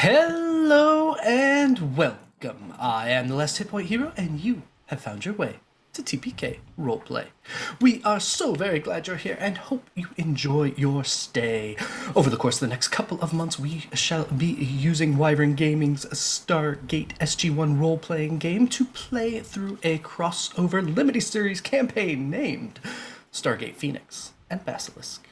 Hello and welcome. I am the Last Hit Point Hero, and you have found your way to TPK Roleplay. We are so very glad you're here and hope you enjoy your stay. Over the course of the next couple of months, we shall be using Wyvern Gaming's Stargate SG-1 role-playing game to play through a crossover limited series campaign named Stargate Phoenix and Basilisk.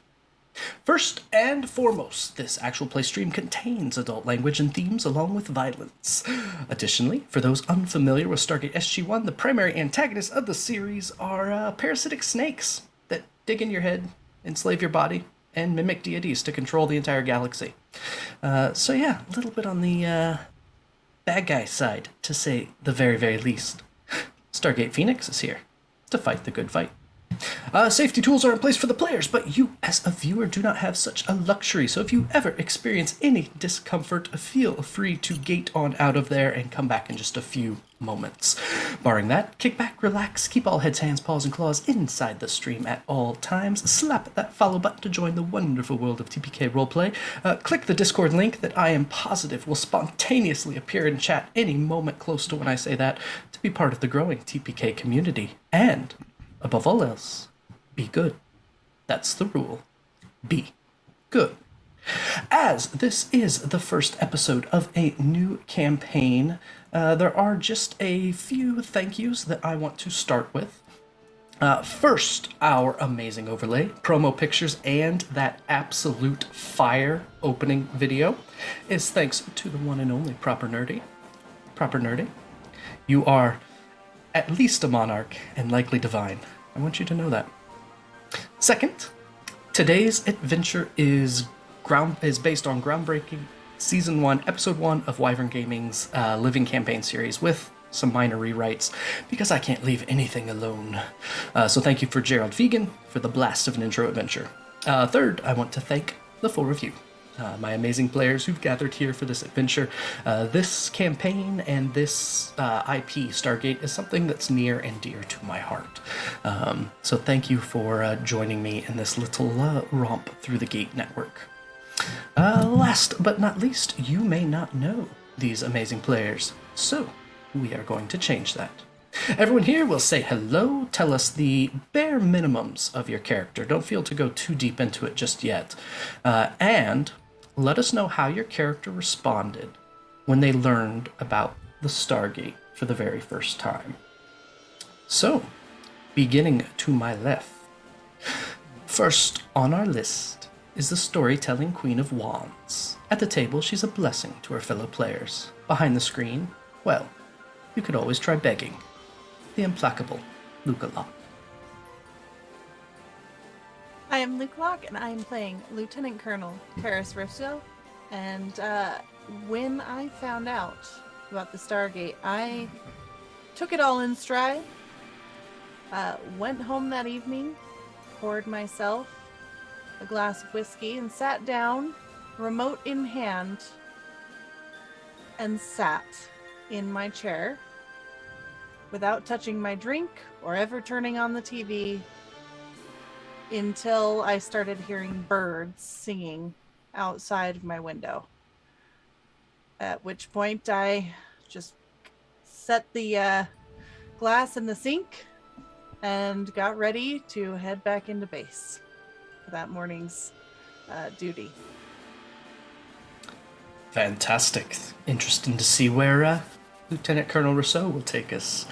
First and foremost, this actual play stream contains adult language and themes along with violence. Additionally, for those unfamiliar with Stargate SG-1, the primary antagonists of the series are parasitic snakes that dig in your head, enslave your body, and mimic deities to control the entire galaxy. So yeah, a little bit on the bad guy side, to say the very, very least. Stargate Phoenix is here to fight the good fight. Safety tools are in place for the players, but you as a viewer do not have such a luxury, so if you ever experience any discomfort, feel free to gate on out of there and come back in just a few moments. Barring that, kick back, relax, keep all heads, hands, paws, and claws inside the stream at all times, slap that follow button to join the wonderful world of TPK Roleplay, click the Discord link that I am positive will spontaneously appear in chat any moment close to when I say that, to be part of the growing TPK community, and above all else, be good. That's the rule. Be good. As this is the first episode of a new campaign, there are just a few thank yous that I want to start with. First, our amazing overlay, promo pictures, and that absolute fire opening video is thanks to the one and only Proper Nerdy. Proper Nerdy, you are at least a monarch and likely divine. I want you to know that. Second, today's adventure is based on groundbreaking Season 1, Episode 1 of Wyvern Gaming's Living Campaign series with some minor rewrites, because I can't leave anything alone. So thank you for Gerald Vegan for the blast of an intro adventure. Third, I want to thank the full review. My amazing players who've gathered here for this adventure. This campaign and this IP, Stargate, is something that's near and dear to my heart. So thank you for joining me in this little romp through the Gate network. Last but not least, you may not know these amazing players, so we are going to change that. Everyone here will say hello, tell us the bare minimums of your character. Don't feel to go too deep into it just yet. And let us know how your character responded when they learned about the Stargate for the very first time. So, beginning to my left. First on our list is the storytelling Queen of Wands. At the table, she's a blessing to her fellow players. Behind the screen, well, you could always try begging. The implacable Luca Locke. I am Luke Locke, and I am playing Lieutenant Colonel Carys Russo. And when I found out about the Stargate, I took it all in stride. Went home that evening, poured myself a glass of whiskey, and sat down, remote in hand, and sat in my chair without touching my drink or ever turning on the TV until I started hearing birds singing outside of my window. At which point I just set the glass in the sink and got ready to head back into base for that morning's duty. Fantastic. Interesting to see where Lieutenant Colonel Russo will take us.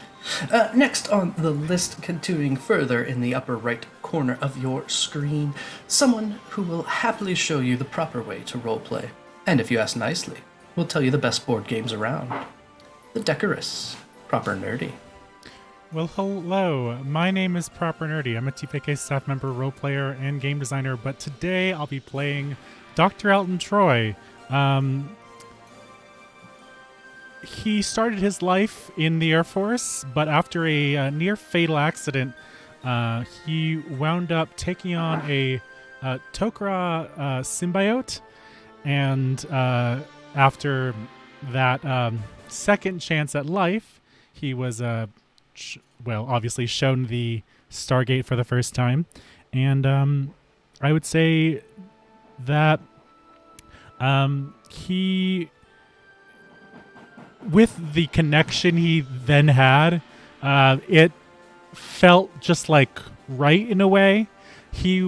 Next on the list, continuing further in the upper right corner of your screen, someone who will happily show you the proper way to roleplay. And if you ask nicely, will tell you the best board games around. The decorous, Proper Nerdy. Well, hello. My name is Proper Nerdy. I'm a TPK staff member, role player, and game designer, but today I'll be playing Dr. Altan Troy. He started his life in the Air Force, but after a near-fatal accident, he wound up taking on a Tok'ra symbiote, and after that second chance at life, he was obviously shown the Stargate for the first time, and I would say that he, with the connection he then had, it felt just like right in a way. He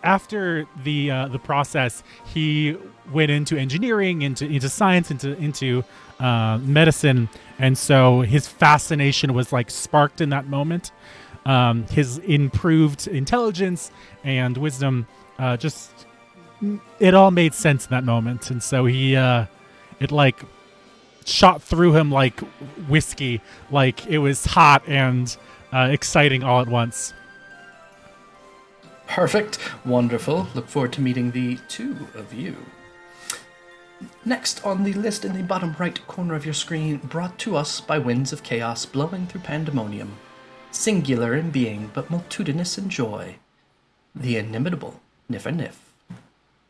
after the process, he went into engineering, into science, into medicine, and so his fascination was like sparked in that moment. His improved intelligence and wisdom, just it all made sense in that moment, and so he it like shot through him like whiskey, like it was hot and exciting all at once. Perfect. Wonderful. Look forward to meeting the two of you. Next on the list in the bottom right corner of your screen, brought to us by winds of chaos blowing through pandemonium. Singular in being, but multitudinous in joy. The inimitable Niffer.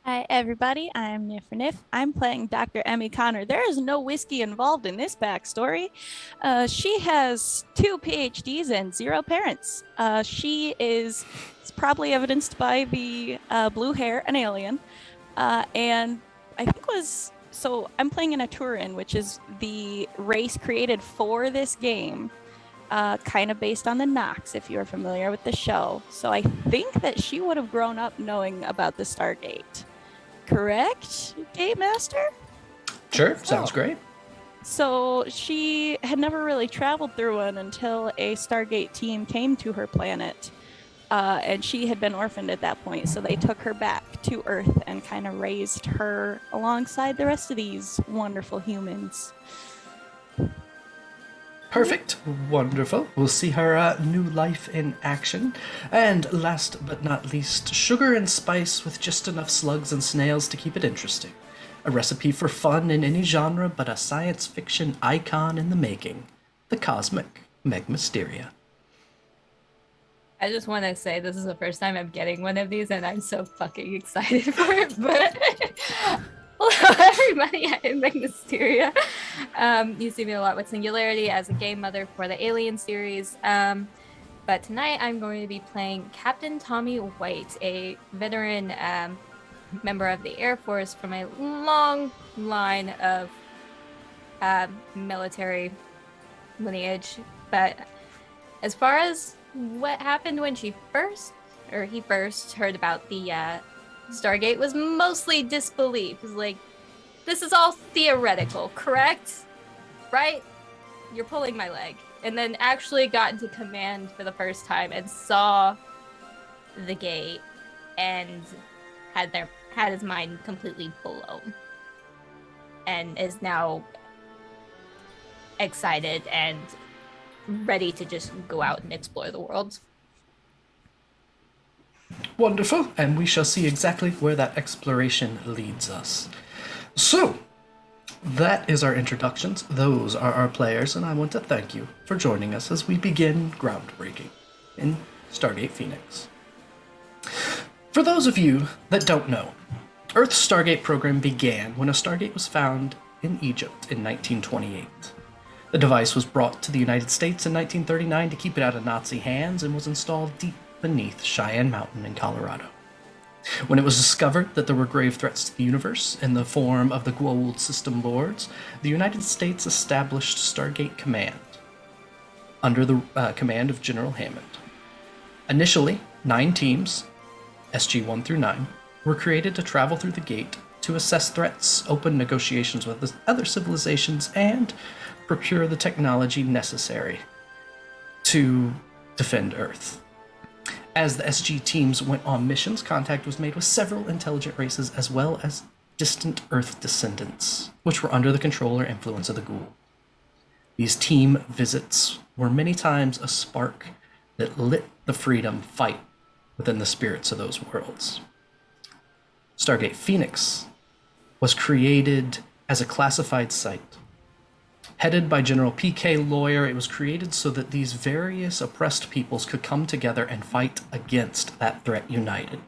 Hi, everybody. I'm Niffer. I'm playing Dr. Emmie Conner. There is no whiskey involved in this backstory. She has 2 PhDs and 0 parents. She is probably evidenced by the blue hair, an alien. And I think I'm playing in a Turin, which is the race created for this game. Kind of based on the Nox, if you're familiar with the show. So I think that she would have grown up knowing about the Stargate. Correct, Gatemaster? Sure, sounds great. So she had never really traveled through one until a Stargate team came to her planet. And she had been orphaned at that point, so they took her back to Earth and kind of raised her alongside the rest of these wonderful humans. Perfect. Wonderful. We'll see her new life in action. And last but not least, sugar and spice with just enough slugs and snails to keep it interesting. A recipe for fun in any genre, but a science fiction icon in the making. The cosmic Meg Mysteria. I just want to say this is the first time I'm getting one of these, and I'm so fucking excited for it. But hello, everybody. I'm Meg Mysteria. You see me a lot with Singularity as a game mother for the Alien series. But tonight I'm going to be playing Captain Tomi White, a veteran member of the Air Force from a long line of military lineage. But as far as what happened when he first heard about the Stargate was mostly disbelief. It was like, this is all theoretical, correct? Right? You're pulling my leg. And then actually got into command for the first time and saw the gate and had his mind completely blown. And is now excited and ready to just go out and explore the world. Wonderful, and we shall see exactly where that exploration leads us. So, that is our introductions. Those are our players, and I want to thank you for joining us as we begin groundbreaking in Stargate Phoenix. For those of you that don't know, Earth's Stargate program began when a Stargate was found in Egypt in 1928. The device was brought to the United States in 1939 to keep it out of Nazi hands and was installed deep beneath Cheyenne Mountain in Colorado. When it was discovered that there were grave threats to the universe in the form of the Goa'uld System Lords, the United States established Stargate Command under the command of General Hammond. Initially, 9 teams, SG-1 through 9, were created to travel through the gate to assess threats, open negotiations with the other civilizations, and procure the technology necessary to defend Earth. As the SG teams went on missions, contact was made with several intelligent races as well as distant Earth descendants, which were under the control or influence of the Goa'uld. These team visits were many times a spark that lit the freedom fight within the spirits of those worlds. Stargate Phoenix was created as a classified site. Headed by General P.K. Lawyer, it was created so that these various oppressed peoples could come together and fight against that threat united.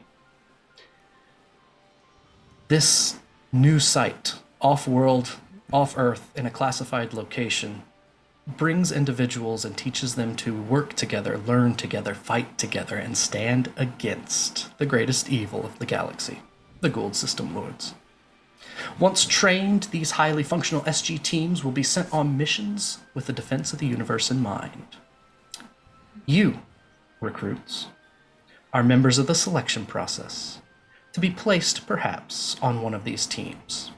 This new site, off-world, off-Earth, in a classified location, brings individuals and teaches them to work together, learn together, fight together, and stand against the greatest evil of the galaxy, the Goa'uld System Lords. Once trained, these highly functional SG teams will be sent on missions with the defense of the universe in mind. You, recruits, are members of the selection process, to be placed, perhaps, on one of these teams.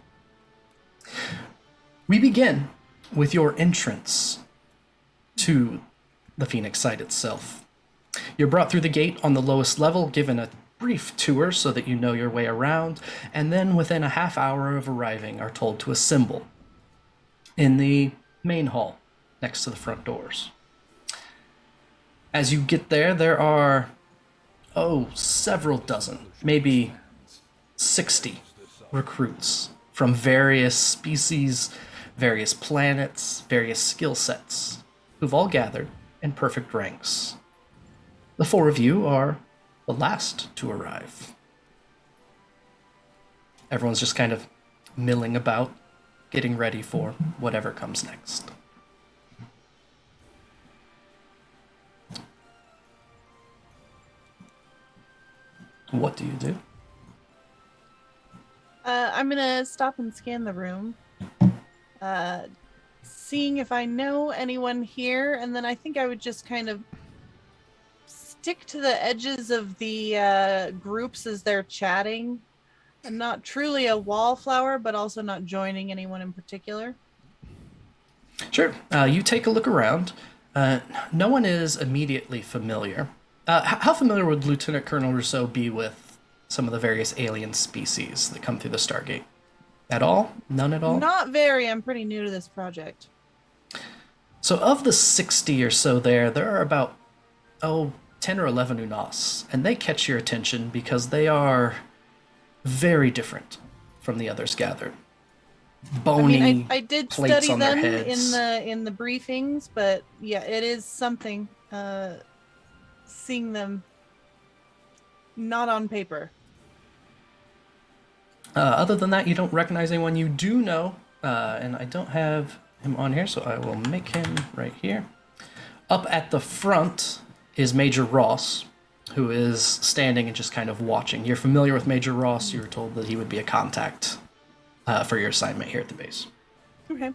We begin with your entrance to the Phoenix site itself. You're brought through the gate on the lowest level, given a brief tour so that you know your way around, and then within a half hour of arriving are told to assemble in the main hall next to the front doors. As you get there, there are, several dozen, maybe 60 recruits from various species, various planets, various skill sets, who've all gathered in perfect ranks. The four of you are the last to arrive. Everyone's just kind of milling about, getting ready for whatever comes next. What do you do? I'm gonna stop and scan the room, seeing if I know anyone here, and then I think I would just kind of stick to the edges of the groups as they're chatting. I'm not truly a wallflower, but also not joining anyone in particular. Sure. You take a look around. No one is immediately familiar. How familiar would Lieutenant Colonel Russo be with some of the various alien species that come through the Stargate? At all? None at all? Not very. I'm pretty new to this project. So of the 60 or so there are about, 10 or 11 Unas, and they catch your attention because they are very different from the others gathered. Bony, I did plates study on their them heads. in the briefings, but yeah, it is something seeing them not on paper. Other than that, you don't recognize anyone. You do know, and I don't have him on here, so I will make him right here. Up at the front is Major Ross, who is standing and just kind of watching. You're familiar with Major Ross. You were told that he would be a contact for your assignment here at the base. Okay.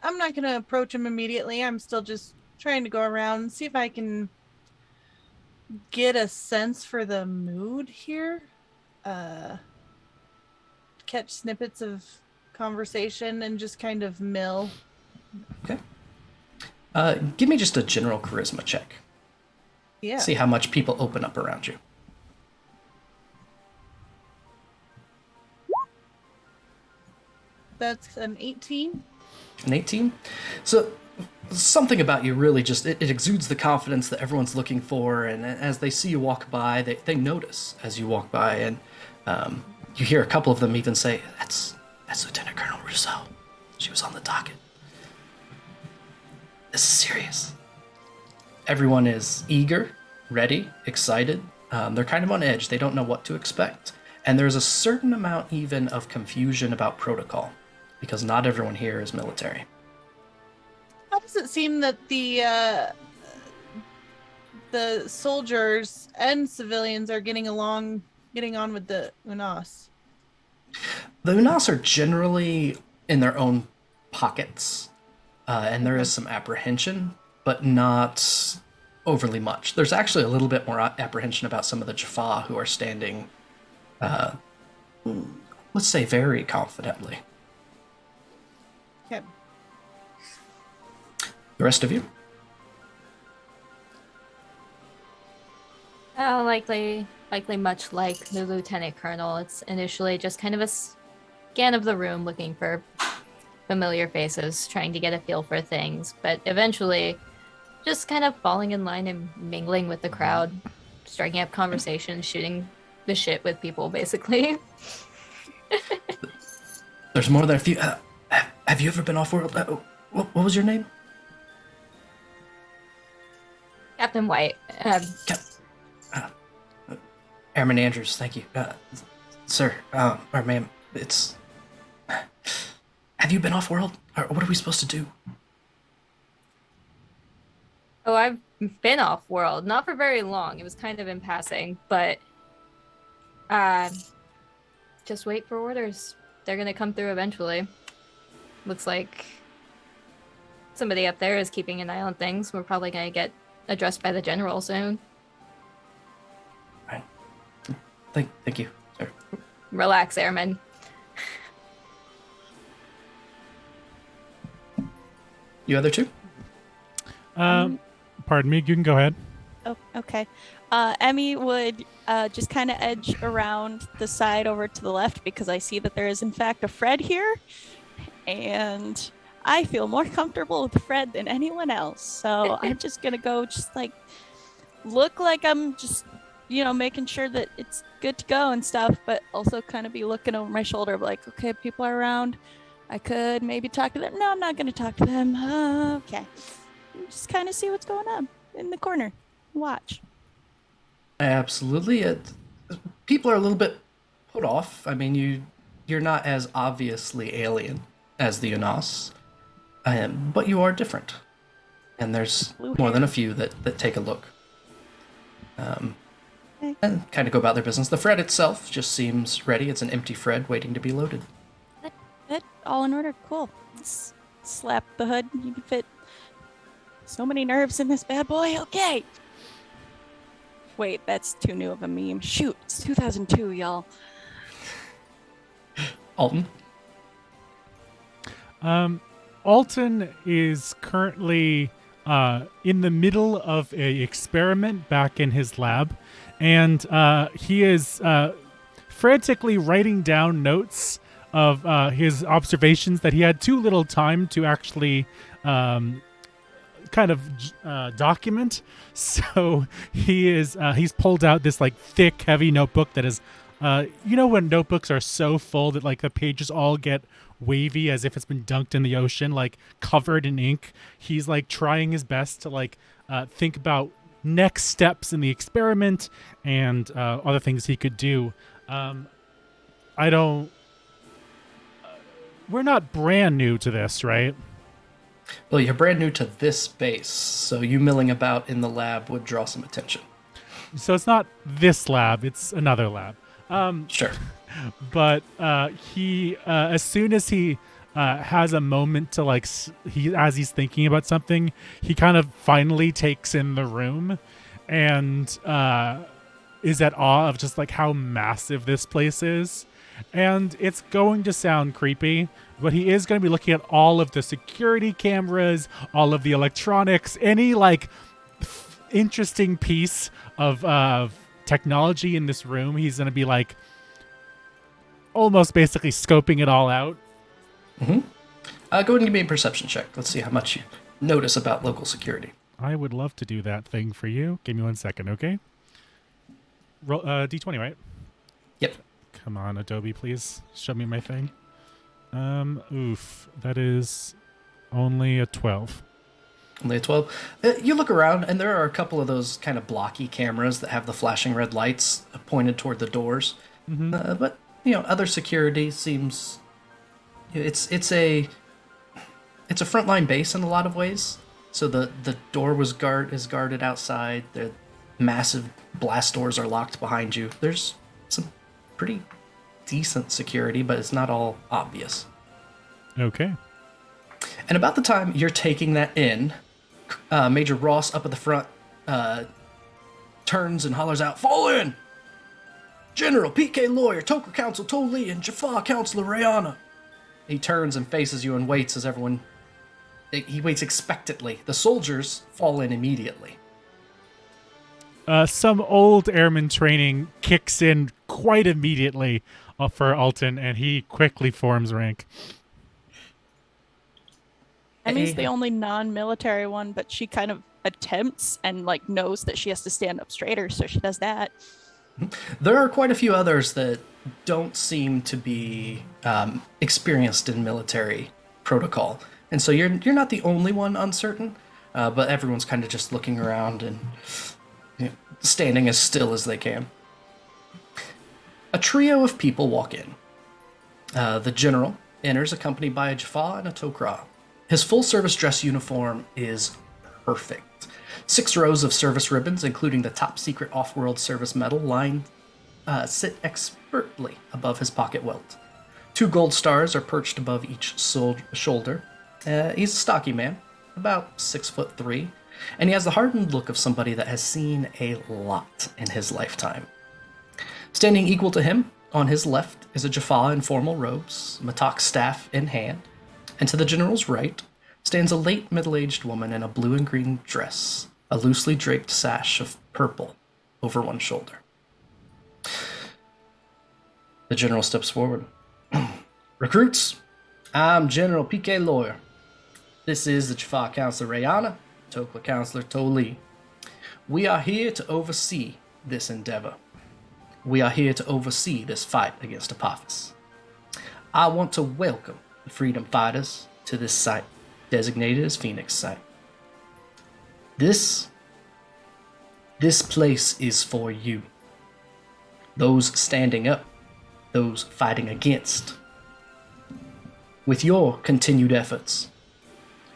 I'm not going to approach him immediately. I'm still just trying to go around and see if I can get a sense for the mood here. Catch snippets of conversation and just kind of mill. Okay. Give me just a general charisma check. Yeah. See how much people open up around you. That's an 18. An 18? So something about you really just, it exudes the confidence that everyone's looking for, and as they see you walk by, they notice as you walk by, and you hear a couple of them even say, that's Lieutenant Colonel Russo. She was on the docket. This is serious. Everyone is eager, ready, excited. They're kind of on edge. They don't know what to expect. And there's a certain amount even of confusion about protocol, because not everyone here is military. How does it seem that the soldiers and civilians are getting on with the Unas? The Unas are generally in their own pockets, and there is some apprehension, but not overly much. There's actually a little bit more apprehension about some of the Jaffa who are standing let's say very confidently. Okay. The rest of you? Likely much like the lieutenant colonel. It's initially just kind of a scan of the room, looking for familiar faces, trying to get a feel for things, but eventually just kind of falling in line and mingling with the crowd, striking up conversations, shooting the shit with people, basically. There's more than a few. Have you ever been off-world? What was your name? Captain White. Airman Andrews, thank you. Sir, or ma'am, it's... Have you been off-world? Or what are we supposed to do? Oh, I've been off world, not for very long. It was kind of in passing, but just wait for orders. They're gonna come through eventually. Looks like somebody up there is keeping an eye on things. We're probably gonna get addressed by the general soon. Right. Thank you, sir. Relax, airman. You other two? Pardon me, you can go ahead. Oh, okay. Emmie would just kind of edge around the side over to the left because I see that there is, in fact, a Fred here. And I feel more comfortable with Fred than anyone else. So I'm just going to go just like look like I'm just, making sure that it's good to go and stuff, but also kind of be looking over my shoulder like, okay, people are around. I could maybe talk to them. No, I'm not going to talk to them. Okay. Just kind of see what's going on in the corner. Watch. Absolutely. People are a little bit put off. I mean, you're not as obviously alien as the Unas, but you are different. And there's more than a few that take a look. And kind of go about their business. The Fred itself just seems ready. It's an empty Fred waiting to be loaded. That all in order. Cool. Let's slap the hood. You can fit so many nerves in this bad boy. Okay. Wait, that's too new of a meme. Shoot, it's 2002, y'all. Altan? Altan is currently in the middle of a experiment back in his lab, and he is frantically writing down notes of his observations that he had too little time to actually kind of document. So he's pulled out this like thick, heavy notebook that is, when notebooks are so full that like the pages all get wavy as if it's been dunked in the ocean, like covered in ink. He's like trying his best to like think about next steps in the experiment and other things he could do. We're not brand new to this, right? Well, you're brand new to this base, so you milling about in the lab would draw some attention. So it's not this lab, it's another lab. Sure. But he, as soon as he has a moment to like, as he's thinking about something, he kind of finally takes in the room and is at awe of just like how massive this place is. And it's going to sound creepy, but he is going to be looking at all of the security cameras, all of the electronics, any like interesting piece of technology in this room. He's going to be like almost basically scoping it all out. Mm-hmm. Go ahead and give me a perception check. Let's see how much you notice about local security. I would love to do that thing for you. Give me 1 second, okay? Roll D20, right? Yep. Come on, Adobe, please. Show me my thing. That is only a 12. Only a 12. You look around, and there are a couple of those kind of blocky cameras that have the flashing red lights pointed toward the doors. Mm-hmm. But other security seems it's a frontline base in a lot of ways. So the door is guarded outside. The massive blast doors are locked behind you. There's some pretty decent security, but it's not all obvious. Okay. And about the time you're taking that in, Major Ross up at the front turns and hollers out, "Fall in!" General, PK Lawyer, Toker Council Toli, and Jafar Counselor Rayana. He turns and faces you and waits as everyone... He waits expectantly. The soldiers fall in immediately. Some old airman training kicks in quite immediately for Altan, and he quickly forms rank. Emmie's the only non-military one, but she kind of attempts and like knows that she has to stand up straighter, so she does that. There are quite a few others that don't seem to be experienced in military protocol, and so you're not the only one uncertain, but everyone's kind of just looking around and standing as still as they can. A trio of people walk in. The general enters accompanied by a Jaffa and a Tok'ra. His full-service dress uniform is perfect. 6 rows of service ribbons, including the top-secret off-world service medal, sit expertly above his pocket welt. 2 gold stars are perched above each shoulder. He's a stocky man, about 6'3", and he has the hardened look of somebody that has seen a lot in his lifetime. Standing equal to him, on his left, is a Jaffa in formal robes, Matok staff in hand, and to the general's right stands a late middle-aged woman in a blue and green dress, a loosely draped sash of purple over one shoulder. The general steps forward. Recruits, I'm General PK Lawyer. This is the Jaffa Counselor Rayana, Tokla Counselor Toli. We are here to oversee this endeavor. We are here to oversee this fight against Apophis. I want to welcome the freedom fighters to this site, designated as Phoenix Site. This place is for you. Those standing up, those fighting against. With your continued efforts,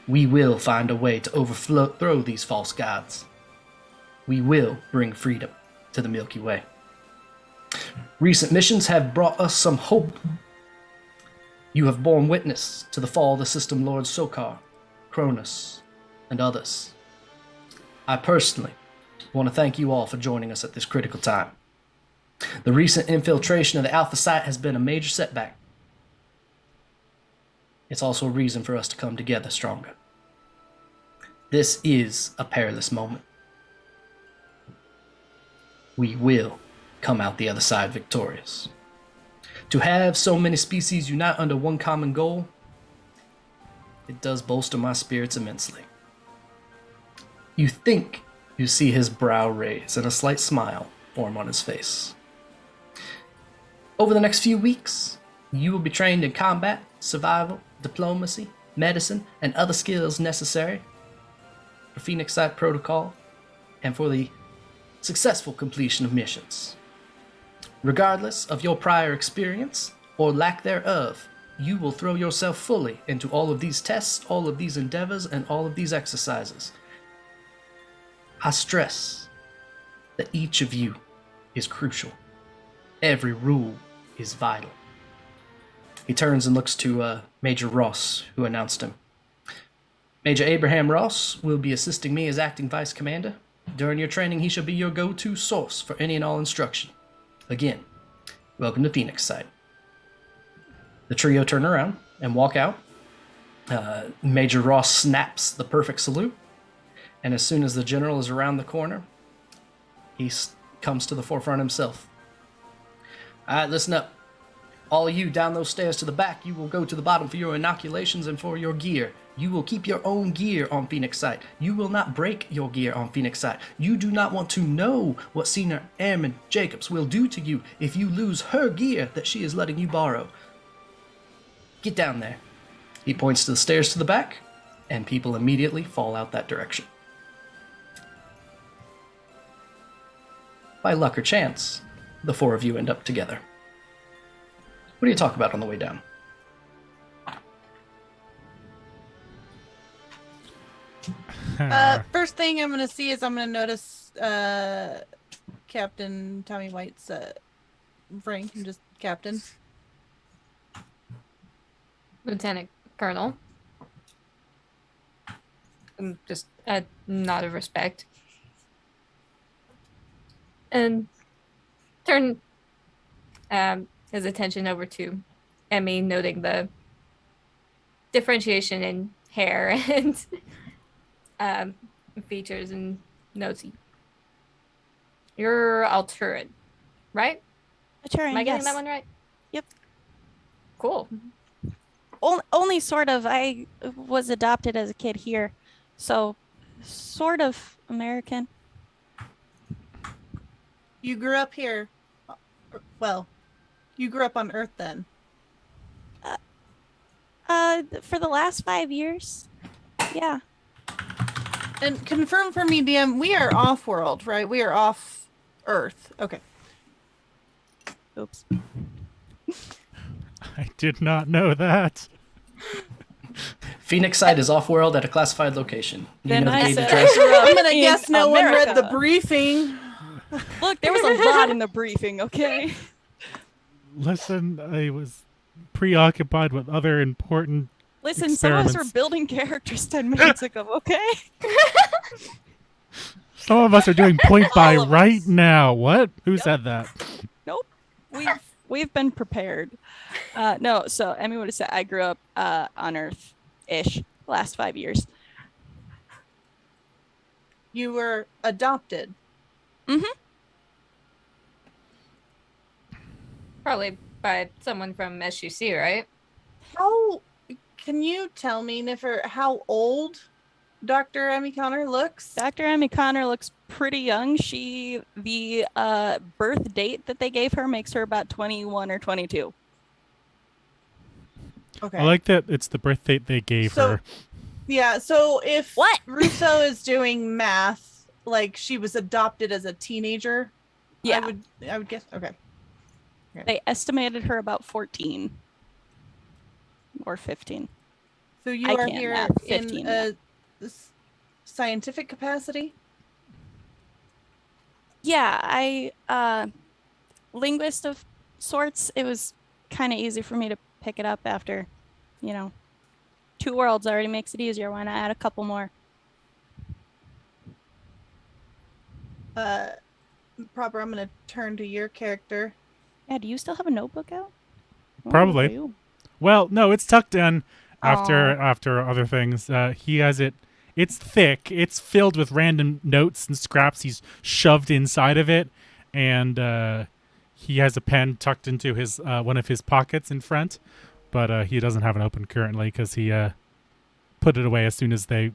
we will find a way to overthrow these false gods. We will bring freedom to the Milky Way. Recent missions have brought us some hope. You have borne witness to the fall of the System Lords Sokar, Cronus, and others. I personally want to thank you all for joining us at this critical time. The recent infiltration of the Alpha Site has been a major setback. It's also a reason for us to come together stronger. This is a perilous moment. We will come out the other side victorious. To have so many species unite under one common goal, it does bolster my spirits immensely. You think you see his brow raise and a slight smile form on his face. Over the next few weeks, you will be trained in combat, survival, diplomacy, medicine, and other skills necessary for Phoenix Site Protocol and for the successful completion of missions. Regardless of your prior experience or lack thereof, you will throw yourself fully into all of these tests, all of these endeavors, and all of these exercises. I stress that each of you is crucial. Every rule is vital. He turns and looks to Major Ross, who announced him. Major Abraham Ross will be assisting me as acting vice commander. During your training, he shall be your go-to source for any and all instruction. Again, welcome to Phoenix Site. The trio turn around and walk out. Major Ross snaps the perfect salute, and as soon as the general is around the corner, he comes to the forefront himself. All right, listen up. All of you down those stairs to the back, you will go to the bottom for your inoculations and for your gear. You will keep your own gear on Phoenix Site. You will not break your gear on Phoenix Site. You do not want to know what Senior Airman Jacobs will do to you if you lose her gear that she is letting you borrow. Get down there. He points to the stairs to the back, and people immediately fall out that direction. By luck or chance, the 4 of you end up together. What do you talk about on the way down? First thing I'm gonna see is I'm gonna notice Captain Tommy White's rank and just captain. Lieutenant Colonel. Just a nod of respect. And turn his attention over to Emmie, noting the differentiation in hair and features, and notes. You're Alturin, right? Maturin, Am I getting yes. that one right? Yep. Cool. Only sort of. I was adopted as a kid here, so sort of American. You grew up here. Well, you grew up on Earth then. For the last 5 years. Yeah. And confirm for me, DM, we are off-world, right? We are off Earth. Okay. Oops. I did not know that. Phoenix site is off-world at a classified location. You Then know the I gate said address. I'm gonna in guess no one read the America. briefing. Look, there was a lot in the briefing, okay? Listen, I was preoccupied with other important. Listen, some of us were Experiments. building characters 10 minutes ago, okay? Some of us are doing point buy All of right us. now. What? Who Yep. said that? Nope. We've been prepared. No, so Emmie would have said I grew up on Earth-ish last 5 years. You were adopted. Probably by someone from SUC, right? How can you tell me, Niffer, how old Dr. Emmie Conner looks? Dr. Emmie Conner looks pretty young. The birth date that they gave her makes her about 21 or 22. Okay. I like that it's the birth date they gave So- her. Yeah, so if What? Russo is doing math, like she was adopted as a teenager, Yeah. I would guess. Okay. They estimated her about 14 or 15. So you I are can't here math, in 15, a scientific capacity? Yeah, I linguist of sorts. It was kind of easy for me to pick it up after, 2 worlds already makes it easier. Why not add a couple more? Proper, I'm going to turn to your character. Yeah, do you still have a notebook out? Probably. you. Well, no, it's tucked in after Aw. after other things. He has it. It's thick. It's filled with random notes and scraps he's shoved inside of it, and he has a pen tucked into his one of his pockets in front, but he doesn't have it open currently because he put it away as soon as they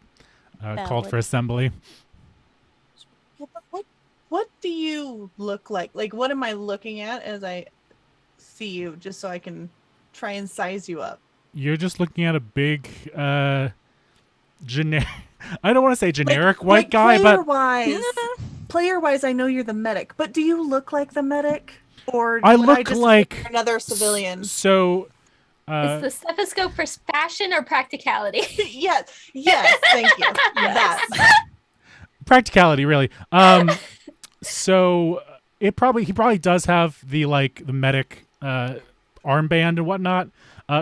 called for Valid. assembly. Yeah, but what do you look like? Like, what am I looking at as I see you, just so I can try and size you up? You're just looking at a big generic. I don't want to say generic white guy, but player-wise, I know you're the medic, but do you look like the medic, or I would look just like picture another civilian? So, Is the stethoscope for fashion or practicality? Yes, thank you. Yes. That. practicality, really. So he probably does have the medic armband and whatnot.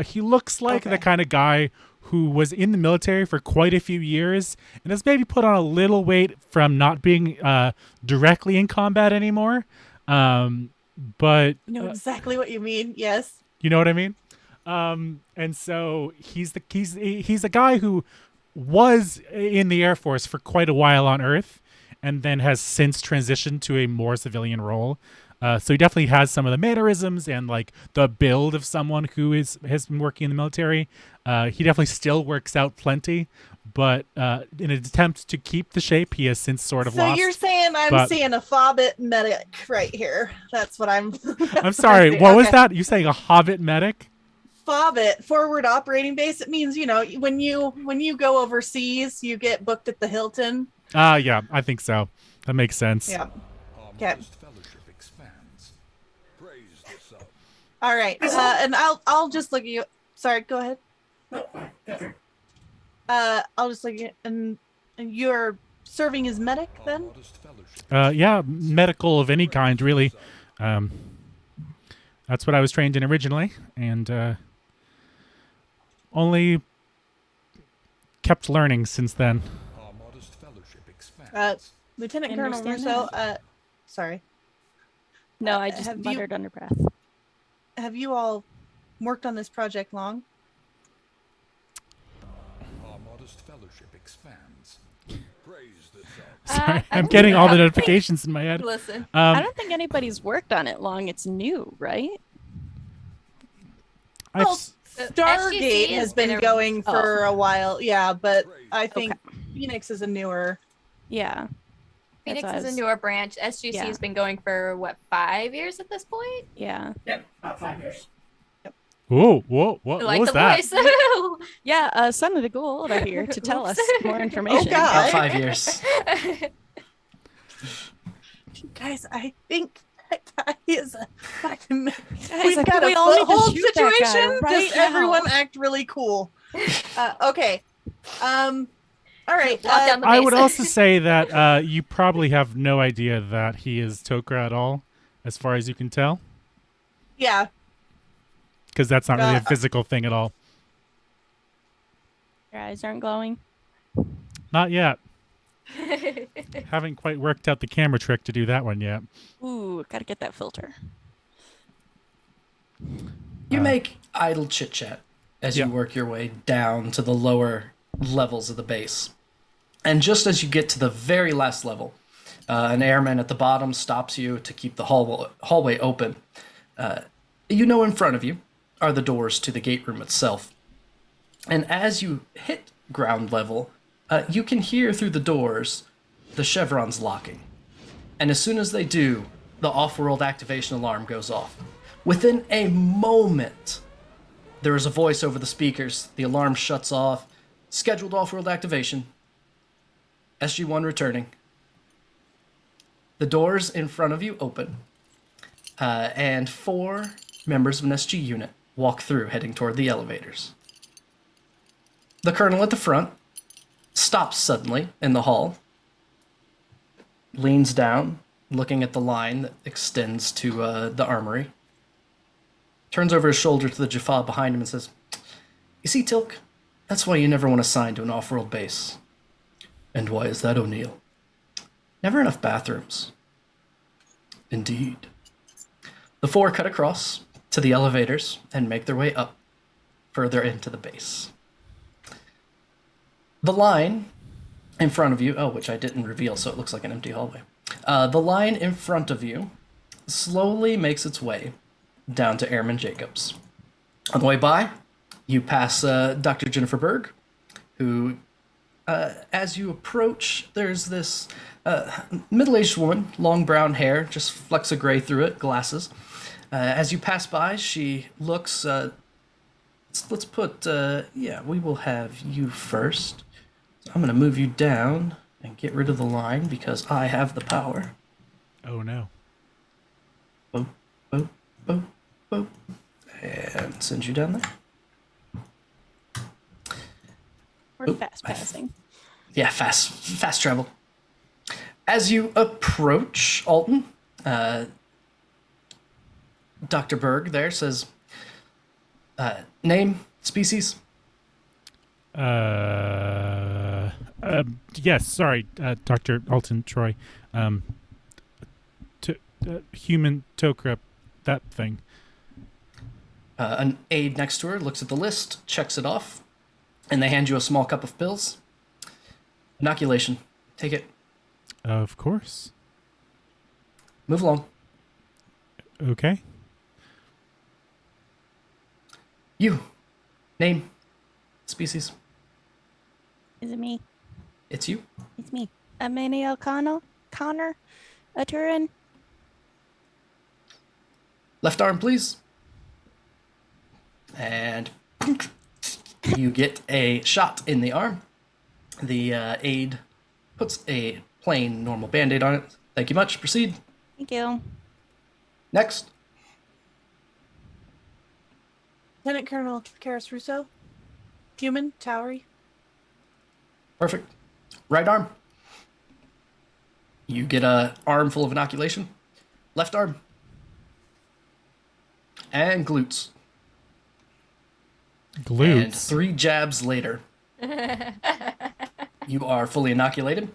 He looks like the Okay. kind of guy who was in the military for quite a few years and has maybe put on a little weight from not being directly in combat anymore. But I know exactly what you mean. Yes. you know what I mean? And so he's a guy who was in the Air Force for quite a while on Earth and then has since transitioned to a more civilian role. So he definitely has some of the mannerisms and the build of someone who has been working in the military. He definitely still works out plenty, but in an attempt to keep the shape, he has since sort of So lost. you're saying I'm but- seeing a Fobbit medic right here. That's what I'm. I'm sorry, what was Okay. that? You saying a Hobbit medic? Fobbit, forward operating base. It means, when you go overseas, you get booked at the Hilton. Yeah, I think so. That makes sense. Yeah. Our Okay. modest fellowship expands. Praise the sun. All right. And I'll just look at you. Sorry, go ahead. I'll just look at you, and you're serving as medic Our then? modest fellowship Yeah, medical of any kind, really. That's what I was trained in originally, and only kept learning since then. Our modest fellowship expands. Lieutenant I Colonel understand Russo, sorry. No, I just have you- muttered under breath. have you all worked on this project long? Our modest fellowship expands. Praise the sun. Sorry, I I'm don't getting all the know. notifications in my head. Listen. I don't think anybody's worked on it long. It's new, right? I've Well, s- Stargate SGC has has been been a- going for a while, yeah, but I think Okay. Phoenix is a newer. Yeah. Phoenix That's what I is a was- newer branch. SGC yeah. has been going for what, 5 years at this point? Yeah. Whoa, what Like was the that? voice. Yeah, Son of the Goa'uld are here to tell us Oops. more information. Oh, God. About 5 years. Guys, I think that guy is a fucking. Guys, I We've think got we a all need to foothold shoot that guy situation. right Just now. everyone act really cool. Okay. All right. Walk down the I base. would also say that you probably have no idea that he is Tok'ra at all, as far as you can tell, Yeah. because that's not really a Uh, physical thing at all. Your eyes aren't glowing. Not yet. Haven't quite worked out the camera trick to do that one yet. Ooh, gotta get that filter. You make idle chit chat as Yeah. you work your way down to the lower levels of the base. And just as you get to the very last level, an airman at the bottom stops you to keep the hallway open. You know in front of you are the doors to the gate room itself. And as you hit ground level, you can hear through the doors the chevrons locking. And as soon as they do, the off-world activation alarm goes off. Within a moment, there is a voice over the speakers. The alarm shuts off. Scheduled off-world activation. SG-1 returning. The doors in front of you open. And 4 members of an SG unit walk through, heading toward the elevators. The colonel at the front stops suddenly in the hall, leans down, looking at the line that extends to the armory, turns over his shoulder to the Jaffa behind him and says, "You see, Tilk, that's why you never want to sign to an off-world base." "And why is that, O'Neill?" "Never enough bathrooms." "Indeed." The 4 cut across to the elevators and make their way up further into the base. The line in front of you, which I didn't reveal, so it looks like an empty hallway. The line in front of you slowly makes its way down to Airman Jacobs. On the way by, you pass Dr. Jennifer Berg, who, as you approach, there's this middle-aged woman, long brown hair, just flecks of gray through it, glasses. As you pass by, she looks, let's put, we will have you first. So I'm going to move you down and get rid of the line because I have the power. Oh no. Boop, boop, boop, boop. And send you down there. We're Oop, fast passing. Yeah, fast travel. As you approach Altan, Dr. Berg there says, name, species? Yes, sorry, Dr. Altan Troy. Human Tok'ra, that thing. An aide next to her looks at the list, checks it off, and they hand you a small cup of pills. Inoculation. Take it. Of course. Move along. Okay. You. Name. Species. Is it me? It's you. It's me. Emmie Conner, a Turin. Left arm, please. And you get a shot in the arm. The aide puts a plain, normal band-aid on it. Thank you much. Proceed. Thank you. Next. Lieutenant Colonel Carys Russo. Human, Towery. Perfect. Right arm. You get a arm full of inoculation. Left arm. And glutes. And Glutes. 3 jabs later, you are fully inoculated.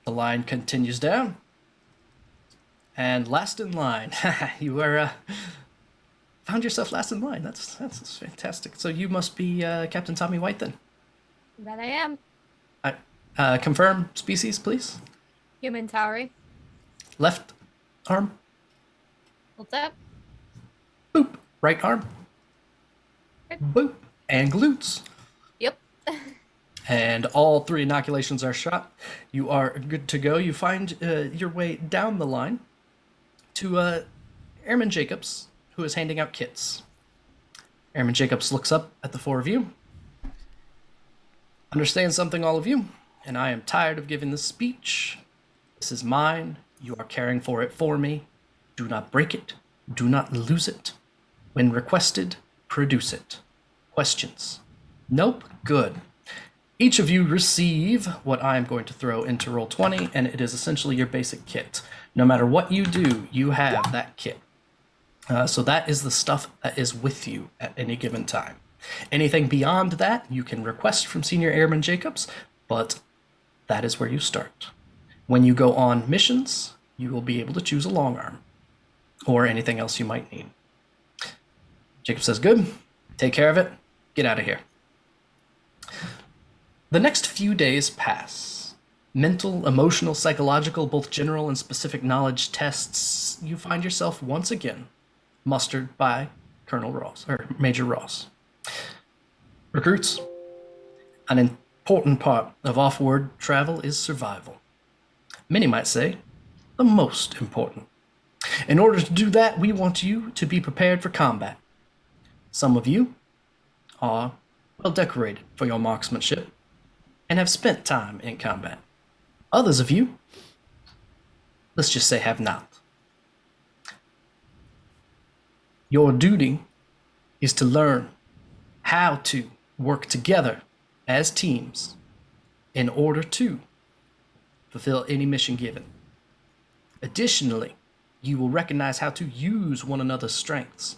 The line continues down. And last in line, you are found yourself last in line. That's fantastic. So you must be Captain Tomi White then. That I am. Confirm species, please. Human Tauri. Left arm. What's up? Boop. Right arm. Boop. And glutes. Yep. And all 3 inoculations are shot. You are good to go. You find your way down the line to Airman Jacobs, who is handing out kits. Airman Jacobs looks up at the 4 of you. Understand something, all of you, and I am tired of giving this speech. This is mine. You are caring for it for me. Do not break it. Do not lose it. When requested, produce it. Questions? Nope? Good. Each of you receive what I am going to throw into Roll20, and it is essentially your basic kit. No matter what you do, you have that kit. So that is the stuff that is with you at any given time. Anything beyond that, you can request from Senior Airman Jacobs, but that is where you start. When you go on missions, you will be able to choose a long arm, or anything else you might need. Jacob says, good, take care of it, get out of here. The next few days pass. Mental, emotional, psychological, both general and specific knowledge tests, you find yourself once again mustered by Colonel Ross, or Major Ross. Recruits, an important part of off-world travel is survival. Many might say, the most important. In order to do that, we want you to be prepared for combat. Some of you are well decorated for your marksmanship and have spent time in combat. Others of you, let's just say, have not. Your duty is to learn how to work together as teams in order to fulfill any mission given. Additionally, you will recognize how to use one another's strengths.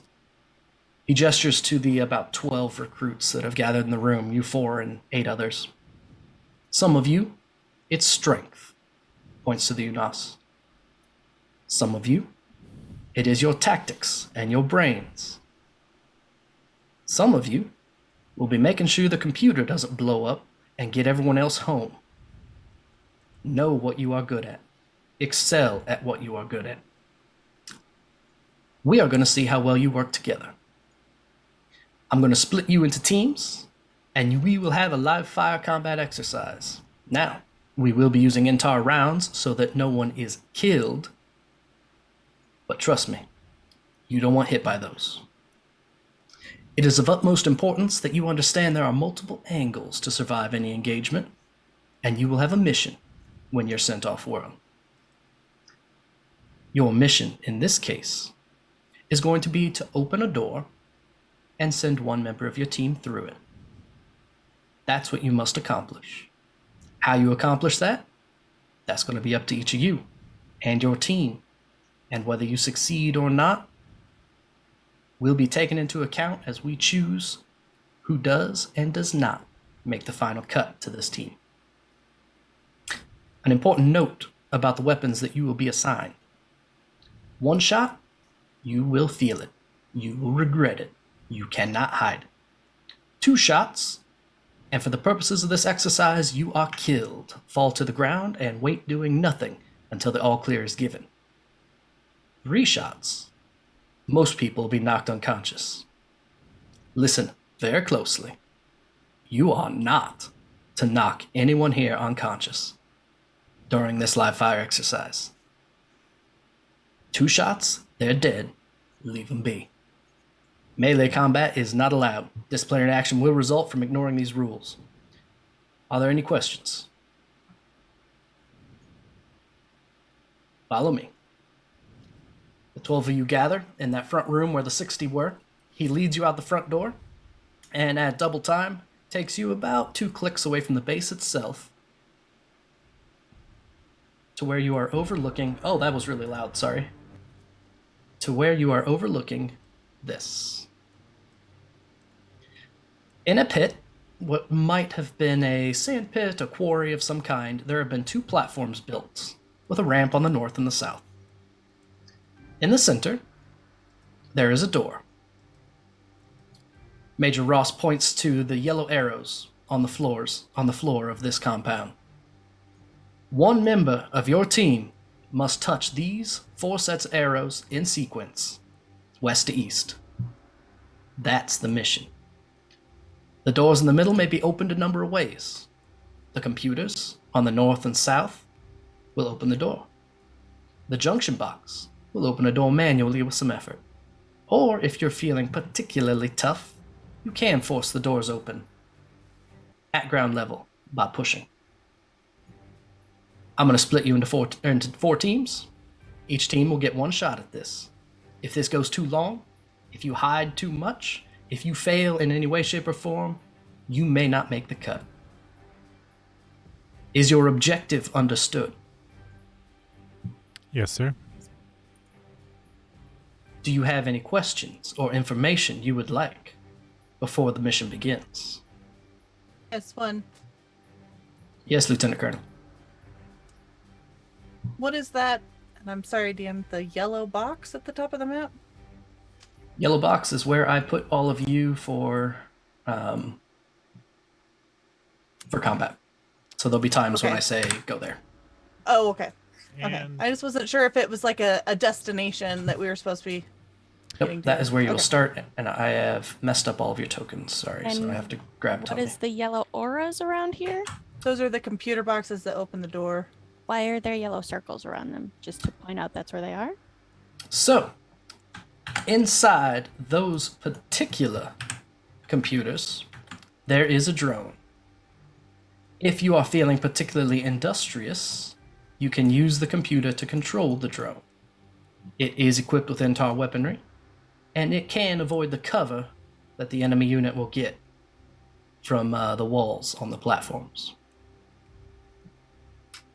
He gestures to the about 12 recruits that have gathered in the room, you 4 and 8 others. Some of you, it's strength, points to the UNAS. Some of you, it is your tactics and your brains. Some of you will be making sure the computer doesn't blow up and get everyone else home. Know what you are good at. Excel at what you are good at. We are going to see how well you work together. I'm going to split you into teams, and we will have a live fire combat exercise. Now, we will be using INTAR rounds so that no one is killed, but trust me, you don't want hit by those. It is of utmost importance that you understand there are multiple angles to survive any engagement, and you will have a mission when you're sent off-world. Your mission, in this case, is going to be to open a door and send one member of your team through it. That's what you must accomplish. How you accomplish that, that's going to be up to each of you and your team. And whether you succeed or not will be taken into account as we choose who does and does not make the final cut to this team. An important note about the weapons that you will be assigned. One shot, you will feel it. You will regret it. You cannot hide. 2 shots, and for the purposes of this exercise, you are killed. Fall to the ground and wait doing nothing until the all clear is given. 3 shots, most people will be knocked unconscious. Listen very closely. You are not to knock anyone here unconscious during this live fire exercise. 2 shots, they're dead. Leave them be. Melee combat is not allowed. Disciplinary action will result from ignoring these rules. Are there any questions? Follow me. The 12 of you gather in that front room where the 60 were. He leads you out the front door, and at double time, takes you about 2 clicks away from the base itself to where you are overlooking... Oh, that was really loud, sorry. To where you are overlooking this. In a pit, what might have been a sand pit, a quarry of some kind, there have been 2 platforms built, with a ramp on the north and the south. In the center, there is a door. Major Ross points to the yellow arrows on the floor of this compound. One member of your team must touch these 4 sets of arrows in sequence, west to east. That's the mission. The doors in the middle may be opened a number of ways. The computers on the north and south will open the door. The junction box will open a door manually with some effort. Or if you're feeling particularly tough, you can force the doors open at ground level by pushing. I'm going to split you into four teams. Each team will get 1 shot at this. If this goes too long, if you hide too much, if you fail in any way, shape, or form, you may not make the cut. Is your objective understood? Yes, sir. Do you have any questions or information you would like before the mission begins? Yes, one. Yes, Lieutenant Colonel. What is that? And I'm sorry, DM, the yellow box at the top of the map? Yellow box is where I put all of you for combat. So there'll be times when Okay. I say go there. Oh, okay. Okay. And I just wasn't sure if it was like a destination that we were supposed to be getting Nope, to. that is where you'll Okay. start, and I have messed up all of your tokens. Sorry, so I And have to grab What Tomi. is the yellow auras around here? Those are the computer boxes that open the door. Why are there yellow circles around them? Just to point out that's where they are? So, inside those particular computers, there is a drone. If you are feeling particularly industrious, you can use the computer to control the drone. It is equipped with INTAR weaponry, and it can avoid the cover that the enemy unit will get from the walls on the platforms.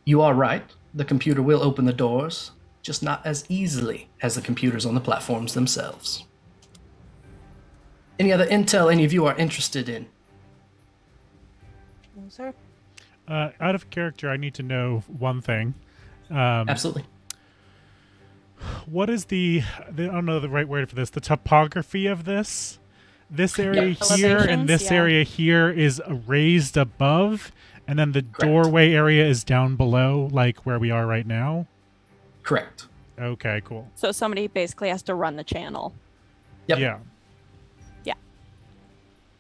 You are right, the computer will open the doors, just not as easily as the computers on the platforms themselves. Any other intel any of you are interested in? No, sir. out of character, I need to know one thing. Absolutely. What is I don't know the right word for this, the topography of this? This area Yeah. here and Elevations, this yeah. area here is raised above, and then the doorway area is down below, like where we are right now? Correct. Okay, cool. So somebody basically has to run the channel. Yep. Yeah.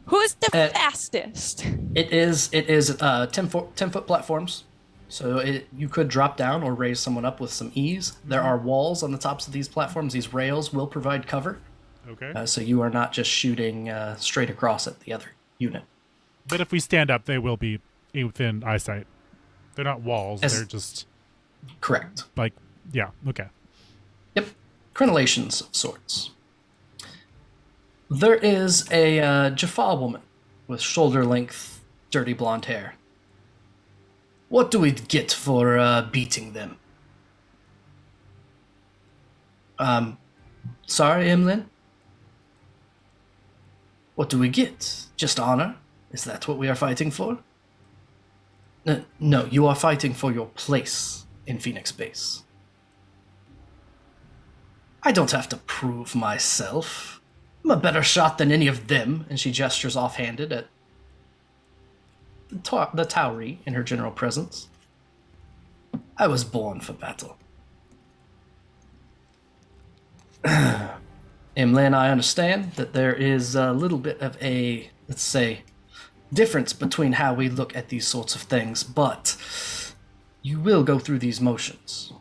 Who's the Uh, fastest? It is 10-foot platforms, so you could drop down or raise someone up with some ease. There are walls on the tops of these platforms. These rails will provide cover, Okay. so you are not just shooting straight across at the other unit. But if we stand up, they will be within eyesight. They're not walls. As- They're just Correct. like, yeah, okay. Yep. Crenellations of sorts. There is a Jaffa woman with shoulder-length, dirty blonde hair. What do we get for beating them? Sorry, Emlyn? What do we get? Just honor? Is that what we are fighting for? No, you are fighting for your place in Phoenix Base. I don't have to prove myself. I'm a better shot than any of them, and she gestures offhanded at the Tauri in her general presence. I was born for battle. Emlyn, I understand that there is a little bit of a, let's say, difference between how we look at these sorts of things, but you will go through these motions.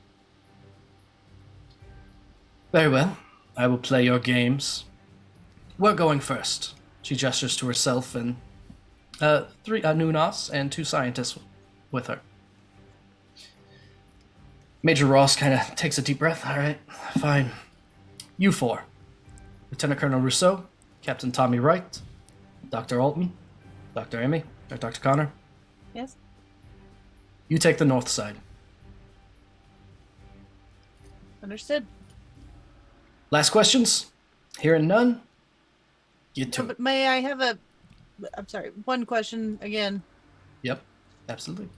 Very well. I will play your games. We're going first. She gestures to herself and three Nunas and 2 scientists with her. Major Ross kind of takes a deep breath. All right, fine. You 4. Lieutenant Colonel Russo, Captain Tomi Wright, Dr. Altman, Dr. Emmie, or Dr. Conner. Yes. You take the north side. Understood. Last questions? Hearing none? Get to No, it. but may I have I'm sorry, one question again. Yep, absolutely.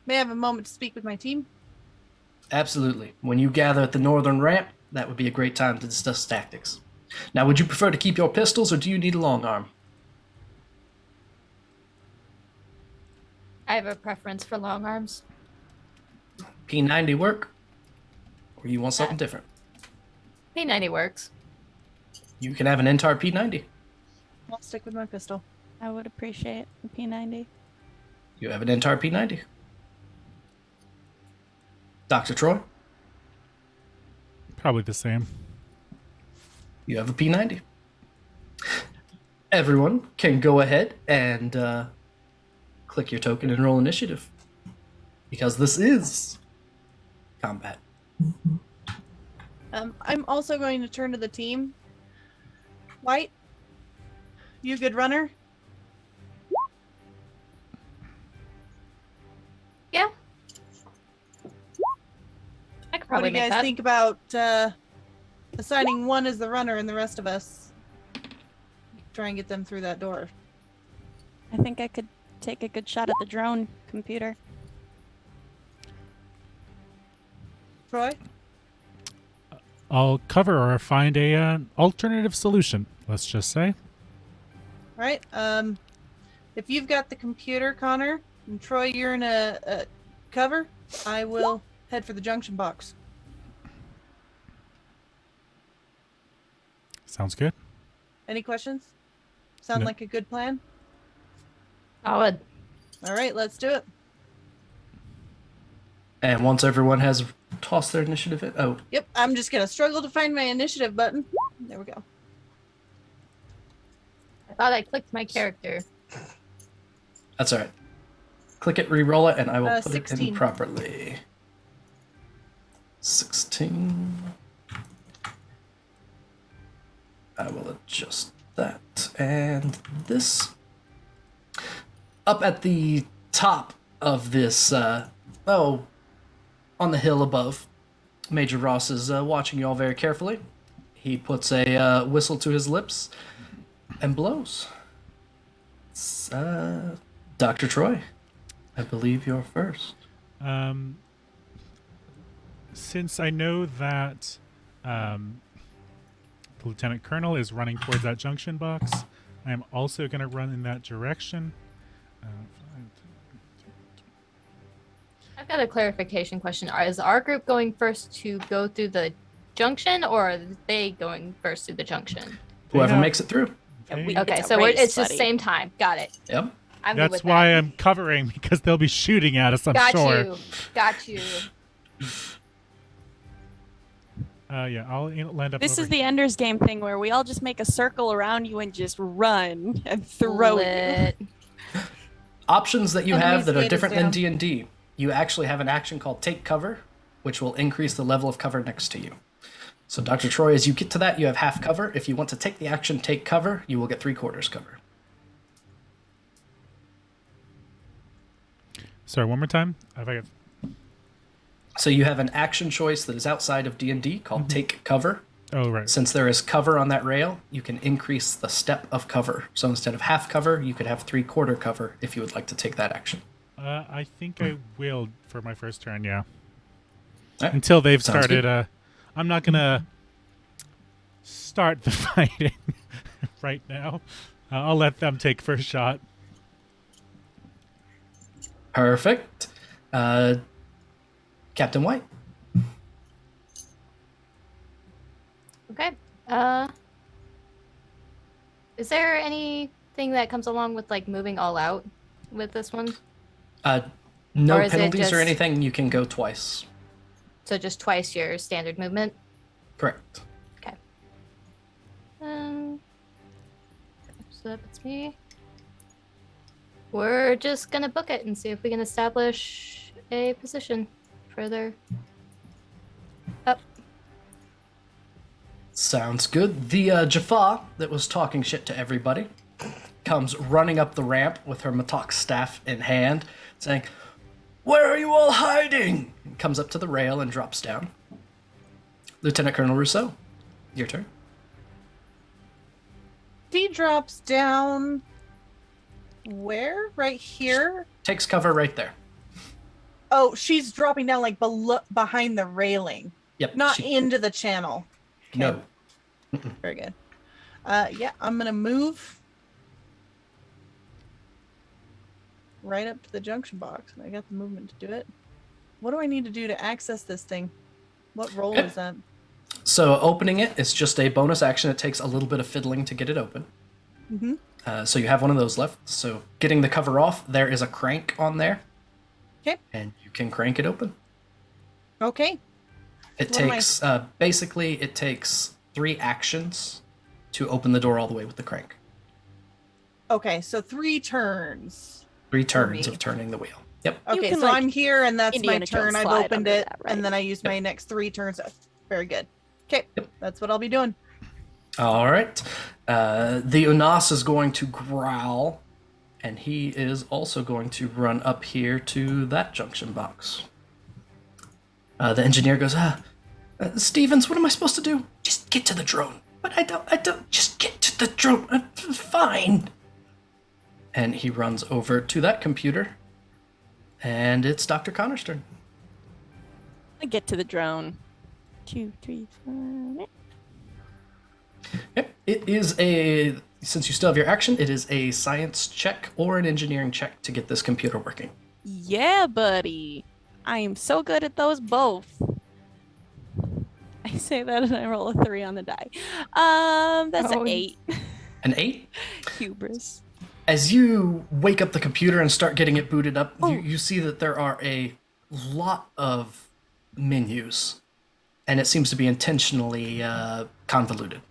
May I have a moment to speak with my team? Absolutely. When you gather at the northern ramp, that would be a great time to discuss tactics. Now, would you prefer to keep your pistols, or do you need a long arm? I have a preference for long arms. P90 work? Or you want something different? P90 works. You can have an Intar P90. I'll stick with my pistol. I would appreciate a P90. You have an Intar P90. Dr. Troy, Probably the same. you have a P90. Everyone can go ahead and click your token and roll initiative. Because this is combat. I'm also going to turn to the team. White, you a good runner? Yeah. I could What probably do you make guys that. think about assigning one as the runner and the rest of us try and get them through that door? I think I could take a good shot at the drone computer. Troy? I'll cover or find a alternative solution. Let's just say. All right. If you've got the computer, Connor, and Troy, you're in a cover, I will head for the junction box. Sounds good. Any questions? Sound No. like a good plan? Solid. All right, let's do it. And once everyone has tossed their initiative in... Oh, Yep, I'm just going to struggle to find my initiative button. There we go. I thought I clicked my character. that's all right. Click it, re-roll it, and I will put it 16. in properly. 16. I will adjust that. And this. Up at the top of this, on the hill above, Major Ross is watching you all very carefully. He puts a whistle to his lips and blows. It's, Dr. Troy, I believe you're first. Since I know that the Lieutenant Colonel is running towards that junction box, I am also going to run in that direction. I've got a clarification question. Is our group going first to go through the junction, or are they going first through the junction? Whoever Yeah. makes it through. Okay. Okay, It's a so race, it's just buddy. same time. Got it. Yep. I'm good That's with why that. I'm covering, because they'll be shooting at us, I'm Got sure. you. Got you. Yeah, I'll land up This over is the Ender's Game thing where we all just make a circle around you and just run and throw you. Lit. Options that you have Enemy's that are gate is different than down. D&D. You actually have an action called Take Cover, which will increase the level of cover next to you. So, Dr. Troy, as you get to that, you have half cover. If you want to take the action Take Cover, you will get 3/4 cover. Sorry, one more time. If I could... So you have an action choice that is outside of D&D called Take Cover. Oh, right. Since there is cover on that rail, you can increase the step of cover. So instead of half cover, you could have 3/4 cover if you would like to take that action. I think I will for my first turn, yeah. Alright. Until they've Sounds started. I'm not going to start the fighting right now. I'll let them take first shot. Perfect. Captain White. Okay. Is there anything that comes along with like moving all out with this one? No Or is it penalties or just- anything. You can go twice. So just twice your standard movement? Correct. Okay. So that puts me. We're just gonna book it and see if we can establish a position further up. Sounds good. The Jaffa that was talking shit to everybody comes running up the ramp with her Matok staff in hand, saying, "Where are you all hiding?" And comes up to the rail and drops down. Lieutenant Colonel Russo, your turn. She drops down. Where? Right here? Takes cover right there. Oh, she's dropping down like behind the railing, Yep. not into the channel. Okay. No. Very good. Yeah, I'm gonna move right up to the junction box, and I got the movement to do it. What do I need to do to access this thing? What roll Okay. is that? So opening it is just a bonus action. It takes a little bit of fiddling to get it open. Mm-hmm. So you have one of those left. So getting the cover off, there is a crank on there. Okay. And you can crank it open. Okay. It What am I- takes, basically, it takes 3 actions to open the door all the way with the crank. Okay, so 3 turns. 3 turns me. of turning the wheel. Yep. You Okay, can, so like, I'm here, and that's Indiana my turn. Jones I've slide opened under it, that, right? and then I use my next 3 turns. Very good. Okay, Yep. that's what I'll be doing. All right. The Unas is going to growl, and he is also going to run up here to that junction box. The engineer goes, Stevens, what am I supposed to do? Just get to the drone. But I don't, just get to the drone. Fine. And he runs over to that computer, and it's Dr. Connor's turn. I get to the drone. 2, 3, 4. Yep. It is since you still have your action, it is a science check or an engineering check to get this computer working. Yeah, buddy. I am so good at those both. I say that and I roll a 3 on the die. That's Oh. an 8. An 8? Hubris. As you wake up the computer and start getting it booted up, Oh. you see that there are a lot of menus, and it seems to be intentionally convoluted.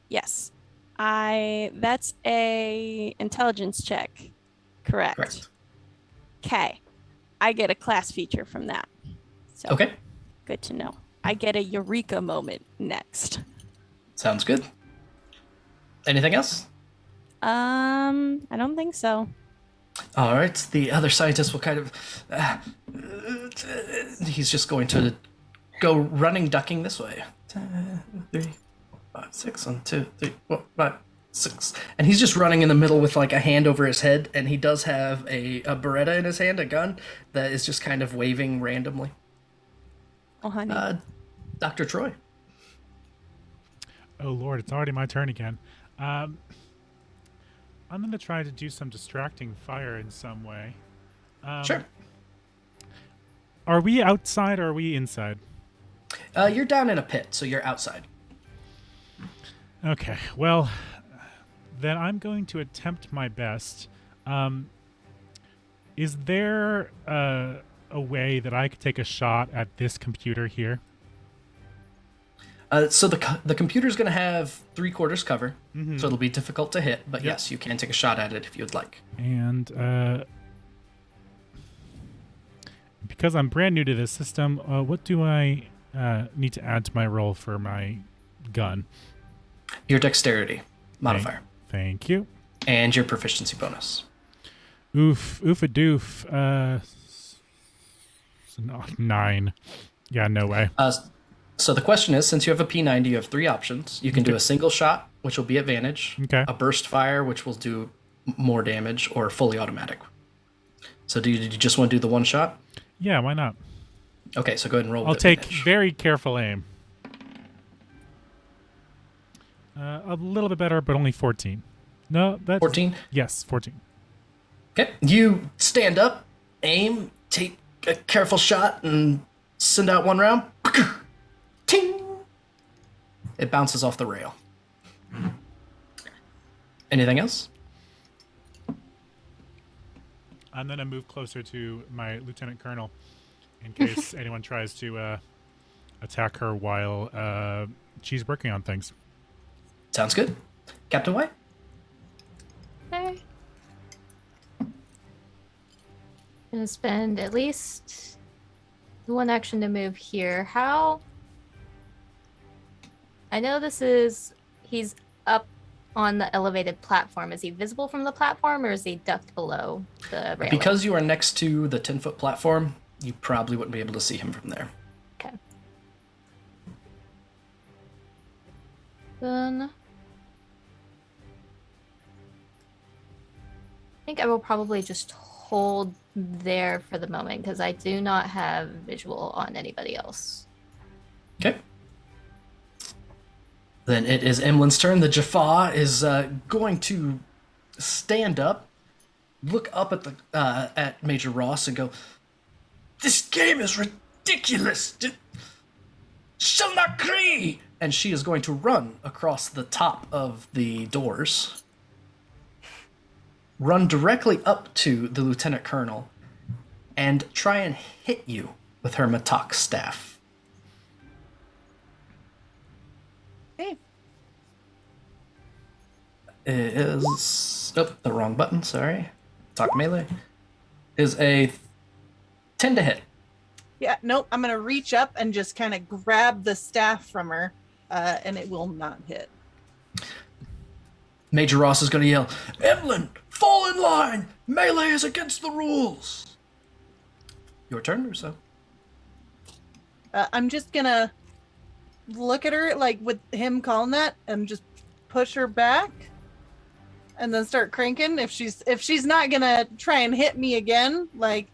Yes. That's a intelligence check. Correct. Correct. Okay. I get a class feature from that. So Okay, good to know. I get a eureka moment next. sounds good. Anything else? I don't think so. All right, the other scientist will kind of... he's just going to go running, ducking this way. 3, 5, 6, 1, 2, 3, 4, 5, 6. And he's just running in the middle with like a hand over his head, and he does have a Beretta in his hand, a gun, that is just kind of waving randomly. Oh, honey. Dr. Troy. Oh Lord, it's already my turn again. I'm gonna try to do some distracting fire in some way. Sure. Are we outside or are we inside? You're down in a pit, so you're outside. Okay, well, then I'm going to attempt my best. Is there a way that I could take a shot at this computer here? So the computer's going to have 3/4 cover, so it'll be difficult to hit, but Yep. yes, you can take a shot at it if you'd like. And because I'm brand new to this system, what do I need to add to my roll for my gun? Your dexterity modifier Thank you. and your proficiency bonus. Oof a doof. 9. Yeah, no way. So the question is, since you have a P90, you have 3 options. You can do a single shot, which will be advantage, Okay. a burst fire, which will do more damage, or fully automatic. So did you just want to do the one shot? Yeah, why not? Okay, so go ahead and roll I'll with take advantage. very careful aim. A little bit better, but only 14. No, that's 14? Yes, 14. Okay, you stand up, aim, take a careful shot, and send out one round. Ting! It bounces off the rail. Anything else? I'm gonna move closer to my lieutenant colonel in case anyone tries to attack her while she's working on things. Sounds good. Captain White? Okay. Gonna spend at least 1 action to move here. How? I know he's up on the elevated platform. Is he visible from the platform or is he ducked below the railing? Because you are next to the 10-foot platform, you probably wouldn't be able to see him from there. Okay. Then I think I will probably just hold there for the moment because I do not have visual on anybody else. Okay. Then it is Emlin's turn. The Jaffa is going to stand up look up at the at Major Ross and go, "This game is ridiculous. Shall not agree." And she is going to run across the top of the doors, run directly up to the lieutenant colonel, and try and hit you with her mattock staff. Hey. Is the wrong button, sorry. Talk melee. Is a 10 to hit. Yeah, nope. I'm gonna reach up and just kind of grab the staff from her, and it will not hit. Major Ross is going to yell, "Emlyn, fall in line! Melee is against the rules!" Your turn, Russo. I'm just gonna look at her, like, with him calling that, and just push her back, and then start cranking. If she's not gonna try and hit me again, like,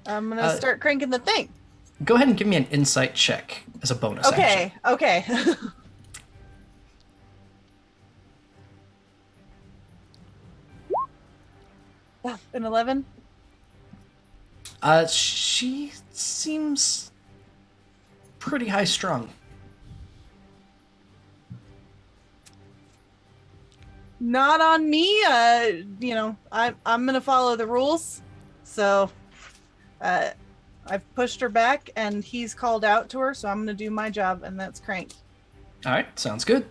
I'm gonna start cranking the thing. Go ahead and give me an insight check as a bonus action. Okay. An 11? She seems pretty high strung. Not on me. I'm gonna follow the rules. So, I've pushed her back, and he's called out to her. So I'm gonna do my job, and that's crank. All right, sounds good.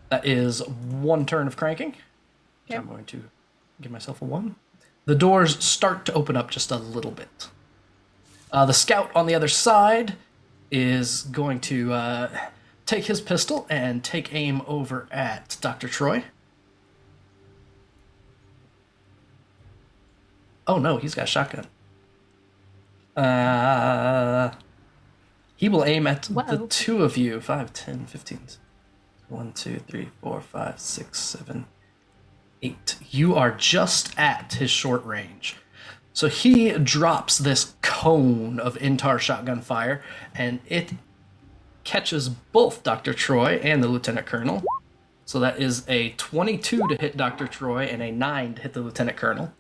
That is one turn of cranking. Okay. I'm going to give myself a 1. The doors start to open up just a little bit. The scout on the other side is going to take his pistol and take aim over at Dr. Troy. Oh no, he's got a shotgun. He will aim at the two of you. 5, 10, 15. 1, 2, 3, 4, 5, 6, 7, 8. You are just at his short range. So he drops this cone of Intar shotgun fire, and it catches both Dr. Troy and the Lieutenant Colonel. So that is a 22 to hit Dr. Troy and a 9 to hit the Lieutenant Colonel.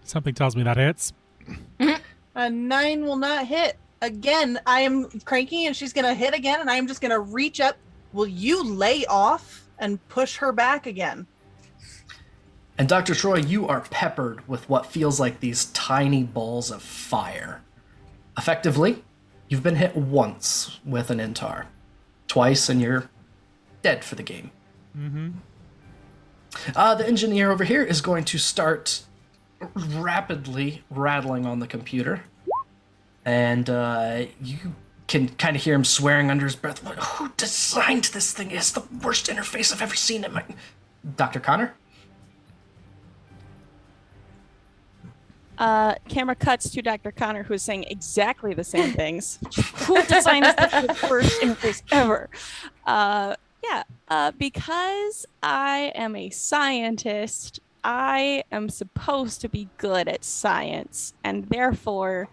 Something tells me that hits. A 9 will not hit. Again, I am cranking, and she's gonna hit again, and I am just gonna reach up. Will you lay off and push her back again? And Dr. Troy, you are peppered with what feels like these tiny balls of fire. Effectively, you've been hit once with an Intar. Twice, and you're dead for the game. Mm-hmm. The engineer over here is going to start rapidly rattling on the computer. And you can kind of hear him swearing under his breath. Who designed this thing? It's the worst interface I've ever seen in my... Dr. Conner? Camera cuts to Dr. Conner, who's saying exactly the same things. Who designed the first interface ever? Because I am a scientist, I am supposed to be good at science, and therefore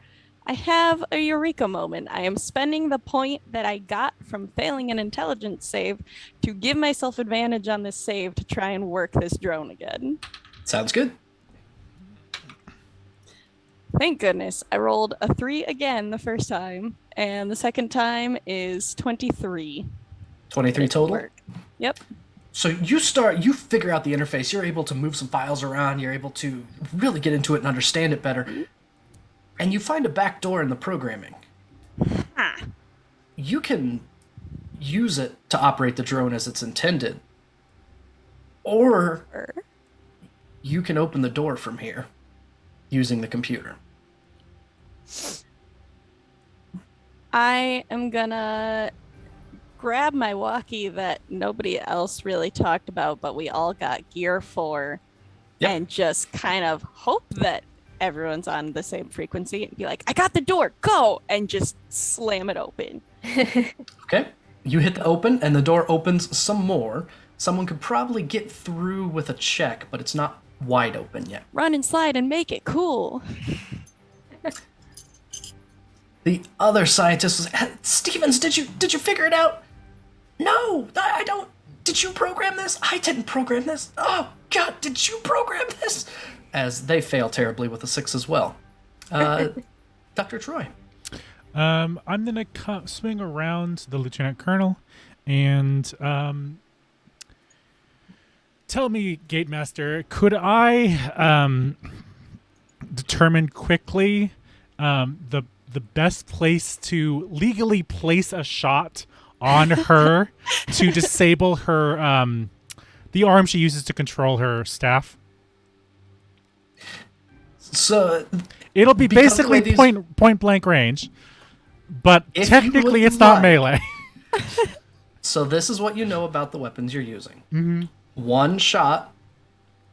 I have a eureka moment. I am spending the point that I got from failing an intelligence save to give myself advantage on this save to try and work this drone again. Sounds good. Thank goodness. I rolled a 3 again the first time, and the second time is 23. 23 total? Work. Yep. So you figure out the interface, you're able to move some files around, you're able to really get into it and understand it better, and you find a back door in the programming. You can use it to operate the drone as it's intended, or you can open the door from here using the computer. I am gonna grab my walkie that nobody else really talked about, but we all got gear for, and just kind of hope that everyone's on the same frequency and be like, I got the door, go! And just slam it open. Okay. You hit the open, and the door opens some more. Someone could probably get through with a check, but it's not wide open yet. Run and slide and make it cool. The other scientist was, Stevens, did you figure it out? No, I don't. Did you program this? I didn't program this. Oh, God, did you program this? As they fail terribly with a 6 as well. Dr. Troy. I'm gonna swing around the lieutenant colonel, and tell me, Gatemaster, could I determine quickly the best place to legally place a shot on her to disable her the arm she uses to control her staff? So it'll be because the way basically these- point blank range, but If you technically would it's not like. melee. So this is what you know about the weapons you're using. Mm-hmm. One shot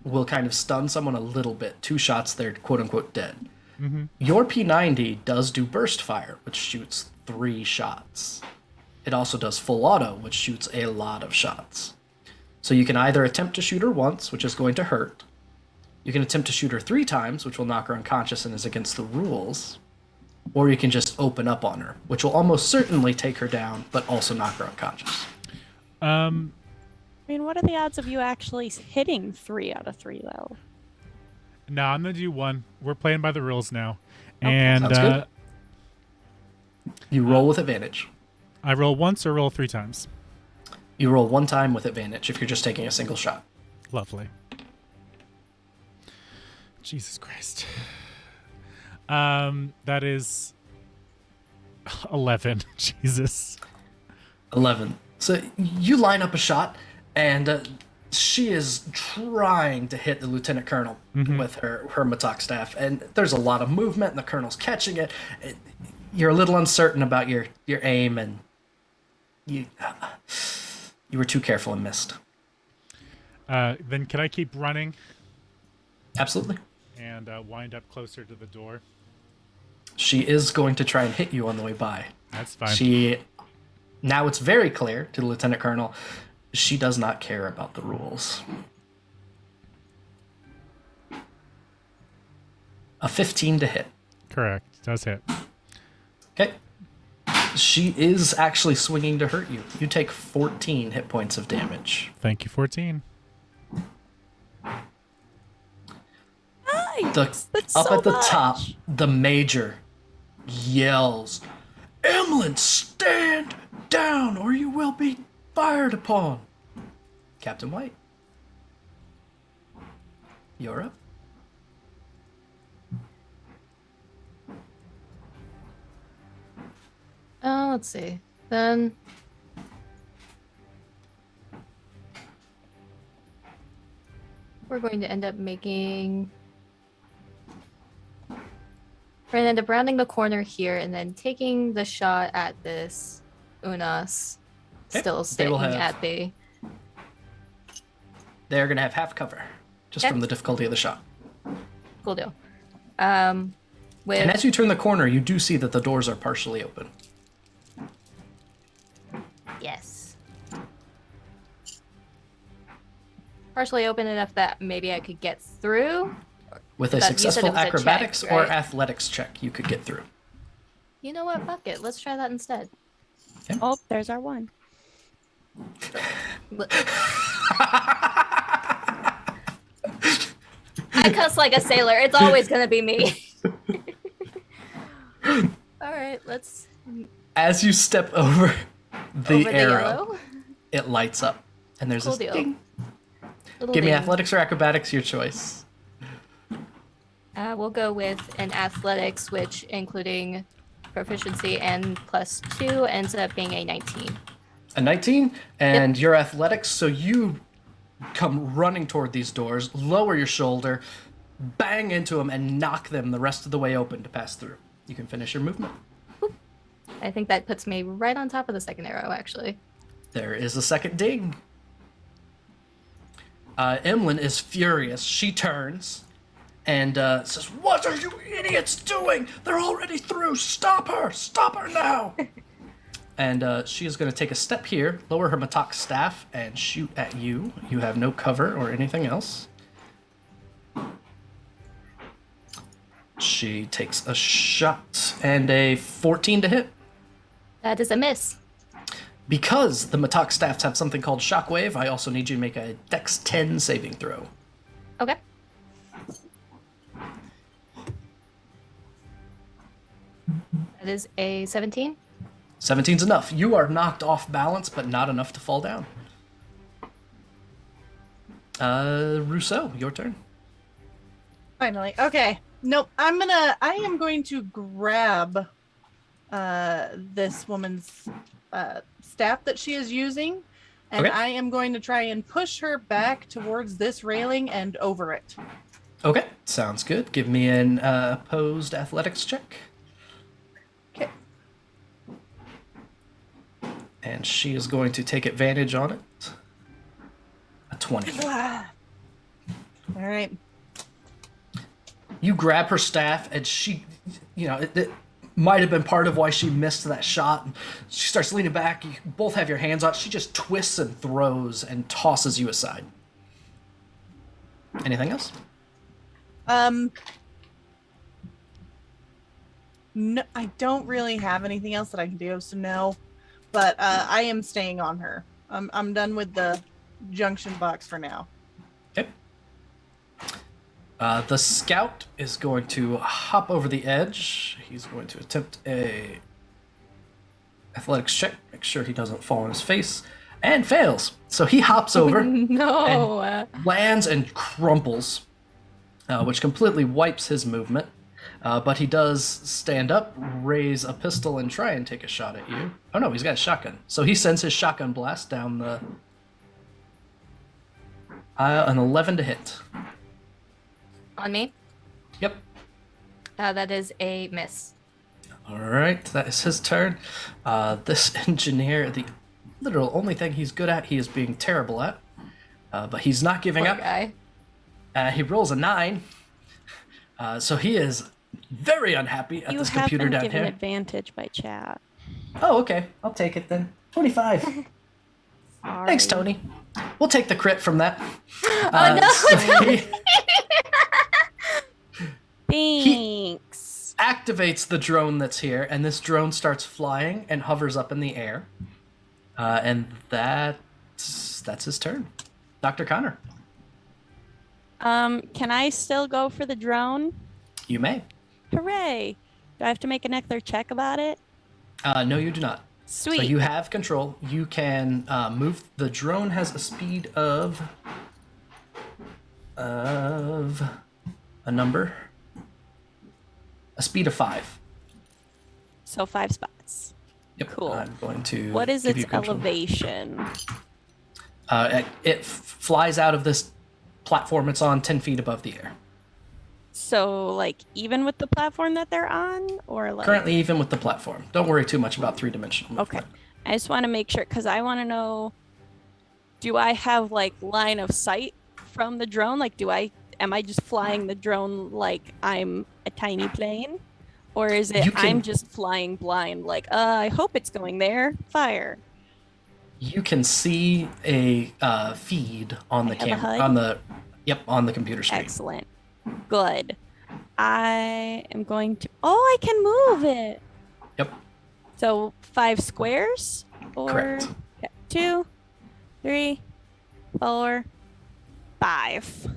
will kind of stun someone a little bit. 2 shots, they're quote-unquote dead. Mm-hmm. Your P90 does do burst fire, which shoots 3 shots. It also does full auto, which shoots a lot of shots. So you can either attempt to shoot her once, which is going to hurt. You can attempt to shoot her 3 times, which will knock her unconscious and is against the rules. Or you can just open up on her, which will almost certainly take her down, but also knock her unconscious. I mean, what are the odds of you actually hitting 3 out of 3, though? No, I'm gonna do 1. We're playing by the rules now, Okay. and Sounds good. You roll with advantage. I roll once or roll 3 times. You roll 1 time with advantage if you're just taking a single shot. Lovely. Jesus Christ. That is 11. Jesus. 11. So you line up a shot, and she is trying to hit the lieutenant colonel with her Matok staff, and there's a lot of movement, and the colonel's catching it. You're a little uncertain about your aim, and you were too careful and missed. Then can I keep running Absolutely. and wind up closer to the door? She is going to try and hit you on the way by. That's fine. Now it's very clear to the lieutenant colonel, she does not care about the rules. A 15 to hit. Correct. Does hit. Okay. She is actually swinging to hurt you. You take 14 hit points of damage. Thank you, 14. Nice! That's Up so at the much. top, the major yells, "Emlyn, stand down or you will be fired upon." Captain White, you're up. Let's see. Then we're going to end up making. We're going to end up rounding the corner here and then taking the shot at this Unas. Okay. Still They staying will have- at the. They're going to have half cover, just Okay. from the difficulty of the shot. Cool deal. And With as you turn the corner, you do see that the doors are partially open. yes. Partially open enough that maybe I could get through. With a You said it successful was a check, acrobatics or right? athletics check, you could get through. You know what? Fuck it. Let's try that instead. Oh, there's our 1. I cuss like a sailor. It's always gonna be me. All right, let's As you step over the over the arrow, yellow. it lights up. And there's Cool this deal. ding. Little Give me ding. athletics or acrobatics, your choice. We'll go with an athletics, which including proficiency and +2 ends up being a 19. A 19, and your athletics, so you come running toward these doors, lower your shoulder, bang into them, and knock them the rest of the way open to pass through. You can finish your movement. I think that puts me right on top of the second arrow, actually. There is a second ding. Emlyn is furious. She turns and says, "What are you idiots doing? They're already through. Stop her! Stop her now!" And she is going to take a step here, lower her Matok staff, and shoot at you. You have no cover or anything else. She takes a shot and a 14 to hit. That is a miss. Because the Matok staffs have something called Shockwave, I also need you to make a Dex 10 saving throw. Okay. That is a 17. 17's enough. You are knocked off balance, but not enough to fall down. Rousseau, your turn. Finally. Okay. Nope. I am going to grab this woman's staff that she is using, and Okay. I am going to try and push her back towards this railing and over it. Okay, sounds good. Give me an opposed athletics check. Okay. And she is going to take advantage on it. A 20. All right. You grab her staff, and she, it might have been part of why she missed that shot. She starts leaning back. You both have your hands on. She just twists and throws and tosses you aside. Anything else? No, I don't really have anything else that I can do, so no. But I am staying on her. I'm done with the junction box for now. Okay. The scout is going to hop over the edge. He's going to attempt a athletics check. Make sure he doesn't fall on his face. And fails. So he hops over No. and lands and crumples, which completely wipes his movement. But he does stand up, raise a pistol, and try and take a shot at you. Oh no, he's got a shotgun. So he sends his shotgun blast down the... an 11 to hit. On me? Yep. That is a miss. Alright, that is his turn. This engineer, the literal only thing he's good at, he is being terrible at. But he's not giving Poor up. guy. He rolls a 9. So he is very unhappy at You this have computer been down given here. advantage by chat. Oh, okay. I'll take it then. 25. Thanks, Sorry. Tony. We'll take the crit from that. Oh, no. Thanks. Activates the drone that's here, and this drone starts flying and hovers up in the air. And that's his turn. Dr. Connor, Can I still go for the drone? you may. Hooray! Do I have to make another check about it? No, you do not. Sweet. So you have control. You can move. The drone has a speed of a number. A speed of 5. So 5 spots. Yep. Cool. I'm going to. What is give its you control. elevation? It flies out of this platform it's on 10 feet above the air. So, like, even with the platform that they're on? Or, like... Currently, even with the platform. Don't worry too much about three-dimensional movement. Okay. I just want to make sure, because I want to know, do I have, like, line of sight from the drone? Like, am I just flying the drone like I'm a tiny plane? Or is it I'm just flying blind, like, I hope it's going there, fire? You can see a feed on the I have a camera, HUD? on the computer screen. Excellent. Good. I am going to... Oh, I can move it. Yep. So 5 squares? Or... Correct. Okay. 2, 3, 4, 5.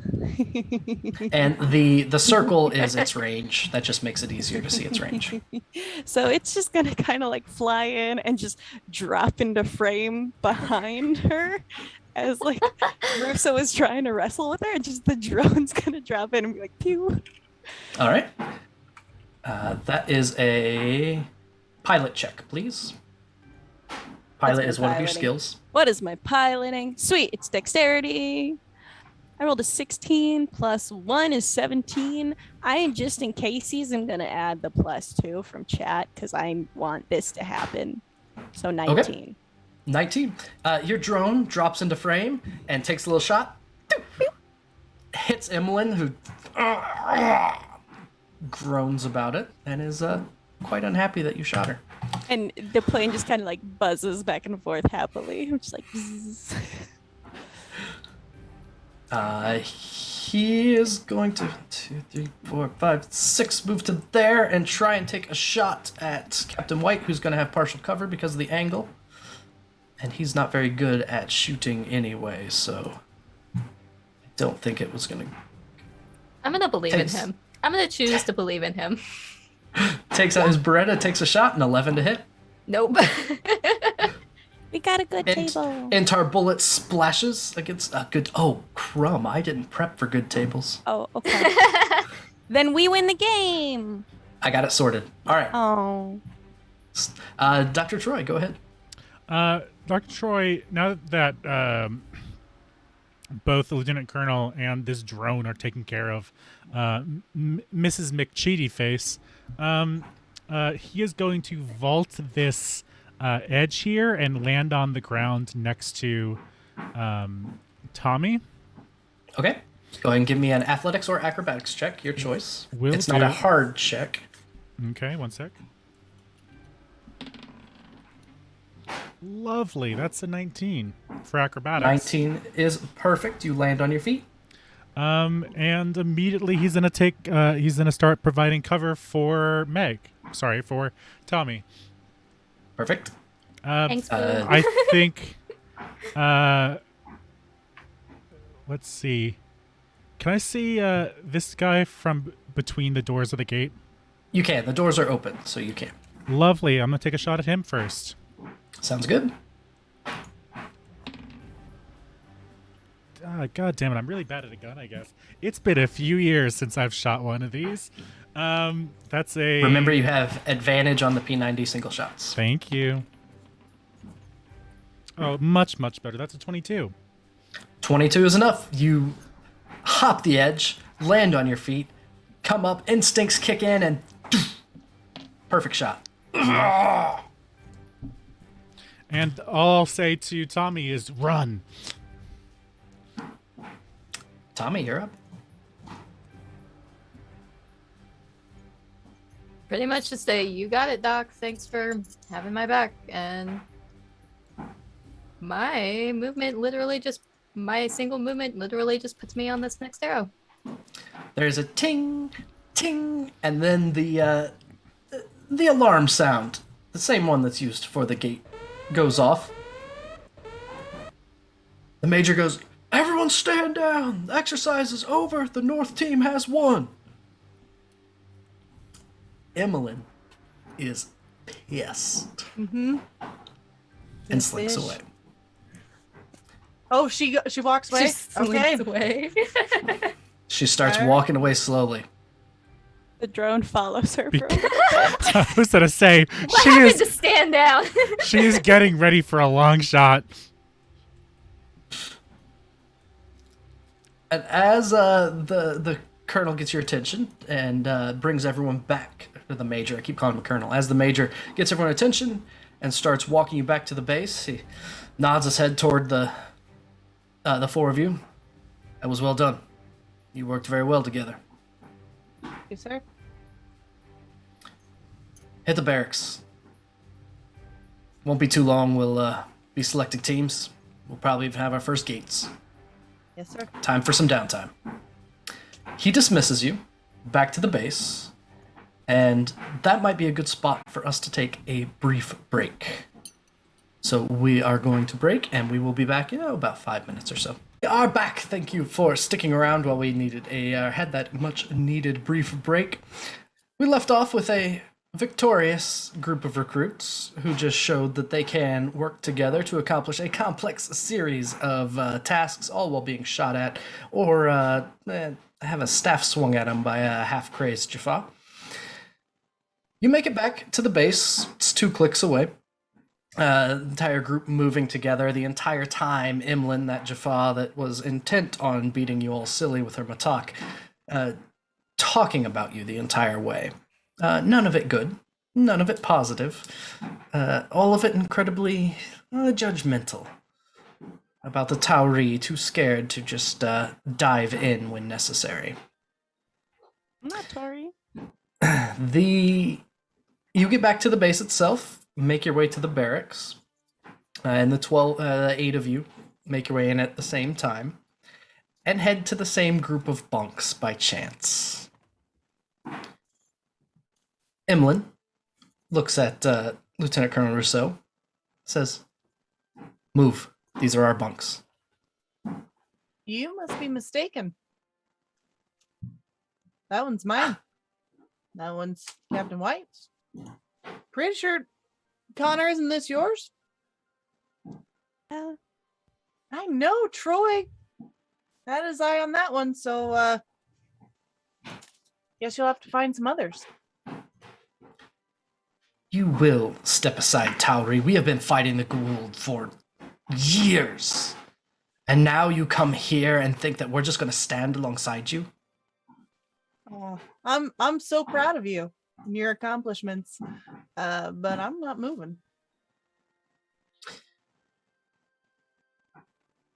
And the circle is its range. That just makes it easier to see its range. So it's just gonna kind of like fly in and just drop into frame behind her as like Russo is trying to wrestle with her, and just the drone's gonna drop in and be like, pew. All right. That is a pilot check, please. Pilot is one of your piloting. skills. What is my piloting? Sweet, it's dexterity. I rolled a 16 plus 1 is 17. Just in cases, I'm gonna add the +2 from chat because I want this to happen. So 19. Okay. 19. Your drone drops into frame and takes a little shot. Hits Emmeline, who groans about it and is quite unhappy that you shot her. And the plane just kind of like buzzes back and forth happily. I'm just like, bzzz. He is going to 2, 3, 4, 5, 6 move to there and try and take a shot at Captain White, who's going to have partial cover because of the angle. And he's not very good at shooting anyway, so I don't think it was going to I'm gonna believe Takes- in him. I'm gonna choose to believe in him. Takes out his Beretta, takes a shot, and 11 to hit. Nope. We got a good table. Intar bullet splashes against a good. Oh, crumb! I didn't prep for good tables. Oh, okay. Then we win the game. I got it sorted. All right. Oh. Dr. Troy, go ahead. Dr. Troy, now that both the Lieutenant Colonel and this drone are taken care of, Mrs. McCheaty Face, he is going to vault this edge here and land on the ground next to Tomi. Okay. Go ahead and give me an athletics or acrobatics check, your choice. Will it's not do. a hard check. Okay, one sec. Lovely. That's a 19 for acrobatics. 19 is perfect. You land on your feet. And immediately he's gonna start providing cover for for Tomi. Perfect. Thanks, Boo. I think. Let's see. Can I see this guy from between the doors of the gate? You can. The doors are open, so you can. Lovely. I'm gonna take a shot at him first. Sounds good. God damn it! I'm really bad at a gun. I guess it's been a few years since I've shot one of these. That's a. Remember, you have advantage on the P90 single shots. Thank you. Oh, much better. That's a 22. 22 is enough. You hop the edge, land on your feet, come up, instincts kick in, and perfect shot. And all I'll say to Tomi is run. Tomi, you're up. Pretty much just say, you got it, Doc. Thanks for having my back. And my single movement literally just puts me on this next arrow. There's a ting, ting, and then the alarm sound, the same one that's used for the gate, goes off. The major goes, "Everyone stand down! The exercise is over! The North team has won!" Emmeline is pissed. Mm-hmm. And slinks Fish. away. Oh, she walks away. Just Okay. slinks away. She starts Alright. walking away slowly. The drone follows her. For I was gonna say What happened to stand down? she is getting ready for a long shot. And as the colonel gets your attention and brings everyone back to the major, I keep calling him a colonel. As the major gets everyone's attention and starts walking you back to the base, he nods his head toward the four of you. That was well done. You worked very well together. Yes, sir. Hit the barracks. Won't be too long. We'll be selecting teams. We'll probably even have our first gates. Yes, sir. Time for some downtime. He dismisses you back to the base, and that might be a good spot for us to take a brief break. So we are going to break, and we will be back in about 5 minutes or so. We are back. Thank you for sticking around while we had that much needed brief break. We left off with a victorious group of recruits who just showed that they can work together to accomplish a complex series of tasks, all while being shot at or have a staff swung at them by a half-crazed Jaffa. You make it back to the base. It's 2 clicks away. The entire group moving together. The entire time, Emmeline, that Jaffa that was intent on beating you all silly with her matak, talking about you the entire way. None of it good. None of it positive. All of it incredibly judgmental. About the Tauri, too scared to just dive in when necessary. I'm not Tori. You get back to the base itself, make your way to the barracks, and the 8 of you make your way in at the same time, and head to the same group of bunks by chance. Emmeline looks at Lieutenant Colonel Russo, says, "Move. These are our bunks." You must be mistaken. that one's mine. That one's Captain White's. Pretty sure, Connor, isn't this yours? I know, Troy. Had his eye on that one, so guess you'll have to find some others. You will step aside, Tauri. We have been fighting the Goa'uld for years. And now you come here and think that we're just going to stand alongside you? Oh, I'm so proud of you and your accomplishments, but I'm not moving.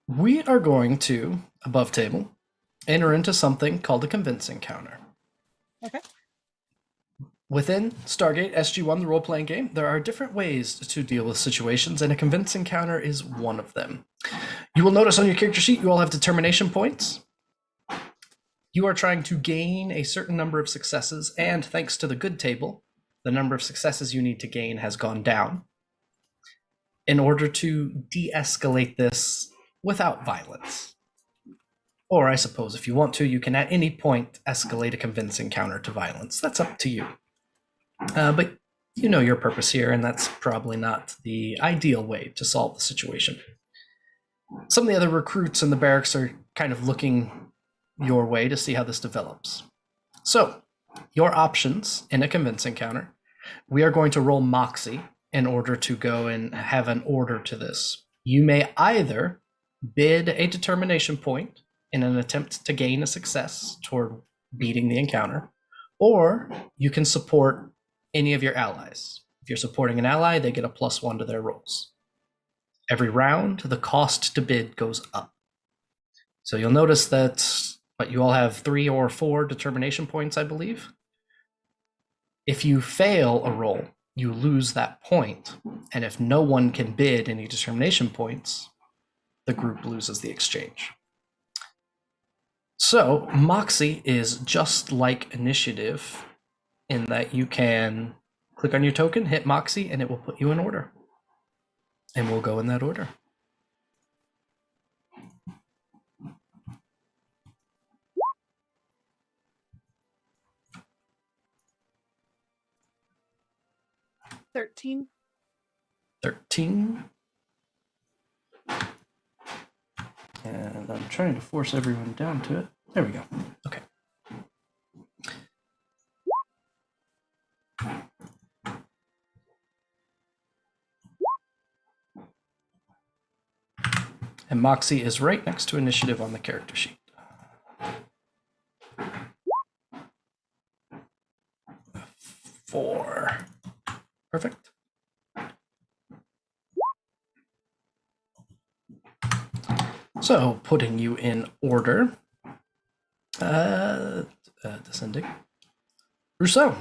We are going to, above table, enter into something called a convincing counter. Okay. Within Stargate SG-1, the role-playing game, there are different ways to deal with situations, and a convincing counter is one of them. You will notice on your character sheet you all have determination points. You are trying to gain a certain number of successes, and thanks to the good table, the number of successes you need to gain has gone down in order to de-escalate this without violence. Or I suppose if you want to, you can at any point escalate a convincing counter to violence. That's up to you. But you know your purpose here, and that's probably not the ideal way to solve the situation. Some of the other recruits in the barracks are kind of looking your way to see how this develops. So, your options in a convincing counter. We are going to roll Moxie in order to go and have an order to this. You may either bid a determination point in an attempt to gain a success toward beating the encounter, or you can support any of your allies. If you're supporting an ally, they get a +1 to their rolls. Every round, the cost to bid goes up. So you'll notice that you all have 3 or 4 determination points, I believe. If you fail a roll, you lose that point, and if no one can bid any determination points, the group loses the exchange. So, Moxie is just like Initiative in that you can click on your token, hit Moxie, and it will put you in order. And we'll go in that order. $13. 13. And I'm trying to force everyone down to it. There we go. Okay. And Moxie is right next to Initiative on the character sheet. 4. Perfect. So, putting you in order, descending. Russo,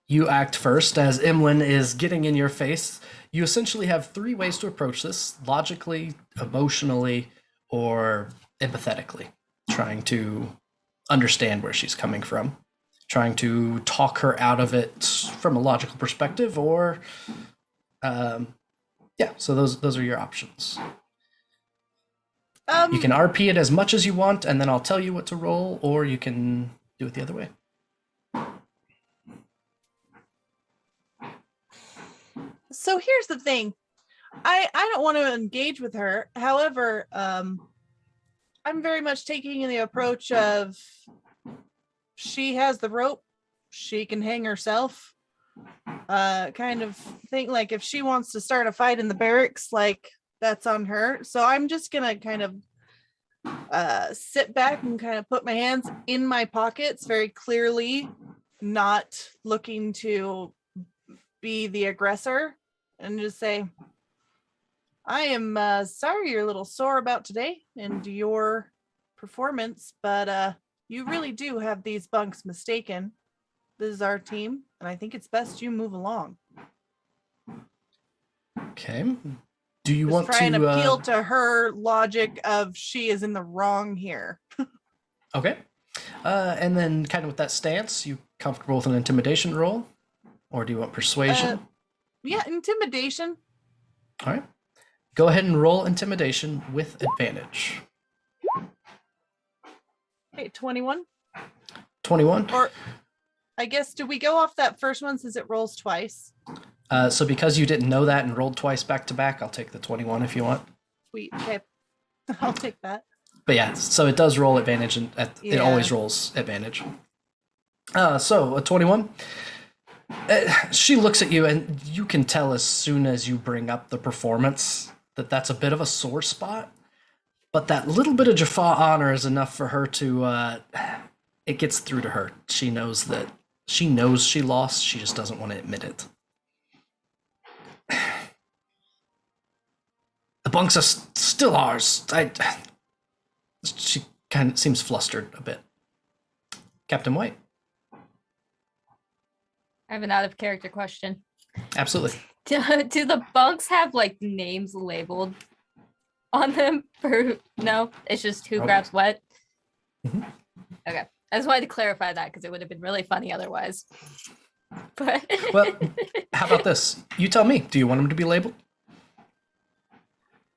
you act first as Emlyn is getting in your face. You essentially have 3 ways to approach this: logically, emotionally, or empathetically. Trying to understand where she's coming from. Trying to talk her out of it from a logical perspective, or so those are your options. You can RP it as much as you want, and then I'll tell you what to roll, or you can do it the other way. So here's the thing. I don't want to engage with her. However, I'm very much taking the approach of she has the rope, she can hang herself, kind of thing. Like if she wants to start a fight in the barracks, like that's on her. So I'm just gonna kind of sit back and kind of put my hands in my pockets, very clearly not looking to be the aggressor, and just say, I am sorry you're a little sore about today and your performance, but you really do have these bunks mistaken. This is our team, and I think it's best you move along. Okay. Do you Just want try to and appeal to her logic of she is in the wrong here. Okay. And then kind of with that stance, you comfortable with an intimidation roll? Or do you want persuasion? Yeah, intimidation. All right. Go ahead and roll intimidation with advantage. Okay, 21. 21. Or I guess, do we go off that first one since it rolls twice? So because you didn't know that and rolled twice back to back, I'll take the 21 if you want. Sweet. Okay. I'll take that. But yeah, so it does roll advantage, and it Yeah. always rolls advantage. So a 21. She looks at you, and you can tell as soon as you bring up the performance that that's a bit of a sore spot. But that little bit of Jaffa honor is enough for her to. It gets through to her. She knows she lost. She just doesn't want to admit it. The bunks are still ours. She kind of seems flustered a bit. Captain White. I have an out of character question. Absolutely. Do the bunks have like names labeled on them? No, it's just who grabs what. Mhm. Okay, I just wanted to clarify that because it would have been really funny otherwise. But Well, how about this? You tell me. Do you want them to be labeled?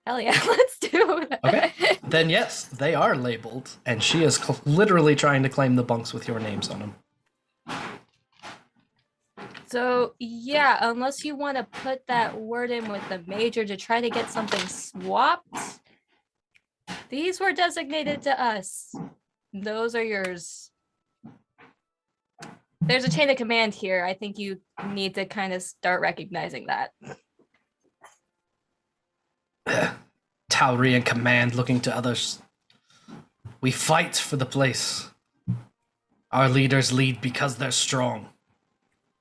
hell yeah, let's do it. Okay. Then yes, they are labeled, and she is literally trying to claim the bunks with your names on them. So yeah, unless you want to put that word in with the major to try to get something swapped, these were designated to us. Those are yours. There's a chain of command here. I think you need to kind of start recognizing that. Taurian command looking to others. We fight for the place. Our leaders lead because they're strong.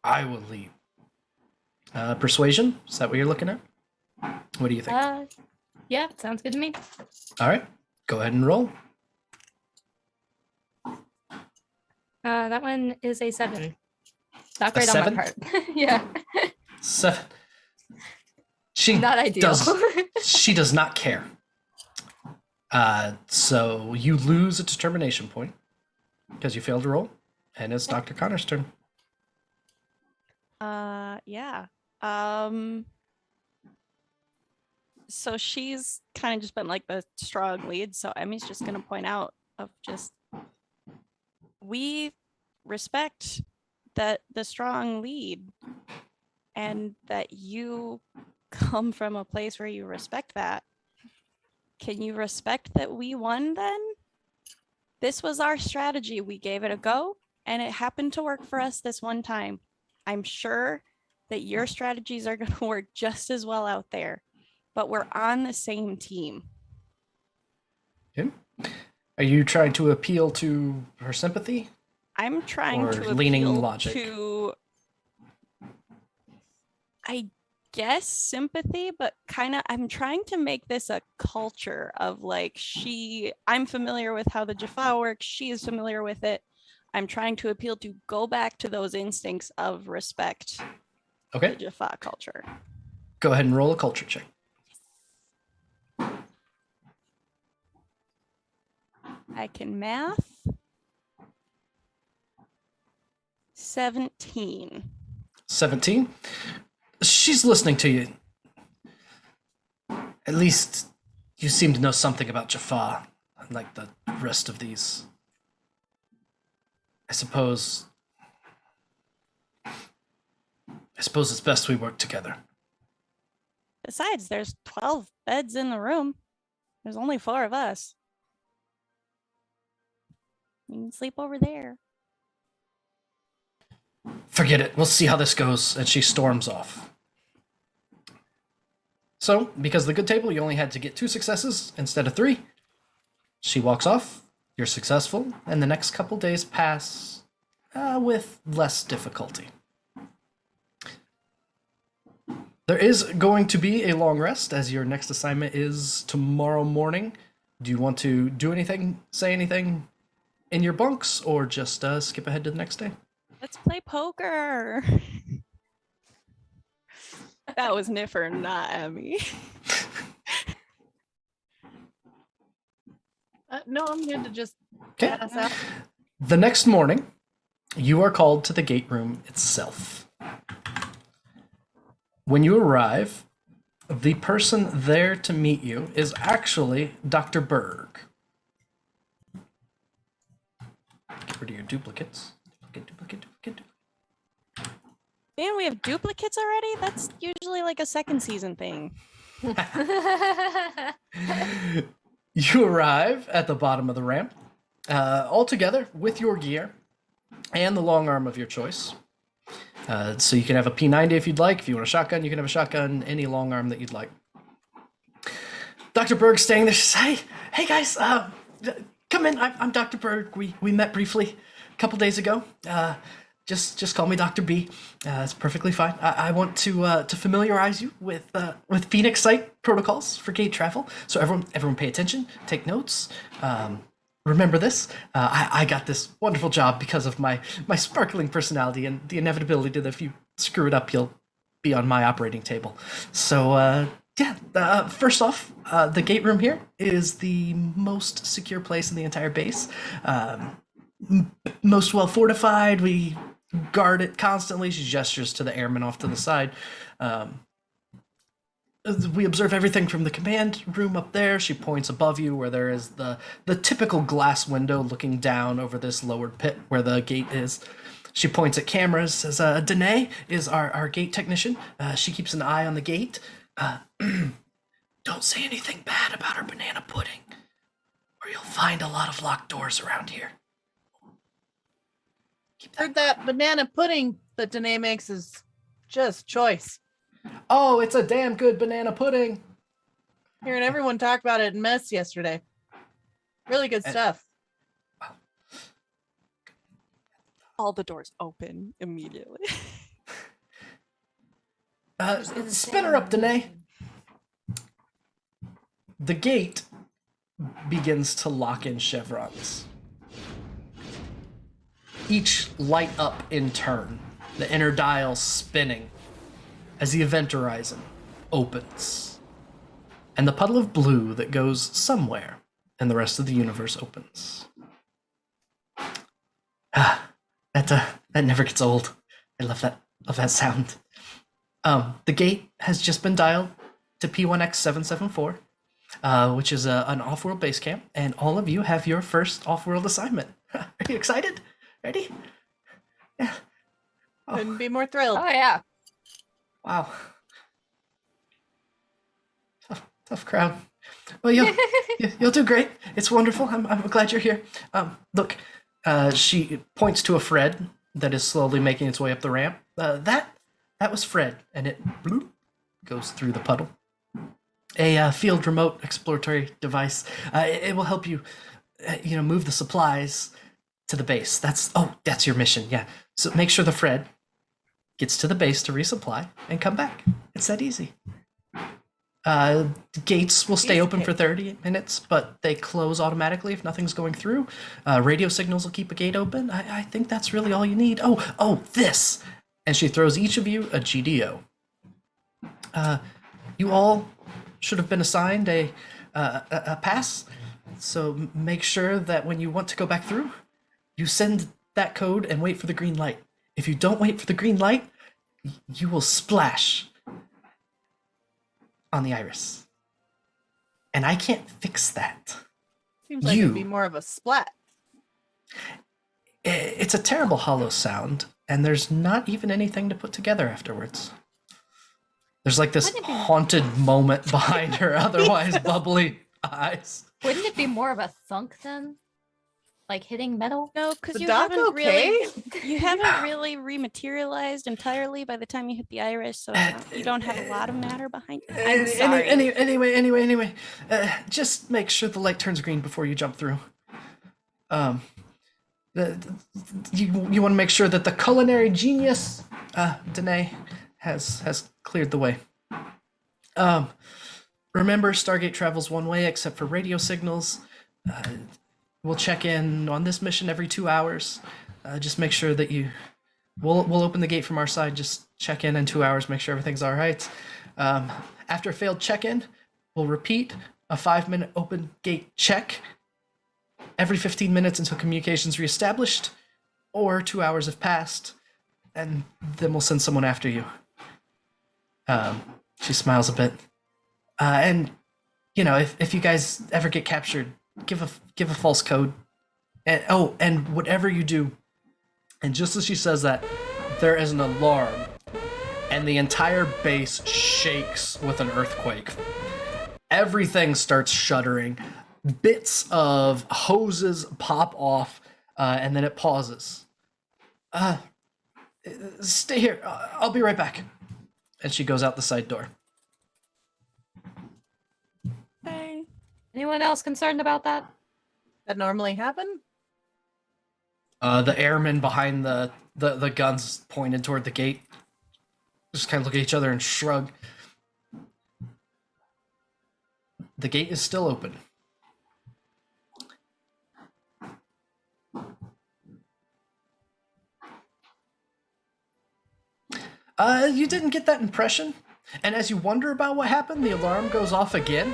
I will lead. Persuasion? Is that what you're looking at? What do you think? Yeah, sounds good to me. All right. Go ahead and roll. That one is a 7. Not great on 7? my part. Yeah. 7. She Not ideal. she does not care. So you lose a determination point because you failed to roll, and it's Dr. Connor's turn. Yeah. So she's kind of just been like the strong lead. So Emmie's just gonna point out of just we respect that the strong lead and that you come from a place where you respect that. Can you respect that we won then? This was our strategy. We gave it a go and it happened to work for us this one time. I'm sure that your strategies are going to work just as well out there, but we're on the same team. Okay. Are you trying to appeal to her sympathy? I'm trying Or to leaning appeal logic? to, I guess, sympathy, but kind of I'm trying to make this a culture of like I'm familiar with how the Jaffa works. She is familiar with it. I'm trying to appeal to go back to those instincts of respect. Okay. The Jaffa culture. Go ahead and roll a culture check. I can math. 17. 17. She's listening to you. At least you seem to know something about Jaffa, unlike the rest of these. I suppose it's best we work together. Besides, there's 12 beds in the room. There's only 4 of us. You can sleep over there. Forget it. We'll see how this goes. And she storms off. So, because of the good table, you only had to get 2 successes instead of 3. She walks off. You're successful. And the next couple days pass with less difficulty. There is going to be a long rest, as your next assignment is tomorrow morning. Do you want to do anything, say anything in your bunks, or just skip ahead to the next day? Let's play poker. That was Niffer, not Emmie. No, I'm good to just Okay. pass out. The next morning, you are called to the gate room itself. When you arrive, the person there to meet you is actually Dr. Berg. Get rid of your duplicates. Duplicate. Man, we have duplicates already? That's usually like a second season thing. You arrive at the bottom of the ramp, all together with your gear and the long arm of your choice. So you can have a P90 if you'd like. If you want a shotgun, you can have a shotgun, any long arm that you'd like. Dr. Berg's staying there. She says, hey guys, come in. I'm Dr. Berg. We met briefly a couple days ago. Just call me Dr. B. It's perfectly fine. I want to familiarize you with Phoenix Site protocols for gate travel. So everyone pay attention, take notes. Remember this. I got this wonderful job because of my sparkling personality and the inevitability that if you screw it up, you'll be on my operating table. So first off, the gate room here is the most secure place in the entire base. Most well fortified. We guard it constantly. She gestures to the airmen off to the side. We observe everything from the command room up there. She points above you where there is the typical glass window looking down over this lowered pit where the gate is. She points at cameras, says, Danae is our gate technician. She keeps an eye on the gate. Don't say anything bad about her banana pudding, or you'll find a lot of locked doors around here. Heard that banana pudding that Danae makes is just choice. Oh, it's a damn good banana pudding. Hearing everyone talk about it in mess yesterday. Really good stuff. All the doors open immediately. Spin her up, Danae. The gate begins to lock in chevrons. Each light up in turn, the inner dial spinning as the event horizon opens. And the puddle of blue that goes somewhere in the rest of the universe opens. That never gets old. I love that sound. The gate has just been dialed to P1X774, which is an off-world base camp, and all of you have your first off-world assignment. Are you excited? Ready? Yeah. Oh. Couldn't be more thrilled. Oh yeah. Wow. Tough crowd. Well, you'll do great. It's wonderful. I'm glad you're here. Look, she points to a Fred that is slowly making its way up the ramp. That was Fred, and it bloop, goes through the puddle. A field remote exploratory device. It will help you, move the supplies to the base. That's your mission. Yeah. So make sure the Fred gets to the base to resupply and come back. It's that easy. The gates will stay open for 30 minutes, but they close automatically if nothing's going through. Radio signals will keep a gate open. I think that's really all you need. This. And she throws each of you a GDO. You all should have been assigned a pass. So make sure that when you want to go back through, you send that code and wait for the green light. If you don't wait for the green light, you will splash on the iris. And I can't fix that. Seems like it'd be more of a splat. It's a terrible hollow sound, and there's not even anything to put together afterwards. There's like this haunted moment behind her otherwise bubbly eyes. Wouldn't it be more of a thunk then? Like hitting metal? No, because The you doc haven't okay? really rematerialized entirely by the time you hit the iris, so you don't have a lot of matter behind it. I'm sorry. Anyway, just make sure the light turns green before you jump through. You want to make sure that the culinary genius, Danae, has cleared the way. Remember, Stargate travels one way except for radio signals. We'll check in on this mission every 2 hours. Just make sure that we'll open the gate from our side. Just check in 2 hours, make sure everything's all right. After a failed check-in, we'll repeat a 5-minute open gate check every 15 minutes until communication's reestablished, or 2 hours have passed, and then we'll send someone after you. She smiles a bit. And if you guys ever get captured, give a false code. And whatever you do, and just as she says that, there is an alarm, and the entire base shakes with an earthquake. Everything starts shuddering. Bits of hoses pop off, and then it pauses. Stay here. I'll be right back. And she goes out the side door. Hey. Anyone else concerned about that? That normally happen? The airmen behind the guns pointed toward the gate just kind of look at each other and shrug. The gate is still open. You didn't get that impression. And as you wonder about what happened, the alarm goes off again.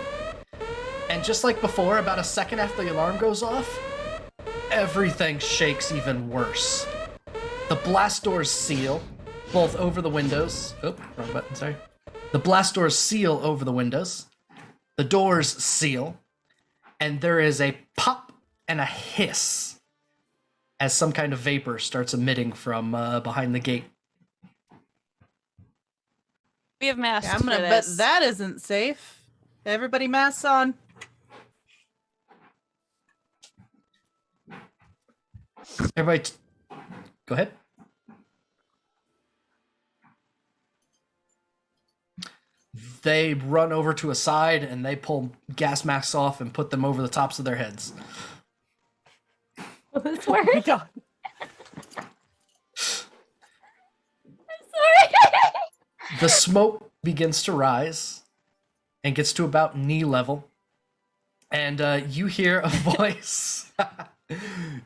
And just like before, about a second after the alarm goes off, everything shakes even worse. The blast doors seal, both over the windows. Oh, wrong button, sorry. The blast doors seal over the windows. The doors seal. And there is a pop and a hiss as some kind of vapor starts emitting from behind the gate. We have masks. Yeah, I'm gonna for bet this. that isn't safe. Everybody masks on. Everybody, go ahead. They run over to a side and they pull gas masks off and put them over the tops of their heads. Will this Oh work? my god. Sorry. The smoke begins to rise and gets to about knee level. And you hear a voice.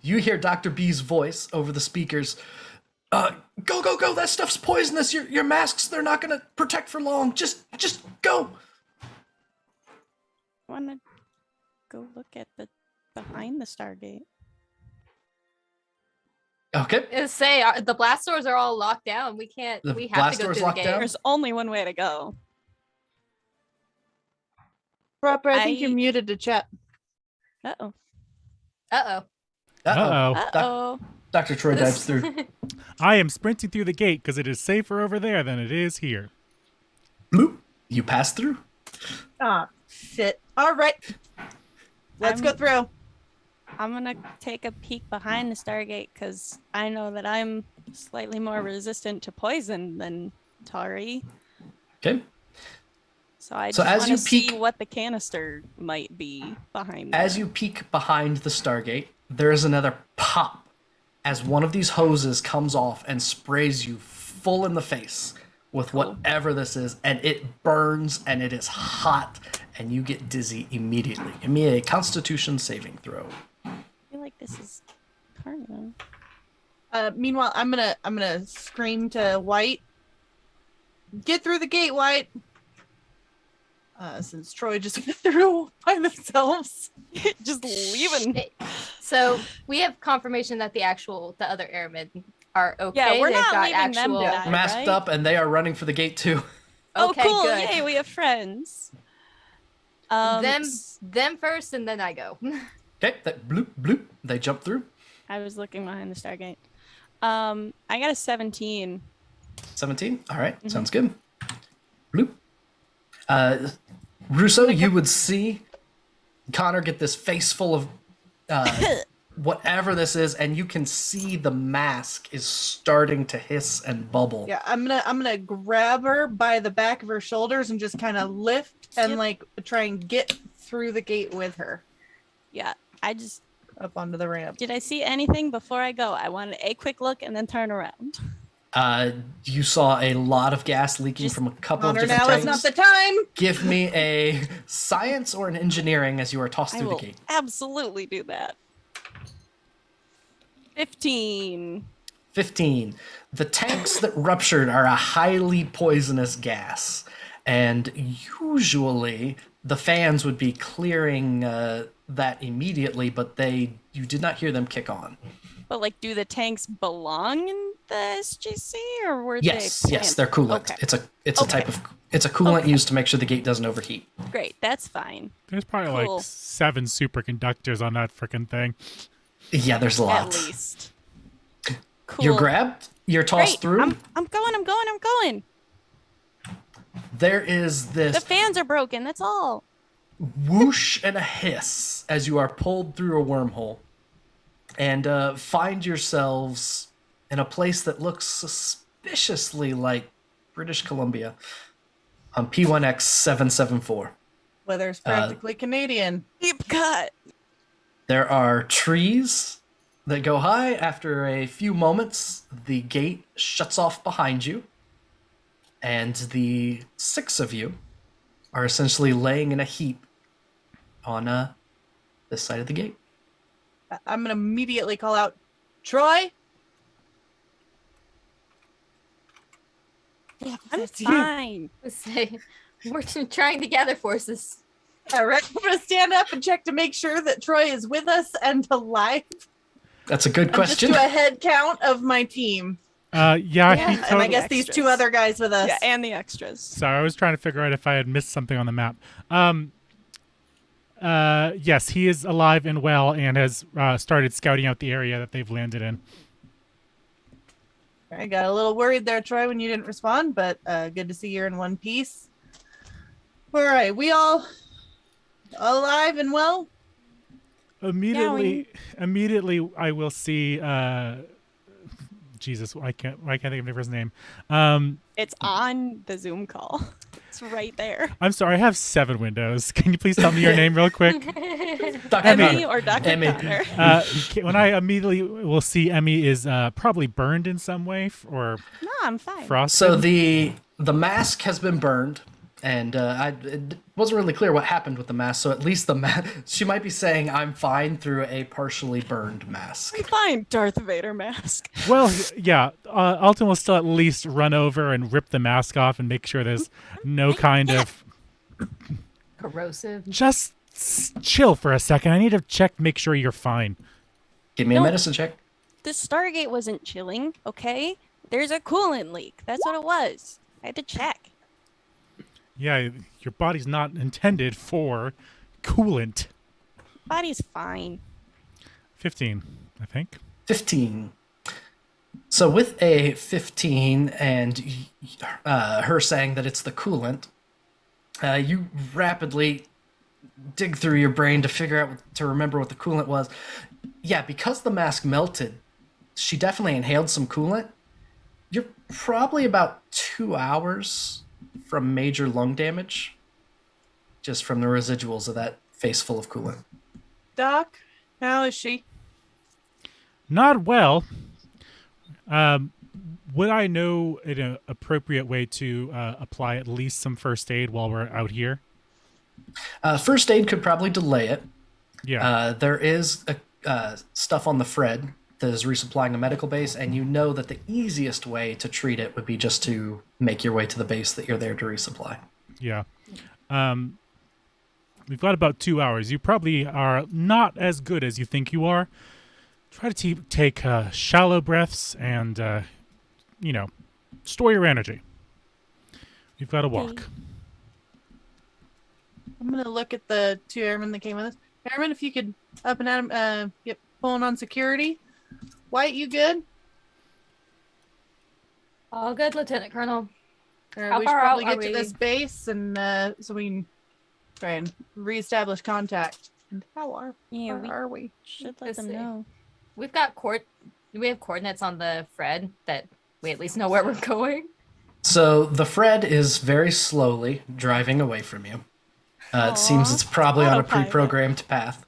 You hear Dr. B's voice over the speakers. Go, go, go. That stuff's poisonous. Your masks, they're not going to protect for long. Just go. I want to go look at the behind the Stargate. Okay. The blast doors are all locked down. We can't. The We have blast to go doors through the locked gate. down? There's only one way to go. Proper, I think I- you're muted to chat. Uh-oh. Uh-oh. Uh-oh. Uh-oh. Dr. Troy dives through. I am sprinting through the gate because it is safer over there than it is here. Bloop. You pass through. Ah, shit. All right. Let's go I'm- through. I'm gonna take a peek behind the Stargate because I know that I'm slightly more resistant to poison than Tari. Okay. So I So just as want you to see peek- what the canister might be behind. As there. you peek behind the Stargate, there is another pop as one of these hoses comes off and sprays you full in the face with whatever this is, and it burns and it is hot and you get dizzy immediately. Give me a Constitution saving throw. I feel like this is Carno. Meanwhile, I'm gonna scream to White. Get through the gate, White. Since Troy just went through by themselves. Just leaving. So we have confirmation that the other airmen are okay. Yeah, we're They've not got leaving them to actual- die. Masked right? up, and they are running for the gate too. Okay, oh, cool! good. Yay, we have friends. Them first, and then I go. Okay, that bloop, bloop. They jump through. I was looking behind the Stargate. I got a 17. 17. All right, sounds good. Bloop. Russo, you would see Connor get this face full of whatever this is, and you can see the mask is starting to hiss and bubble. Yeah, I'm gonna grab her by the back of her shoulders and just kind of lift and Yep. like try and get through the gate with her Yeah, I just up onto the ramp. did I see anything before I go? I wanted a quick look and then turn around. You saw a lot of gas leaking from a couple of Connor, different now is tanks. not the time. Give me a science or an engineering as you are tossed I through the will gate. absolutely do that. 15. 15. The tanks that ruptured are a highly poisonous gas, and usually the fans would be clearing that immediately, but you did not hear them kick on. But like, do the tanks belong in the SGC or were Yes, they? yes, they're coolant. Okay. It's a Okay. type of coolant Okay. used to make sure the gate doesn't overheat. Great, that's fine. There's probably Cool. like 7 superconductors on that frickin' thing. Yeah, there's At lots. least. Cool. You're grabbed. You're tossed Great. through. I'm going. There is The this fans are broken. That's all. whoosh and a hiss as you are pulled through a wormhole, and find yourselves in a place that looks suspiciously like British Columbia on P1X 774. Weather's practically Canadian. Deep cut. There are trees that go high. After a few moments, the gate shuts off behind you, and the 6 of you are essentially laying in a heap on this side of the gate. I'm gonna immediately call out, Troy. Yeah, I'm that's fine. Say, we're trying to gather forces. All right, I'm gonna stand up and check to make sure that Troy is with us and alive. That's a good And question. just do a head count of my team. Yeah, Yeah, he and And I totally. guess these 2 extras. other guys with us. Yeah, and the extras. Sorry, I was trying to figure out if I had missed something on the map. Yes, he is alive and well, and has started scouting out the area that they've landed in. I got a little worried there, Troy, when you didn't respond, but good to see you're in one piece. All right, we all alive and well? Immediately, I will see. Jesus, I can't think of his name. It's on the Zoom call. It's right there. I'm sorry, I have 7 windows. Can you please tell me your name real quick? Dr. Emmy. Connor. Me or Dr. Emmie. Connor. When I immediately will see Emmie is probably burned in some way or No, I'm fine. frosted. So the mask has been burned, and it wasn't really clear what happened with the mask. So at least she might be saying "I'm fine" through a partially burned mask. I'm fine. Darth Vader mask. Well, yeah, Altan will still at least run over and rip the mask off and make sure there's no kind of... Corrosive. Just chill for a second. I need to check, make sure you're fine. Give me a No. medicine check. The Stargate wasn't chilling, okay? There's a coolant leak. That's what it was. I had to check. Yeah, your body's not intended for coolant. Body's fine. 15, I think. 15. So with a 15 and her saying that it's the coolant, you rapidly dig through your brain to figure out, to remember what the coolant was. Yeah, because the mask melted, she definitely inhaled some coolant. You're probably about 2 hours from major lung damage, just from the residuals of that face full of coolant. Doc, how is she? Not well. Would I know an appropriate way to apply at least some first aid while we're out here? First aid could probably delay it. Yeah. There is stuff on the Fred that is resupplying a medical base, and you know that the easiest way to treat it would be just to make your way to the base that you're there to resupply. Yeah. We've got about 2 hours. You probably are not as good as you think you are. Try to take shallow breaths and, store your energy. We've got to walk. I'm gonna look at the 2 airmen that came with us. Airmen, if you could up and at them, get pulling on security. White, you good? All good, Lieutenant Colonel. We How should far probably out get are to we? this base and so we can try and reestablish contact. And where are we? Should let Let's them see. know. We've got we have coordinates on the Fred that we at least know where we're going. So the Fred is very slowly driving away from you. It seems it's probably on a Autopilot. pre-programmed path.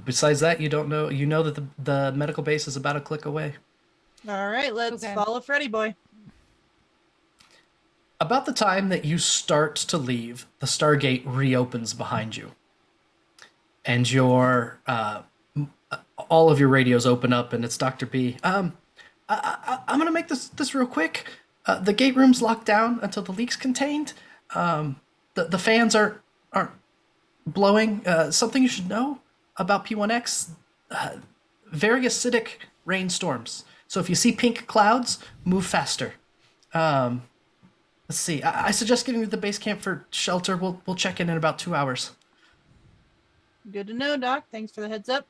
Besides that, you don't know. You know that the medical base is about a click away. All right, let's Okay. follow Freddy boy. About the time that you start to leave, the Stargate reopens behind you, and your all of your radios open up, and it's Dr. B. I'm gonna make this real quick. The gate room's locked down until the leak's contained. The fans aren't blowing. Something you should know about P1X: very acidic rainstorms. So if you see pink clouds, move faster. Let's see. I suggest getting to the base camp for shelter. We'll check in about 2 hours. Good to know, Doc. Thanks for the heads up.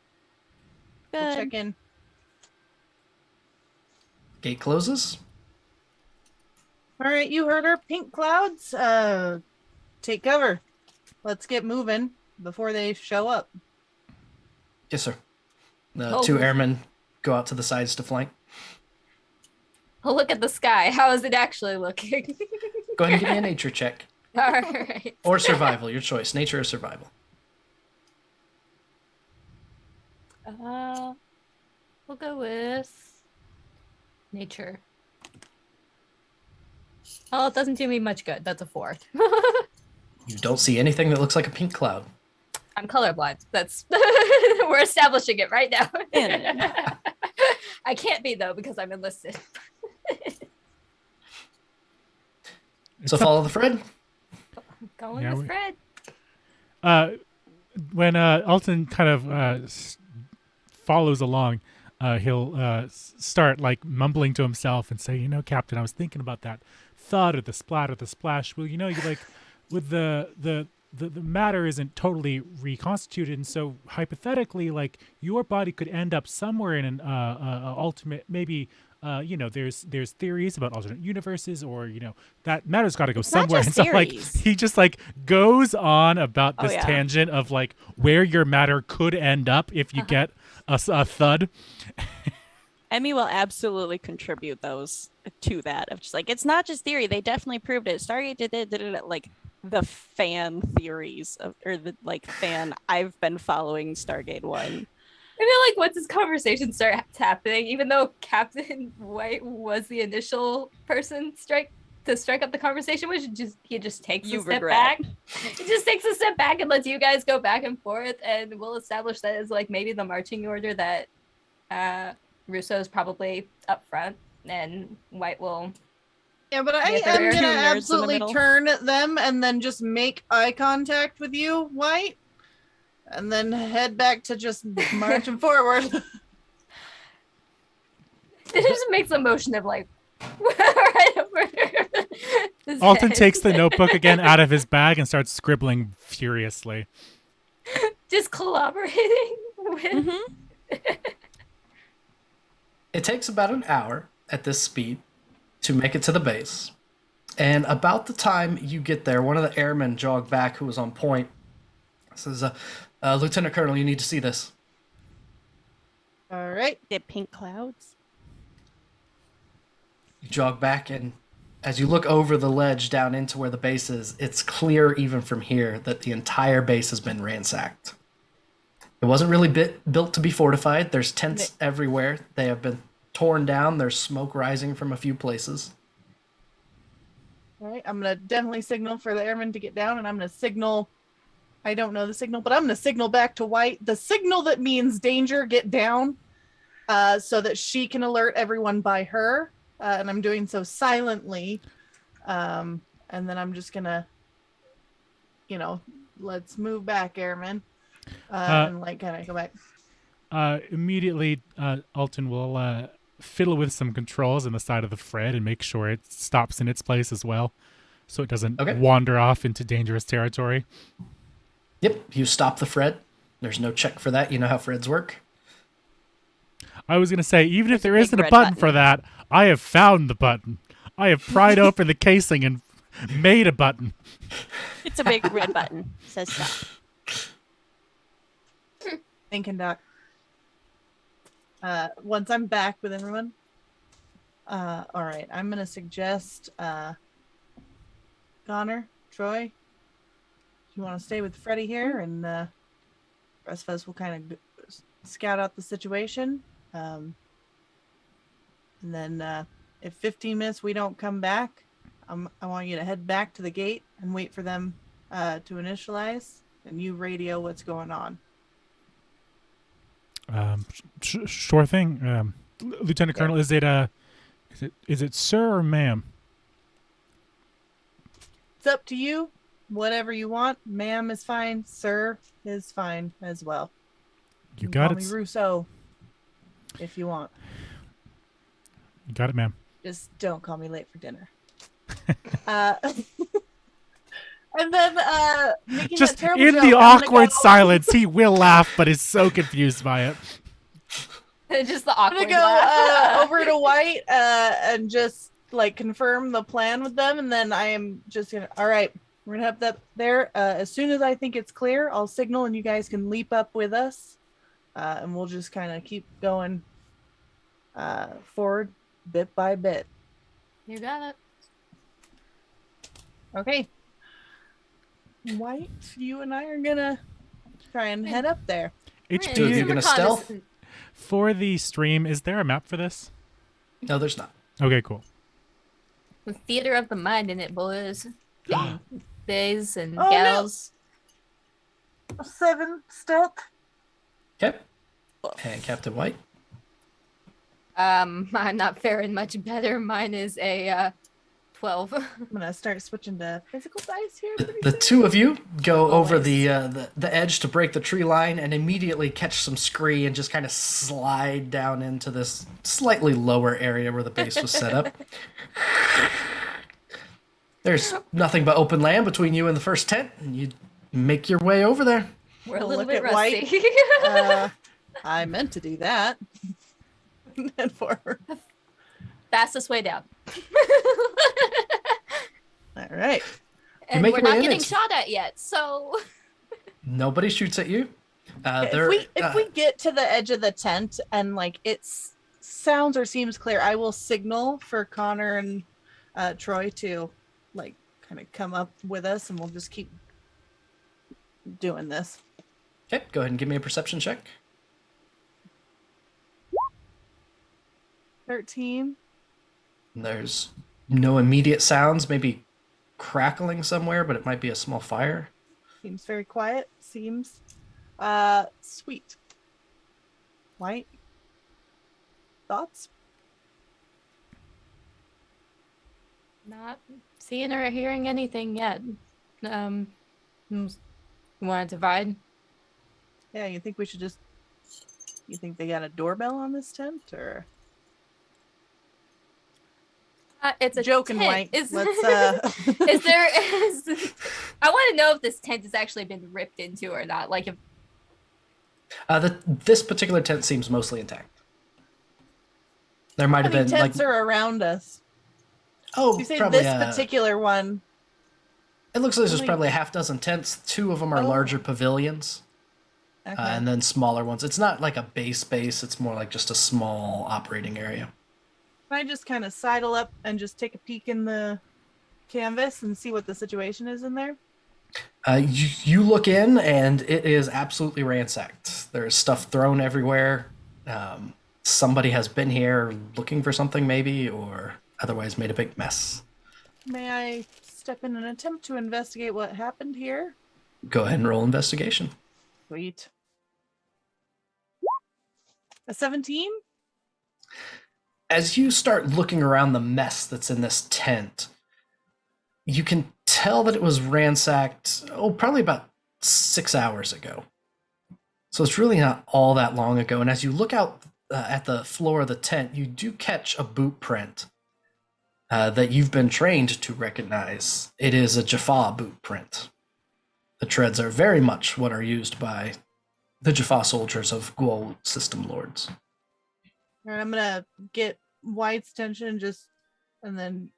We'll check in. Gate closes. All right, you heard her. Pink clouds. Take cover. Let's get moving before they show up. Yes, sir. The two airmen go out to the sides to flank. Oh, look at the sky. How is it actually looking? Go ahead and give me a nature check. All right. Or survival, your choice. Nature or survival. We'll go with nature. Oh, it doesn't do me much good. That's a 4. You don't see anything that looks like a pink cloud. I'm colorblind. That's we're establishing it right now. I can't be though because I'm enlisted. So follow the thread. Going with Fred. When Altan kind of follows along, he'll start like mumbling to himself and say, Captain, I was thinking about that thud or the splat or the splash. Well, you like with the matter isn't totally reconstituted, and so hypothetically, like your body could end up somewhere in an ultimate, maybe there's theories about alternate universes, or that matter's got to go somewhere. And so like he just like goes on about this tangent of like where your matter could end up if you get a thud. Emmie will absolutely contribute those to that of just like, it's not just theory, they definitely proved it. Stargate did it, like the fan theories of, or the like fan I've been following Stargate 1. I feel like once this conversation starts happening, even though Captain White was the initial person to strike up the conversation, he just takes a step back. He just takes a step back and lets you guys go back and forth, and we'll establish that as like maybe the marching order that Russo's probably up front, and White will. Yeah, but I am gonna absolutely turn at them and then just make eye contact with you, White, and then head back to just marching forward. It just makes a motion of like right over his Altan head. takes the notebook again out of his bag and starts scribbling furiously. Just collaborating with. It takes about an hour at this speed to make it to the base. And about the time you get there, one of the airmen jogged back who was on point. Says, Lieutenant Colonel, you need to see this. All right. The pink clouds. You jog back, and as you look over the ledge down into where the base is, it's clear even from here that the entire base has been ransacked. It wasn't really built to be fortified. There's tents everywhere. They have been torn down. There's smoke rising from a few places. All right, I'm going to definitely signal for the airmen to get down, and I'm going to signal. I don't know the signal, but I'm going to signal back to White. The signal that means danger, get down, so that she can alert everyone by her. And I'm doing so silently. And then I'm just going to, let's move back, airmen. And like kind of go back. Immediately, Altan will fiddle with some controls in the side of the Fred and make sure it stops in its place as well, so it doesn't wander off into dangerous territory. Yep, you stop the Fred. There's no check for that. You know how Freds work. I was going to say, even if there isn't a button for that, I have found the button. I have pried open the casing and made a button. It's a big red button. It says stop. Thinking, Doc. Once I'm back with everyone, all right, I'm gonna suggest Connor, Troy, you want to stay with Freddie here, and the rest of us will kind of scout out the situation, and then if 15 minutes we don't come back, I want you to head back to the gate and wait for them to initialize, and you radio what's going on. Sure thing. Lieutenant Colonel, is it sir or ma'am? It's up to you. Whatever you want. Ma'am is fine. Sir is fine as well. You got call it. me Russo if you want. You got it, ma'am. Just don't call me late for dinner. And then making Just that terrible in joke, the I'm gonna awkward go- silence, he will laugh, but is so confused by it. Just the I'm awkward gonna go laugh. over to White and just like confirm the plan with them, and then I am just gonna. All right, we're gonna have that there. As soon as I think it's clear, I'll signal, and you guys can leap up with us, and we'll just kind of keep going forward bit by bit. You got it. Okay. White, you and I are gonna try and head up there. HB, Dude, you're gonna stealth? for the stream, is there a map for this? No, there's not. Okay, cool. The theater of the mind in it, boys. Days and Oh, no. gals. 7 stealth. Okay. And Captain White. I'm not faring much better. Mine is a 12. I'm gonna start switching to physical dice here. Pretty The soon. two of you go over Always. the edge to break the tree line and immediately catch some scree and just kind of slide down into this slightly lower area where the base was set up. There's nothing but open land between you and the first tent, and you make your way over there. We're a I'll little look bit at White. rusty. I meant to do that. And then forward. Fastest way down. All right. And make we're your way not in, getting it's- shot at yet, so Nobody shoots at you. If we get to the edge of the tent and like it sounds or seems clear, I will signal for Connor and Troy to like kind of come up with us, and we'll just keep doing this. Okay, go ahead and give me a perception check. 13. There's no immediate sounds, maybe crackling somewhere, but it might be a small fire. Seems very quiet. Seems sweet. White. Thoughts? not seeing or hearing anything yet. You want to divide? Yeah, you think we should just. You think they got a doorbell on this tent, or It's a joking, tent. White? Is, Let's is there? I want to know if this tent has actually been ripped into or not. Like if This particular tent seems mostly intact. There might how have many been tents like are around us? oh, You say probably this particular one. it looks like there's only- probably a half dozen tents. 2 of them are Oh. larger pavilions, Okay. and then smaller ones. It's not like a base. It's more like just a small operating area. Can I just kind of sidle up and just take a peek in the canvas and see what the situation is in there? You look in, and it is absolutely ransacked. There's stuff thrown everywhere. Somebody has been here looking for something, maybe, or otherwise made a big mess. May I step in and attempt to investigate what happened here? Go ahead and roll investigation. Sweet. A 17? As you start looking around the mess that's in this tent, you can tell that it was ransacked, probably about 6 hours ago. So it's really not all that long ago. And as you look out at the floor of the tent, you do catch a boot print that you've been trained to recognize. It is a Jaffa boot print. The treads are very much what are used by the Jaffa soldiers of Goa'uld system lords. All right, I'm gonna get White's attention and then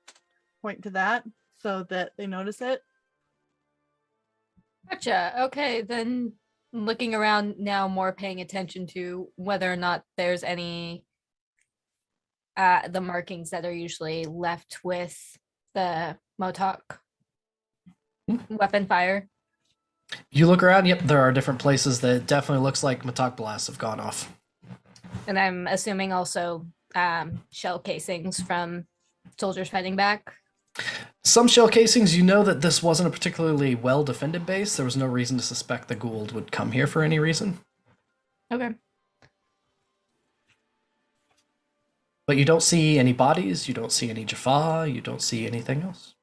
point to that so that they notice it. Gotcha. Okay, then looking around now, more paying attention to whether or not there's any the markings that are usually left with the Motok weapon fire. You look around, yep, there are different places that it definitely looks like Matak blasts have gone off. And I'm assuming also shell casings from soldiers fighting back. Some shell casings, you know that this wasn't a particularly well defended base. There was no reason to suspect the Goa'uld would come here for any reason. Okay. But you don't see any bodies, you don't see any Jaffa, you don't see anything else.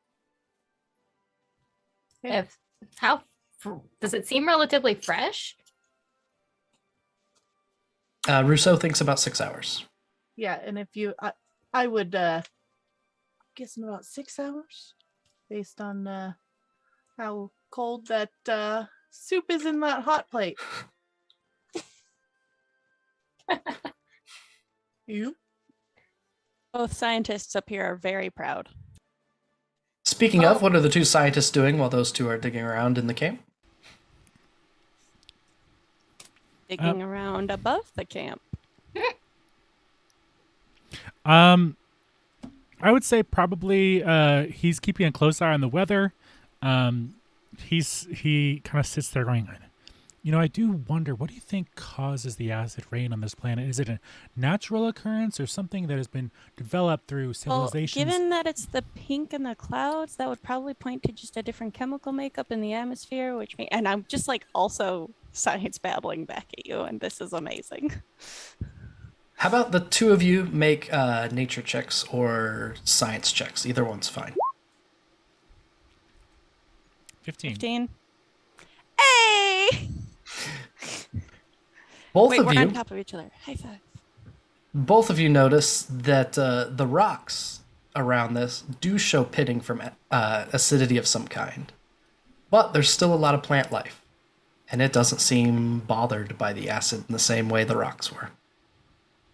If does it seem relatively fresh? Russo thinks about 6 hours. Yeah, and if you, I would guess in about 6 hours, based on how cold that soup is in that hot plate. You? Both scientists up here are very proud. Speaking of, what are the two scientists doing while those two are digging around in the camp? Digging around above the camp. I would say probably he's keeping a close eye on the weather. He kind of sits there going, I do wonder, what do you think causes the acid rain on this planet? Is it a natural occurrence or something that has been developed through civilizations? Well, given that it's the pink in the clouds, that would probably point to just a different chemical makeup in the atmosphere, and I'm just like also science babbling back at you, and this is amazing. How about the two of you make nature checks or science checks? Either one's fine. 15. Hey! Both of we're you, on top of each other. High five. both of you notice that the rocks around this do show pitting from acidity of some kind, but there's still a lot of plant life, and it doesn't seem bothered by the acid in the same way the rocks were.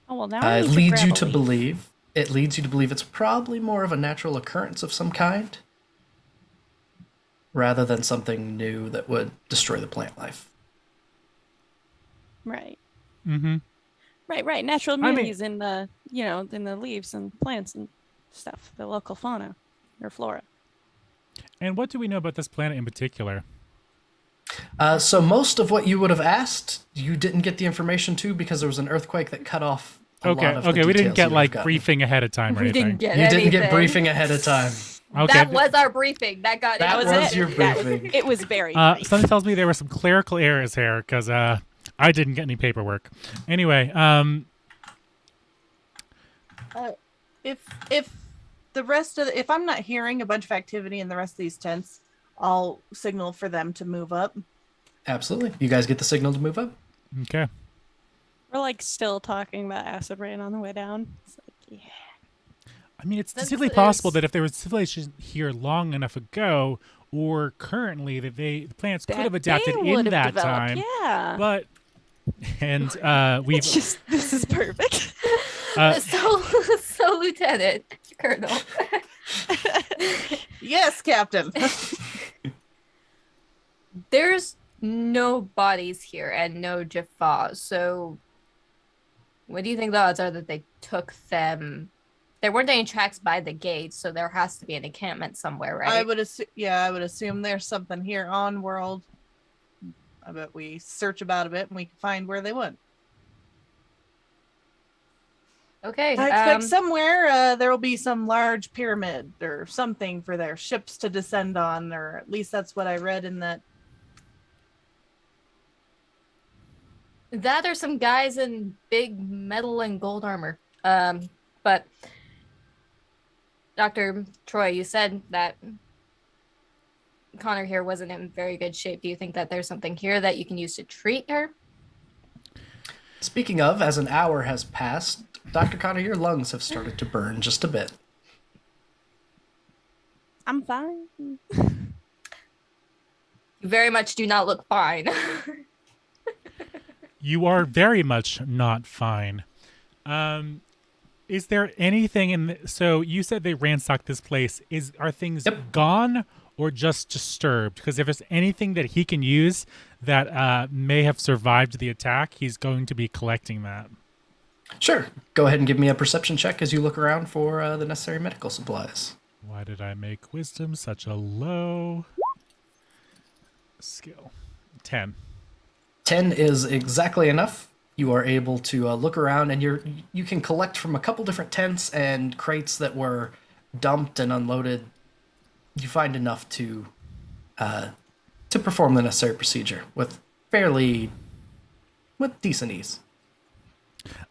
Oh well, now It leads you to believe it's probably more of a natural occurrence of some kind, rather than something new that would destroy the plant life. Right. Mm-hmm. Right. Natural immunities in the in the leaves and plants and stuff, the local fauna or flora. And what do we know about this planet in particular? So most of what you would have asked, you didn't get the information to because there was an earthquake that cut off a lot of the we didn't details get you like would have briefing ahead of time or We anything. didn't get briefing ahead of time. Okay. That was our briefing. That That was your briefing. It was very brief. Something tells me there were some clerical errors here because I didn't get any paperwork. Anyway, If the rest of if I'm not hearing a bunch of activity in the rest of these tents, I'll signal for them to move up. Absolutely. You guys get the signal to move up? okay. We're like still talking about acid rain on the way down. It's like, yeah. I mean, it's This distinctly possible is- that if there was civilization here long enough ago, or currently, that the plants could have adapted They in would have that developed, time. Yeah. But we've It's just this is perfect. So Lieutenant Colonel. Yes, Captain. There's no bodies here and no Jaffa, so what do you think the odds are that they took them? There weren't any tracks by the gate, so there has to be an encampment somewhere, right? I would assume there's something here on world. I bet we search about a bit and we can find where they went. Okay. I expect somewhere there will be some large pyramid or something for their ships to descend on, or at least that's what I read in that. That or some guys in big metal and gold armor. But Dr. Troy, you said that Connor here wasn't in very good shape. Do you think that there's something here that you can use to treat her? Speaking of, as an hour has passed, Dr. Connor, your lungs have started to burn just a bit. I'm fine. You very much do not look fine. You are very much not fine. Is there anything in so you said they ransacked this place. Are things gone or just disturbed? Because if there's anything that he can use that may have survived the attack, he's going to be collecting that. Sure. Go ahead and give me a perception check as you look around for the necessary medical supplies. Why did I make wisdom such a low skill? 10. 10 is exactly enough. You are able to look around, and you can collect from a couple different tents and crates that were dumped and unloaded. You find enough to perform the necessary procedure with decent ease.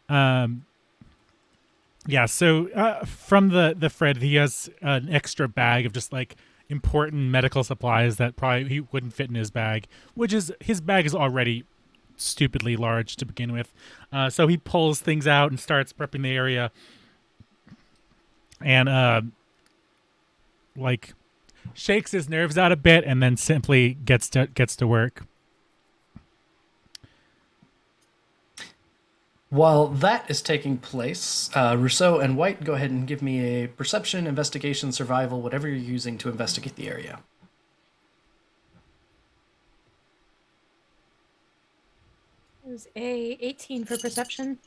Yeah, so from the Fred, he has an extra bag of just like important medical supplies that probably he wouldn't fit in his bag, which is his bag is already stupidly large to begin with. So he pulls things out and starts prepping the area. And like shakes his nerves out a bit, and then simply gets to work. While that is taking place, Rousseau and White, go ahead and give me a perception, investigation, survival, whatever you're using to investigate the area. It was a 18 for perception.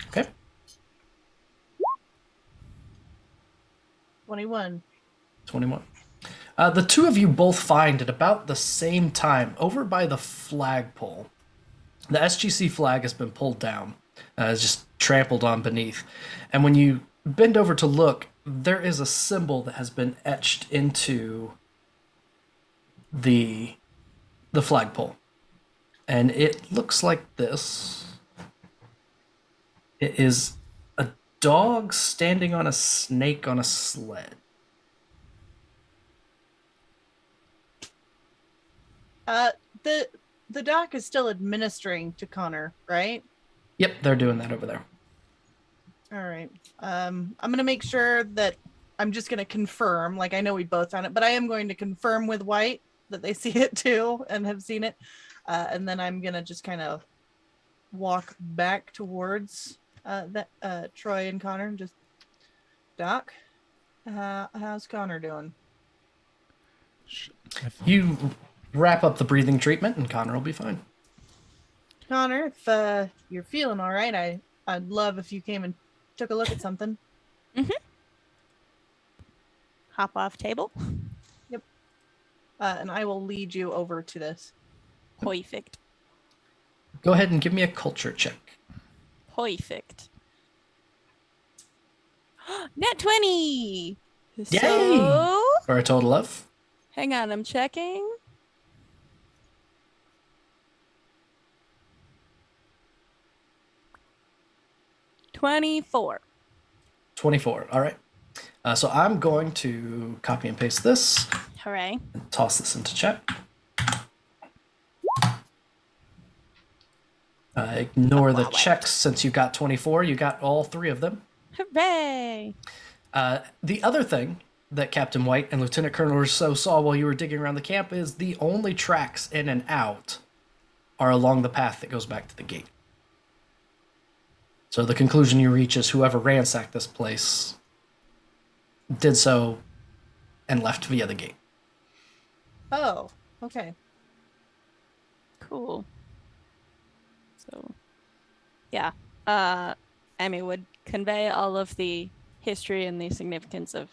Okay. 21. 21. The two of you both find at about the same time, over by the flagpole, the SGC flag has been pulled down. It's just trampled on beneath. And when you bend over to look, there is a symbol that has been etched into the flagpole. And it looks like this. It is a dog standing on a snake on a sled. The doc is still administering to Connor, right? Yep, they're doing that over there. All right. I'm gonna make sure that I'm just gonna confirm. Like I know we both found it, but I am going to confirm with White that they see it too and have seen it. And then I'm gonna just kind of walk back towards Troy and Connor and just Doc, how's Connor doing? You wrap up the breathing treatment, and Connor will be fine. Connor, if you're feeling all right, I'd love if you came and took a look at something. Hop off table. Yep. And I will lead you over to this. Perfect. Go ahead and give me a culture check. Perfect. Net 20! Yay! So, For a total of? hang on, I'm checking. $24. 24. All right. So I'm going to copy and paste this. Hooray. And toss this into chat. Ignore the checks since you got 24. You got all three of them. Hooray! The other thing that Captain White and Lieutenant Colonel Rousseau saw while you were digging around the camp is the only tracks in and out are along the path that goes back to the gate. So the conclusion you reach is whoever ransacked this place did so and left via the gate. Oh, okay. Cool. So, yeah. Emmie would convey all of the history and the significance of,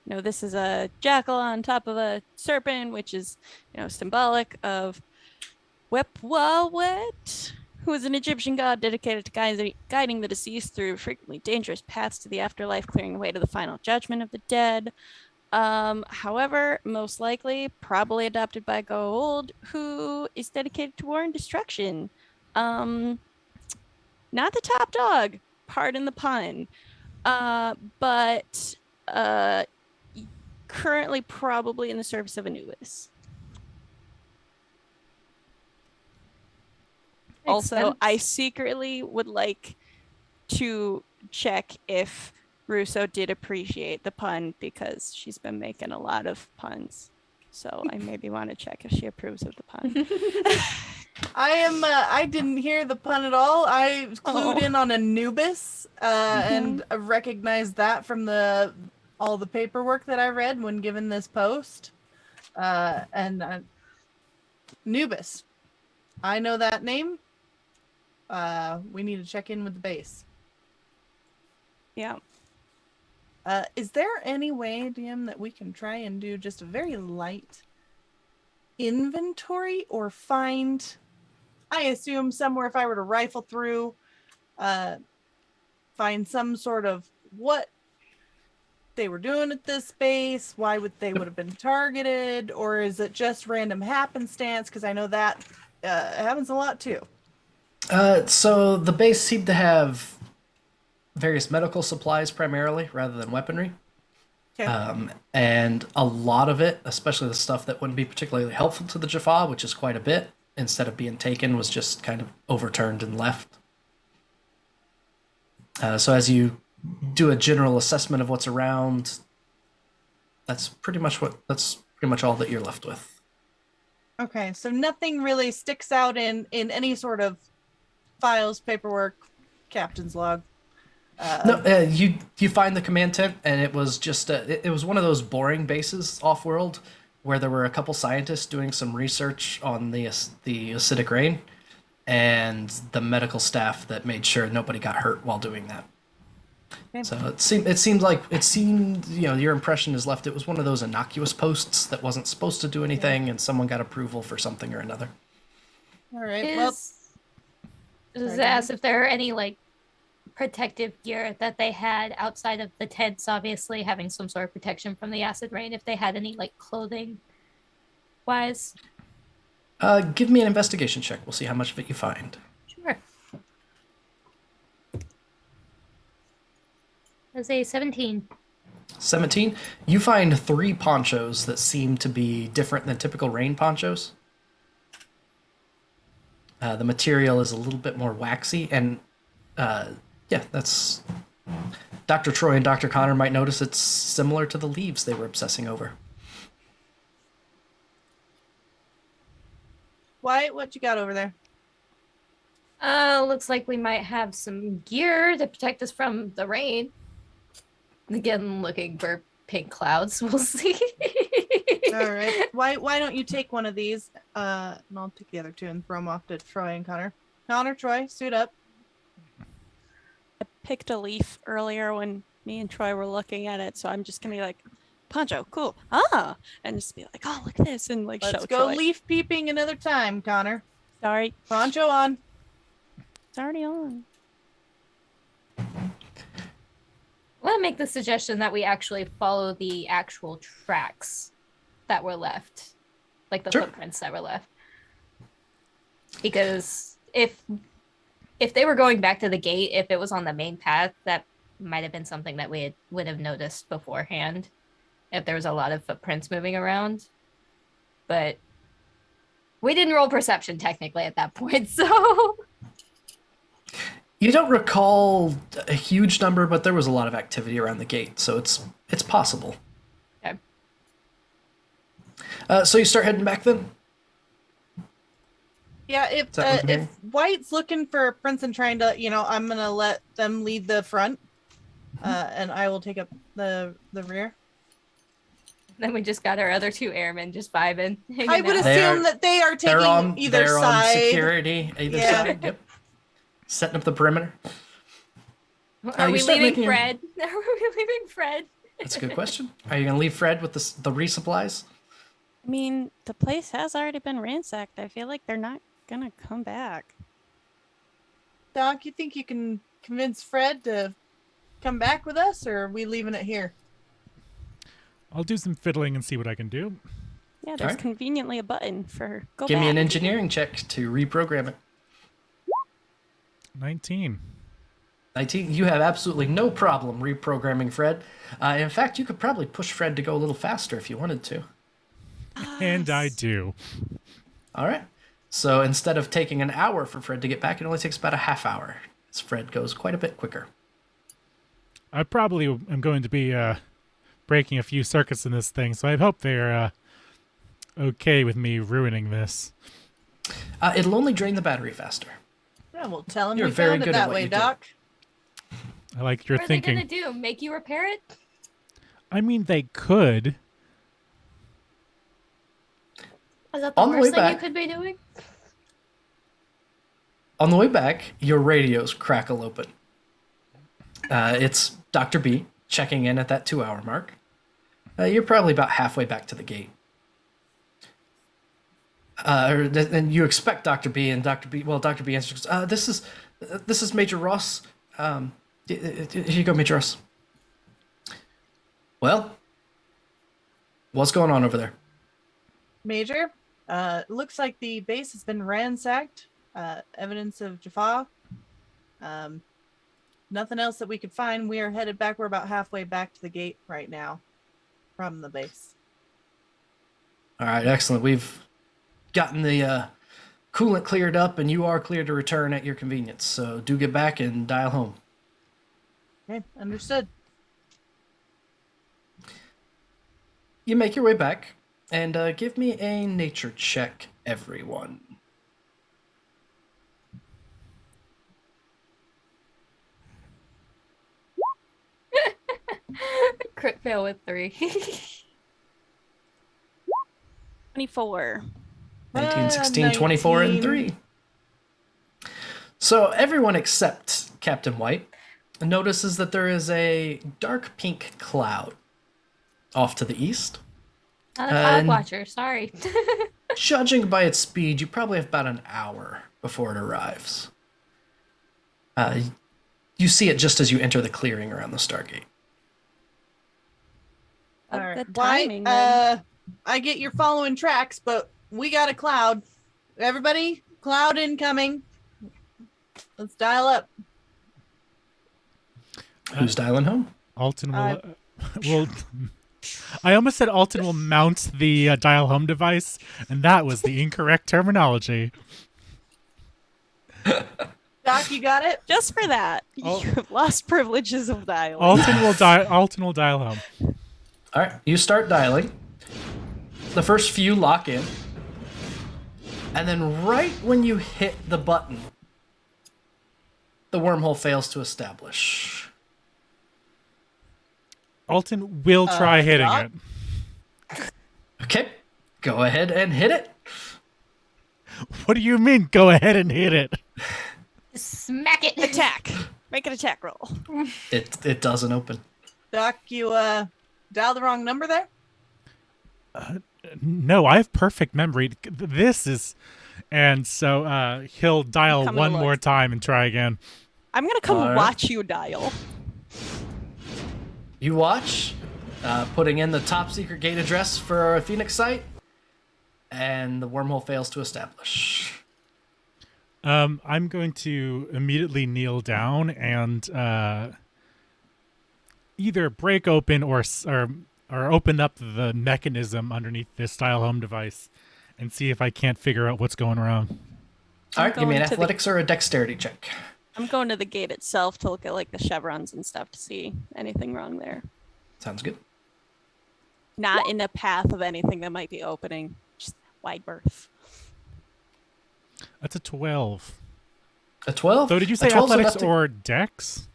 this is a jackal on top of a serpent, which is, symbolic of Wapwawet, who is an Egyptian god dedicated to guiding the deceased through frequently dangerous paths to the afterlife, clearing the way to the final judgment of the dead. However, most likely, probably adopted by Goa'uld, who is dedicated to war and destruction. Not the top dog, pardon the pun. But currently probably in the service of Anubis. Also, I secretly would like to check if Russo did appreciate the pun because she's been making a lot of puns. So I maybe want to check if she approves of the pun. I didn't hear the pun at all. I was clued in on Anubis and I recognized that from all the paperwork that I read when given this post. And Anubis. I know that name. We need to check in with the base. Yeah. Is there any way, DM, that we can try and do just a very light inventory or find, I assume somewhere if I were to rifle through, find some sort of what they were doing at this base, why they would have been targeted, or is it just random happenstance? Because I know that happens a lot too. So the base seemed to have various medical supplies primarily rather than weaponry. Okay. And a lot of it, especially the stuff that wouldn't be particularly helpful to the Jaffa, which is quite a bit, instead of being taken, was just kind of overturned and left. So as you do a general assessment of what's around, That's pretty much all that you're left with. Okay, so nothing really sticks out in any sort of files, paperwork, captain's log. No, you find the command tent, and it was just it was one of those boring bases off-world where there were a couple scientists doing some research on the acidic rain, and the medical staff that made sure nobody got hurt while doing that. Okay. So it seemed your impression is left. It was one of those innocuous posts that wasn't supposed to do anything, and someone got approval for something or another. All right. Well, Does it ask if there are any like protective gear that they had outside of the tents, obviously having some sort of protection from the acid rain, if they had any like clothing wise? Give me an investigation check. We'll see how much of it you find. Sure. That's a 17. 17. You find 3 ponchos that seem to be different than typical rain ponchos. The material is a little bit more waxy, and that's... Dr. Troy and Dr. Connor might notice it's similar to the leaves they were obsessing over. Wyatt, what you got over there? Looks like we might have some gear to protect us from the rain. Again, looking for pink clouds. We'll see. All right. Why don't you take one of these? And I'll take the other 2 and throw them off to Troy and Connor. Connor, Troy, suit up. I picked a leaf earlier when me and Troy were looking at it, so I'm just gonna be like, poncho, cool. And just be like, oh, look at this, and like Let's show go Troy. leaf peeping another time, Connor. Sorry, Poncho on. it's already on. I want to make the suggestion that we actually follow the actual tracks that were left, like the Sure. footprints that were left. Because if they were going back to the gate, if it was on the main path, that might have been something that would have noticed beforehand if there was a lot of footprints moving around. But we didn't roll perception technically at that point, so... You don't recall a huge number, but there was a lot of activity around the gate, so it's possible. Okay. So you start heading back then? Yeah, Is that what I'm hearing? if White's looking for Prince and trying to, I'm gonna let them lead the front, and I will take up the rear. Then we just got our other 2 airmen just vibing. I would assume that they are taking either they're side. on security, either side. Yep. Setting up the perimeter. Are you we start leaving making- Fred? Are we leaving Fred? That's a good question. Are you going to leave Fred with the resupplies? I mean, the place has already been ransacked. I feel like they're not gonna come back. Doc, you think you can convince Fred to come back with us, or are we leaving it here? I'll do some fiddling and see what I can do. Yeah, there's Alright. conveniently a button for go Give back. me an engineering check to reprogram it. 19. 19. You have absolutely no problem reprogramming Fred. In fact, you could probably push Fred to go a little faster if you wanted to. And I do. All right. So instead of taking an hour for Fred to get back, it only takes about a half hour. As Fred goes quite a bit quicker. I probably am going to be breaking a few circuits in this thing, so I hope they're okay with me ruining this. It'll only drain the battery faster. Yeah, we'll tell him You're we very found it good at that what way, you do. Doc. I like your What are thinking. they gonna do? Make you repair it? I mean, they could. Is that the On the way worst thing you back- could be doing? On the way back, your radios crackle open. It's Dr. B checking in at that 2-hour mark. You're probably about halfway back to the gate. And you expect Dr. B, and Dr. B answers, this is Major Ross. Here you go, Major Ross. Well, what's going on over there? Major, looks like the base has been ransacked. Evidence of Jaffa. Nothing else that we could find. We are headed back. We're about halfway back to the gate right now from the base. All right, excellent. We've gotten the coolant cleared up, and you are clear to return at your convenience. So do get back and dial home. Okay, understood. you make your way back, and give me a nature check, everyone. Crit fail with 3. 24. 19, 16, 24, and 3. So everyone except Captain White notices that there is a dark pink cloud off to the east. Not a cloud watcher, sorry. Judging by its speed, you probably have about an hour before it arrives. You see it just as you enter the clearing around the Stargate. All right. Good timing, then. I get you're following tracks, but we got a cloud. Everybody, cloud incoming. Let's dial up. Who's dialing home? Altan will. I almost said Altan will mount the dial home device, and that was the incorrect terminology. Doc, you got it? Just for that, Oh. you have lost privileges of dialing. Altan will dial home. All right, you start dialing. The first few lock in. And then right when you hit the button, the wormhole fails to establish. Altan will try hitting Doc? it. Okay, go ahead and hit it. What do you mean? Go ahead and hit it. Smack it. Attack. Make an attack roll. It doesn't open. Doc, you dialed the wrong number there? No, I have perfect memory. This is, and so he'll dial Come and one look. more time and try again. I'm gonna come Alright. watch you dial. You watch, putting in the top secret gate address for a Phoenix site, and the wormhole fails to establish. I'm going to immediately kneel down and either break open or open up the mechanism underneath this dial home device and see if I can't figure out what's going wrong. All right, give me an going to the- athletics or a dexterity check. I'm going to the gate itself to look at like the chevrons and stuff to see anything wrong there. Sounds good. Not in the path of anything that might be opening. Just wide berth. That's a 12. A 12? So did you A say 12 's athletics enough to- or dex?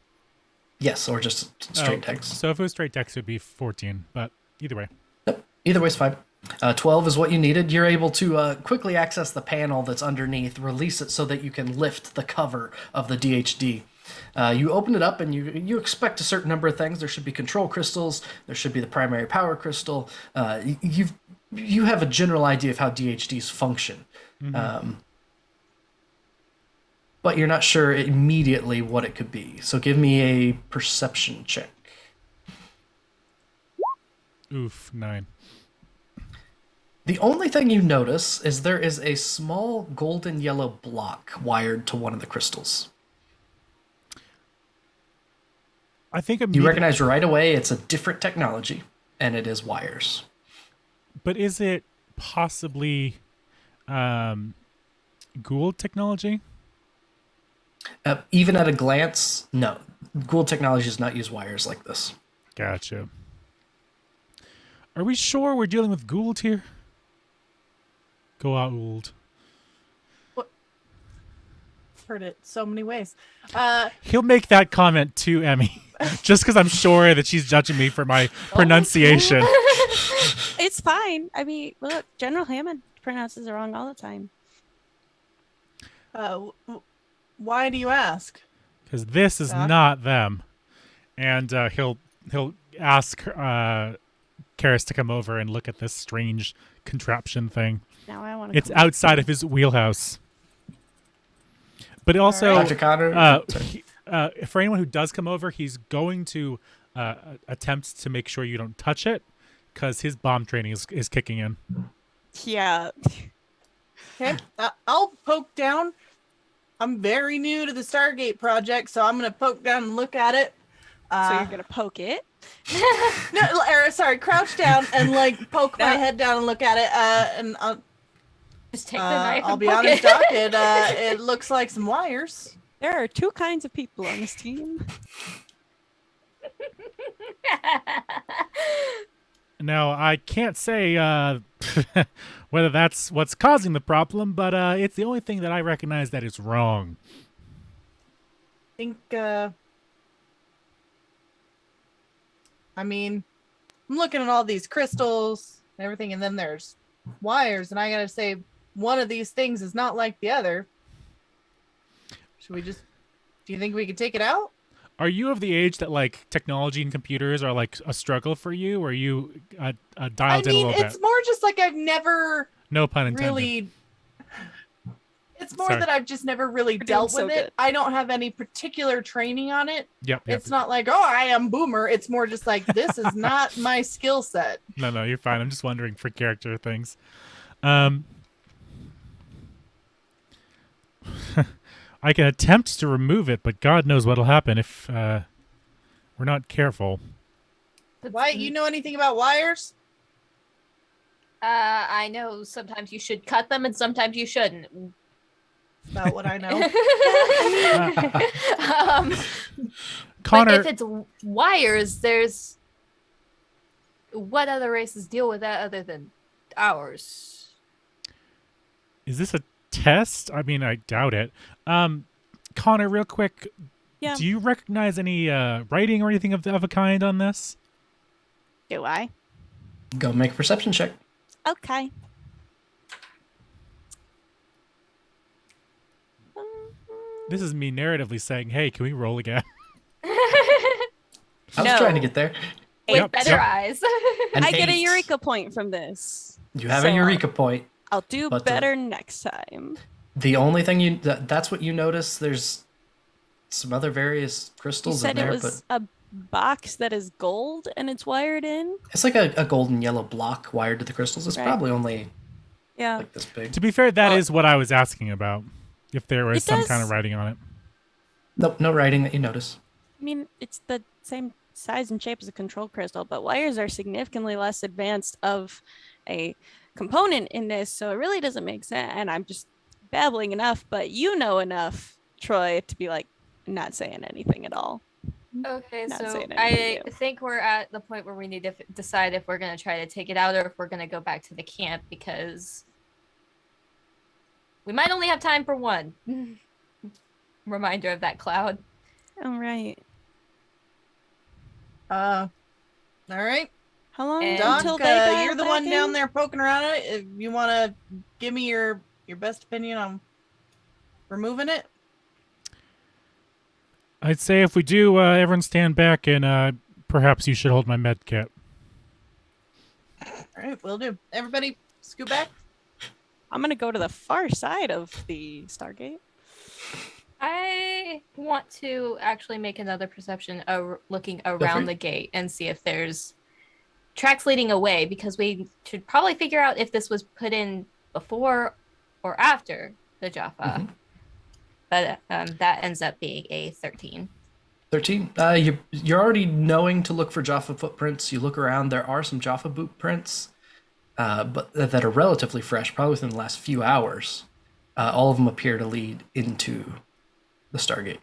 Yes, or just straight dex. So if it was straight dex, it would be 14. But either way. Yep. Either way's fine. 12 is what you needed. You're able to quickly access the panel that's underneath, release it so that you can lift the cover of the DHD. You open it up and you expect a certain number of things. There should be control crystals. There should be the primary power crystal. You have a general idea of how DHDs function. But you're not sure immediately what it could be. So give me a perception check. Oof, 9. The only thing you notice is there is a small golden yellow block wired to one of the crystals. I think You recognize right away it's a different technology, and it is wires. But is it possibly Goa'uld technology? Even at a glance, no. Goa'uld technology does not use wires like this. Gotcha. Are we sure we're dealing with Goa'uld here? Goa'uld. Heard it so many ways. He'll make that comment to Emmie, just because I'm sure that she's judging me for my pronunciation. It's fine. I mean, look, General Hammond pronounces it wrong all the time. Why do you ask? Because this is Doc? not them. And he'll ask Carys to come over and look at this strange contraption thing. Now I want to. It's outside of his wheelhouse. But also, Dr. Conner? for anyone who does come over, he's going to attempt to make sure you don't touch it, because his bomb training is kicking in. Yeah. Okay, I'll poke down. I'm very new to the Stargate project, so I'm gonna poke down and look at it. So you're gonna poke it? Crouch down and like poke my head down and look at it. And I'll Just take the knife I'll and be poke honest, it. Doc. It looks like some wires. There are two kinds of people on this team. Now, I can't say whether that's what's causing the problem, but it's the only thing that I recognize that is wrong. think I mean, I'm looking at all these crystals and everything, and then there's wires, and I gotta say, one of these things is not like the other. Should we just? Do you think we could take it out? Are you of the age that like technology and computers are like a struggle for you, or are you dialed in a little it's bit? more just like I've never No pun intended. really. It's more Sorry. that I've just never really You're dealt doing with so it. good. I don't have any particular training on it. Yep. It's not like, oh, I am boomer. It's more just like, this is not my skill set. No, you're fine. I'm just wondering for character things. I can attempt to remove it, but God knows what'll happen if we're not careful. Why? You know anything about wires? I know sometimes you should cut them and sometimes you shouldn't. About what I know. Connor, But if it's wires, there's what other races deal with that other than ours? is this a test? I mean, I doubt it. Connor, real quick, Yeah. do you recognize any writing or anything of a kind on this? Do I? Go make a perception check. Okay. This is me narratively saying, "Hey, can we roll again?" I was No. trying to get there. With Yep, better yep. eyes. An I get a 8. Eureka point from this. You have So- a Eureka point. I'll do But, better next time. The only thing that's what you notice. There's some other various You crystals said in there, it was a box that is gold and it's wired in? but it's like a golden yellow block wired to the crystals. It's Right. probably only Yeah. like this big. To be fair, that Well- is what I was asking about. If there was It some does- kind of writing on it. Nope, no writing that you notice. I mean, it's the same size and shape as a control crystal, but wires are significantly less advanced of a component in this, so it really doesn't make sense. And I'm just babbling enough, but you know enough, Troy, to be like not saying anything at all. Okay, Not so saying I anything new. think we're at the point where we need to decide if we're going to try to take it out or if we're going to go back to the camp because we might only have time for one. Reminder of that cloud. All right. All right. How long And- Doc, until they dial you're the back one down in? there poking around it. If you want to give me your best opinion on removing it. I'd say if we do, everyone stand back and perhaps you should hold my med kit. All right, will do. Everybody, scoot back. I'm gonna go to the far side of the Stargate. I want to actually make another perception looking for around it. the gate and see if there's tracks leading away because we should probably figure out if this was put in before or after the Jaffa. Mhm. But that ends up being a 13. 13. You're already knowing to look for Jaffa footprints. You look around. There are some Jaffa boot prints, but that are relatively fresh, probably within the last few hours. All of them appear to lead into the Stargate.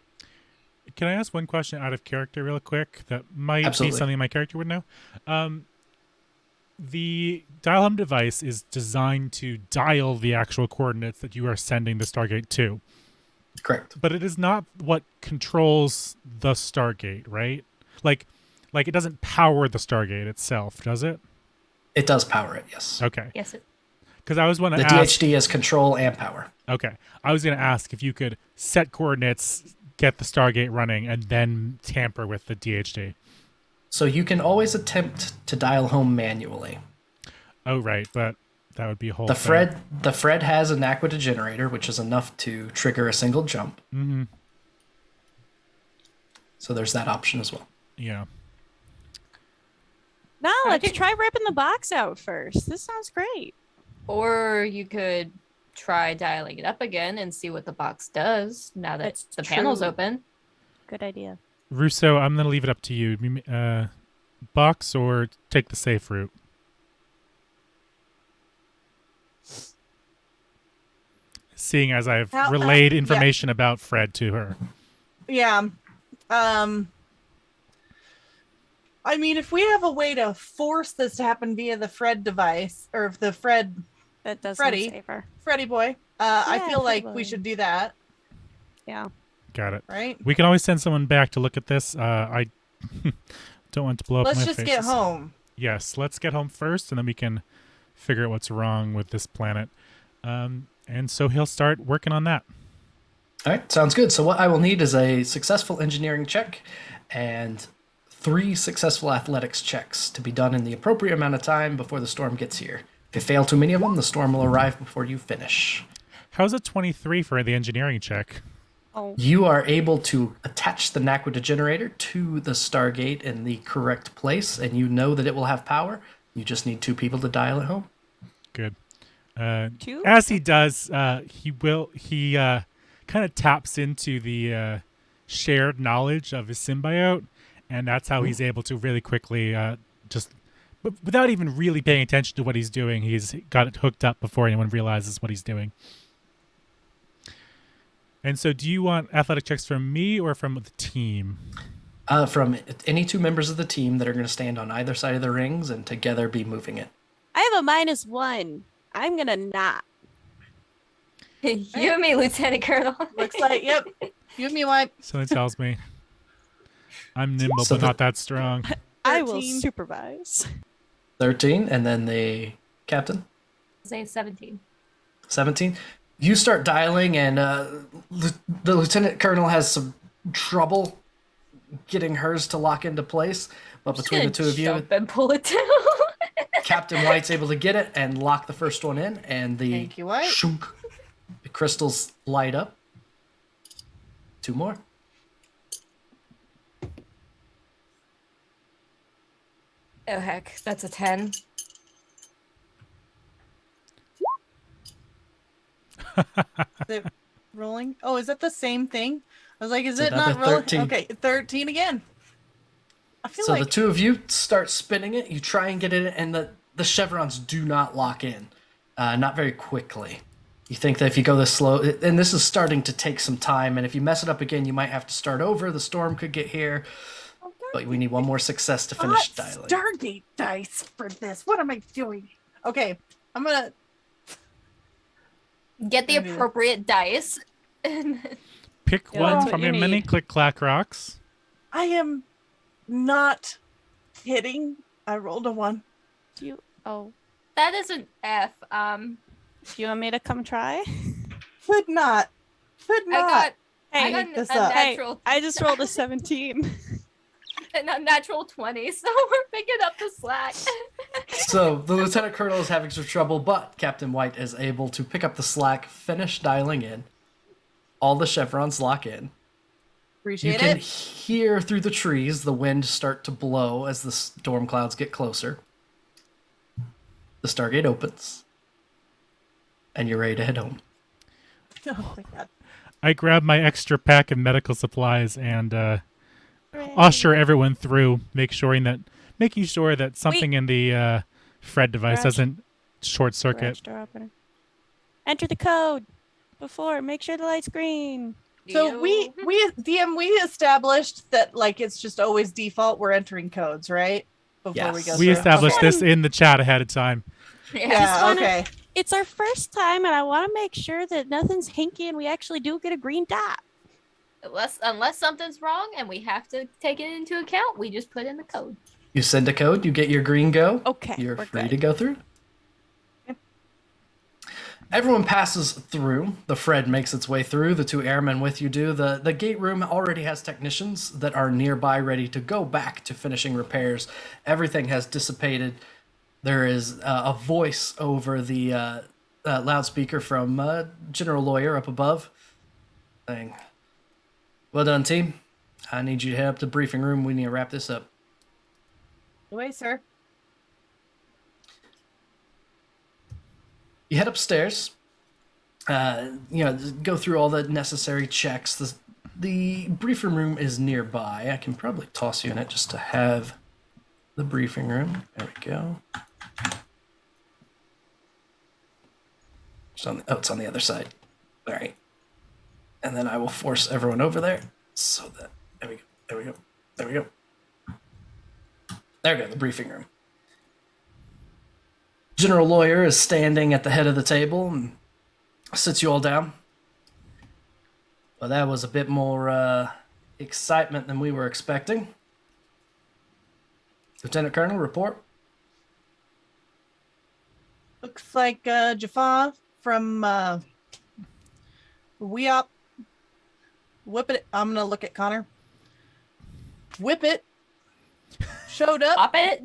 Can I ask one question out of character real quick that might Absolutely. be something my character would know? The dial home device is designed to dial the actual coordinates that you are sending the Stargate to, Correct. but it is not what controls the Stargate, right? Like it doesn't power the Stargate itself, does it? It does power it, yes. Okay. Yes, Because I was going to The ask. DHD has control and power. Okay. I was going to ask if you could set coordinates, get the Stargate running, and then tamper with the DHD. So you can always attempt to dial home manually. Oh, right. But that would be a whole The thing. Fred has an aqueduct generator, which is enough to trigger a single jump. Mm-hmm. So there's that option as well. Yeah. Now let's Okay. try ripping the box out first. This sounds great. or you could try dialing it up again and see what the box does now that That's the panel's true. open. Good idea. Russo, I'm going to leave it up to you. Box or take the safe route? Seeing as I've How- relayed yeah. information about Fred to her. Yeah. I mean, if we have a way to force this to happen via the Fred device, or the That does Freddy. sound safer. Freddy boy, I Yeah, feel Freddy like we boy. should do that, Yeah. Got it. right? We can always send someone back to look at this. I don't want to blow up Let's my just faces. get home. Yes, let's get home first, and then we can figure out what's wrong with this planet. And so he'll start working on that. All right, sounds good. So what I will need is a successful engineering check and 3 successful athletics checks to be done in the appropriate amount of time before the storm gets here. If you fail too many of them, the storm will arrive before you finish. How's a 23 for the engineering check? Oh. You are able to attach the Naquita generator to the Stargate in the correct place, and you know that it will have power. You just need 2 people to dial it home. Good. 2? As he does, he kind of taps into the shared knowledge of his symbiote, and that's how he's able to really quickly without even really paying attention to what he's doing, he's got it hooked up before anyone realizes what he's doing. And so do you want athletic checks from me or from the team? From any 2 members of the team that are going to stand on either side of the rings and together be moving it. I have a -1. I'm gonna not. You and me, Lieutenant Colonel. Looks like, yep. You and me, wipe. Something tells me I'm nimble, So but not that strong. I will 13. supervise. 13, and then the captain. Say 17. 17. You start dialing, and the lieutenant colonel has some trouble getting hers to lock into place. But between the 2 of you, Jump and pull it down. Captain White's able to get it and lock the first one in, and the Thank you, White. shunk, the crystals light up. 2 more. Oh heck, that's a 10. Is it rolling? Oh, is that the same thing? I was like, is It's it not another rolling? 13. Okay, 13 again. I feel So like the 2 of you start spinning it. You try and get it in, and the chevrons do not lock in. Not very quickly. You think that if you go this slow, and this is starting to take some time, and if you mess it up again, you might have to start over. The storm could get here. But we need 1 more success to finish dialing. Stargate dice for this. What am I doing? Okay, I'm gonna. Get the Maybe. appropriate dice. Pick Yeah, one that's what from you your many need. click-clack rocks. I am not kidding. I rolled a 1. Do you? Oh, That is an F. do you want me to come try? Could not. Could I not. got Hey, make this a up. natural. I just rolled a 17. A natural 20, so we're picking up the slack. So the lieutenant colonel is having some trouble, but Captain White is able to pick up the slack, finish dialing in. All the chevrons lock in. You Appreciate can it. hear through the trees the wind start to blow as the storm clouds get closer. The Stargate opens. And you're ready to head home. Oh my god. I grab my extra pack of medical supplies and usher everyone through, making sure that something in the Fred device Garage. doesn't short circuit. Garage door opener. Enter the code. Before, make sure the light's green. So we DM, we established that like it's just always default we're entering codes, right? Before we Yes. go We through. established Okay. this in the chat ahead of time. Yeah, wanna- okay. It's our first time, and I want to make sure that nothing's hinky and we actually do get a green dot. Unless something's wrong and we have to take it into account, we just put in the code. You send a code, you get your green go. Okay, You're we're free good. to go through. Everyone passes through. The Fred makes its way through. The 2 airmen with you do. The gate room already has technicians that are nearby ready to go back to finishing repairs. Everything has dissipated. There is a voice over the loudspeaker from General Lawyer up above saying, "Well done, team. I need you to head up to the briefing room. We need to wrap this up." Away, sir. You head upstairs. Go through all the necessary checks. The briefing room is nearby. I can probably toss you in it just to have the briefing room. There we go. It's on the other side. All right. And then I will force everyone over there so that there we go. There we go. There we go, the briefing room. General Lawyer is standing at the head of the table and sits you all down. Well, that was a bit more excitement than we were expecting. Lieutenant Colonel, report. Looks like Jafar from Whip It. I'm gonna look at Connor. Whip It showed up. Pop it.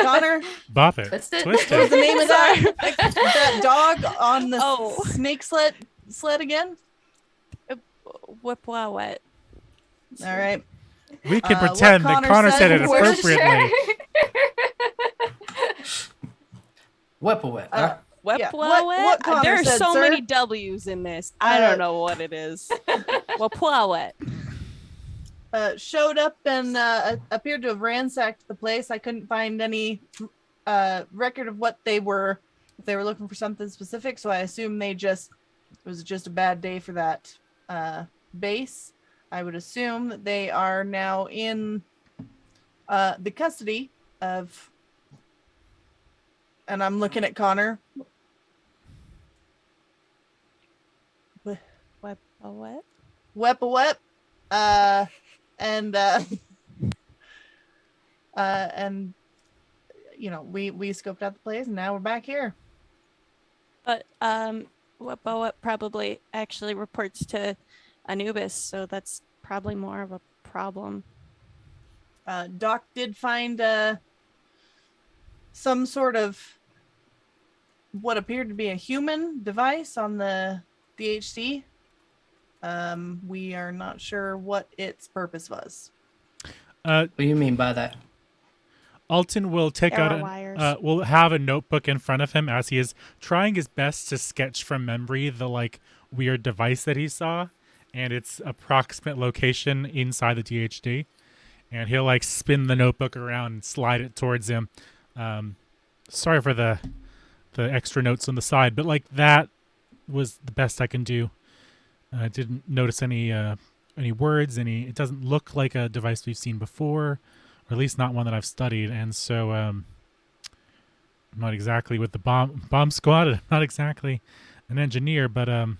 Connor, Bop it. Twist it. what was Twist the it. name of that dog on the Oh. snake sled again? Wapwawet. All right. We can what pretend that Connor Connor said said it was- appropriately. Wapwawet, huh? Yeah, Wapwawet? what Connor There are said, so sir. many W's in this. I don't know what it is. Wapwawet. Showed up and appeared to have ransacked the place. I couldn't find any record of what they were, if they were looking for something specific. So I assume it was just a bad day for that base. I would assume that they are now in the custody of, and I'm looking at Connor. Wapwawet? Wapwawet, and you know, we scoped out the place and now we're back here. But Wapwawet probably actually reports to Anubis, so that's probably more of a problem. Doc did find some sort of what appeared to be a human device on the DHC. We are not sure what its purpose was. What do you mean by that? Altan will take out Error wires. will have a notebook in front of him as he is trying his best to sketch from memory the like weird device that he saw and its approximate location inside the DHD. And he'll like spin the notebook around and slide it towards him. Sorry for the extra notes on the side, but like that was the best I can do. I didn't notice any words. It doesn't look like a device we've seen before, or at least not one that I've studied. And so I'm not exactly with the bomb squad. I'm not exactly an engineer, but I've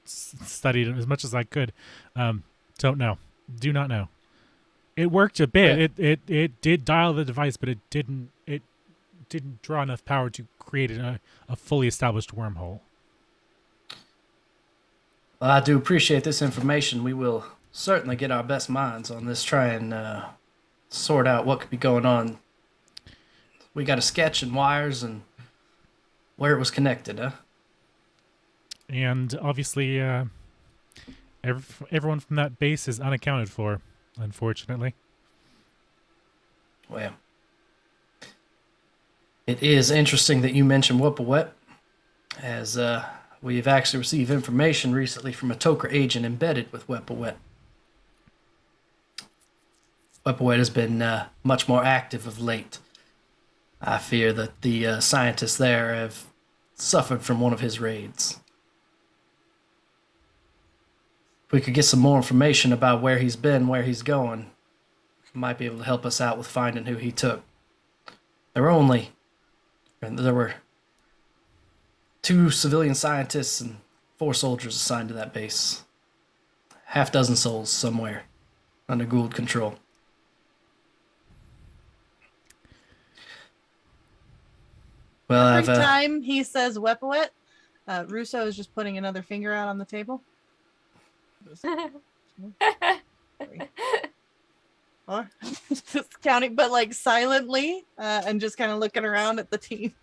studied as much as I could. Don't know. Do not know. It worked a bit. It did dial the device, but it didn't draw enough power to create a fully established wormhole. Well, I do appreciate this information. We will certainly get our best minds on this, try and sort out what could be going on. We got a sketch and wires and where it was connected, huh? And obviously, everyone from that base is unaccounted for, unfortunately. Well, it is interesting that you mentioned Wapwawet, as we've actually received information recently from a Toker agent embedded with Wapwawet. Wapwawet has been much more active of late. I fear that the scientists there have suffered from one of his raids. If we could get some more information about where he's been, where he's going, might be able to help us out with finding who he took. There were 2 civilian scientists and 4 soldiers assigned to that base. Half dozen souls somewhere under Goa'uld control. Well, Every time he says Wapwawet, Russo is just putting another finger out on the table. Or just counting, but like silently, and just kind of looking around at the team.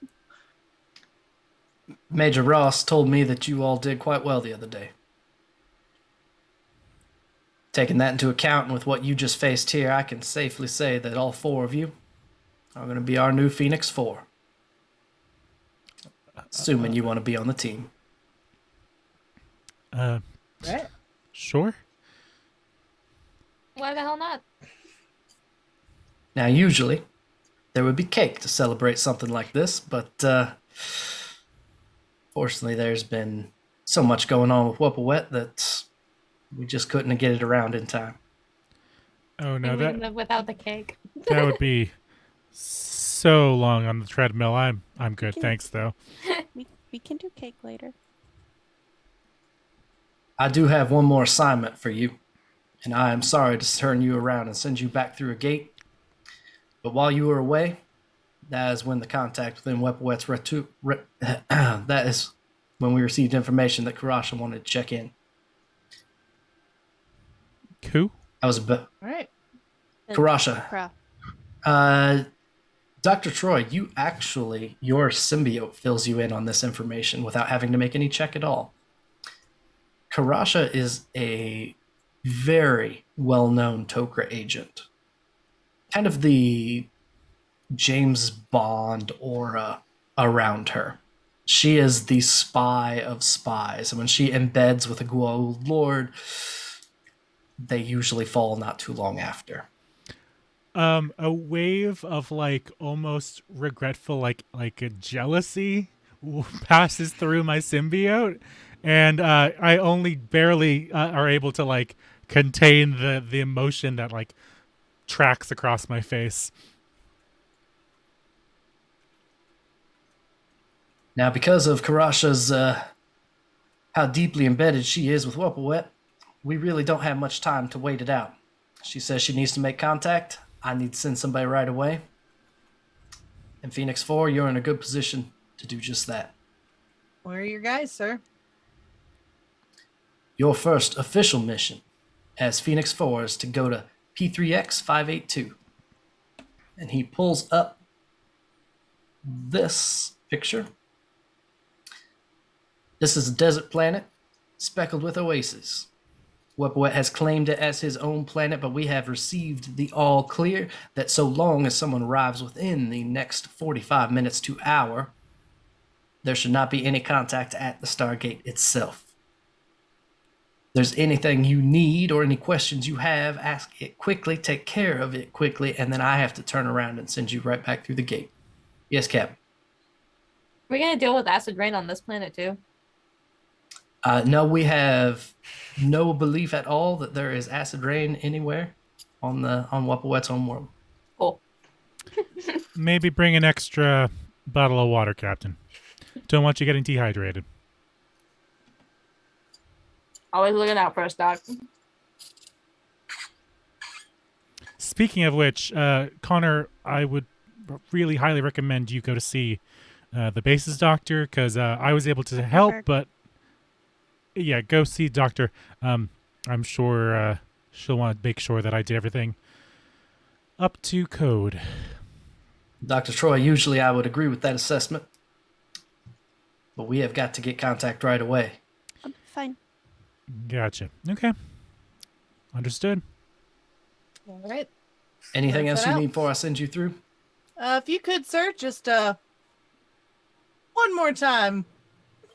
Major Ross told me that you all did quite well the other day. Taking that into account and with what you just faced here, I can safely say that all 4 of you are going to be our new Phoenix 4. Assuming you want to be on the team. Right? Sure. Why the hell not? Now, usually, there would be cake to celebrate something like this, but fortunately, there's been so much going on with Wapwawet that we just couldn't get it around in time. Oh no, without the cake. that would be so long on the treadmill. I'm good, thanks though. We can do cake later. I do have one more assignment for you, and I am sorry to turn you around and send you back through a gate. But while you were away, that is when the contact within Wapwawet's that is when we received information that Karasha wanted to check in. Who? I was a bit. All right. Karasha. Dr. Troy, your symbiote fills you in on this information without having to make any check at all. Karasha is a very well-known Tok'ra agent. Kind of the James Bond aura around her. She is the spy of spies, and when she embeds with a Goa'uld Lord, they usually fall not too long after. A wave of like almost regretful, like a jealousy passes through my symbiote, and I only barely are able to like contain the emotion that like tracks across my face. Now, because of Karasha's how deeply embedded she is with Wapwawet, we really don't have much time to wait it out. She says she needs to make contact. I need to send somebody right away. In Phoenix 4, you're in a good position to do just that. Where are your guys, sir? Your first official mission as Phoenix 4 is to go to P3X 582. And he pulls up this picture. This is a desert planet speckled with oases. Wapwawet has claimed it as his own planet, but we have received the all clear that so long as someone arrives within the next 45 minutes to hour, there should not be any contact at the Stargate itself. If there's anything you need or any questions you have, ask it quickly, take care of it quickly, and then I have to turn around and send you right back through the gate. Yes, Capt. We're gonna deal with acid rain on this planet too. No, we have no belief at all that there is acid rain anywhere on Wapwawet's home world. Cool. Maybe bring an extra bottle of water, Captain. Don't want you getting dehydrated. Always looking out for us, Doc. Speaking of which, Connor, I would really highly recommend you go to see the bases doctor, because I was able to help, but yeah, go see doctor. I'm sure she'll want to make sure that I did everything up to code. Dr. Troy, usually I would agree with that assessment, but we have got to get contact right away. Fine. Gotcha. Okay. Understood. All right. Anything Let's else head you out. need before I send you through? If you could, sir, just one more time.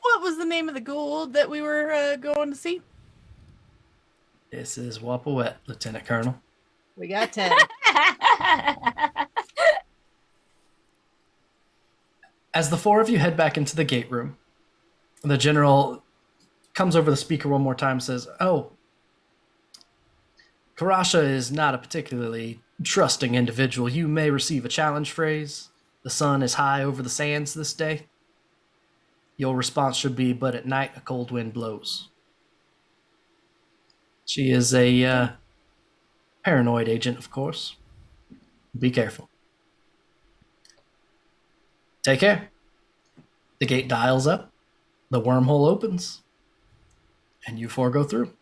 What was the name of the Goa'uld that we were going to see? This is Wapwawet, Lieutenant Colonel. We got 10. As the four of you head back into the gate room, the general comes over the speaker one more time and says, "Oh, Karasha is not a particularly trusting individual. You may receive a challenge phrase. The sun is high over the sands this day. Your response should be, but at night a cold wind blows." She is a paranoid agent, of course. Be careful. Take care. The gate dials up, the wormhole opens, and you four go through.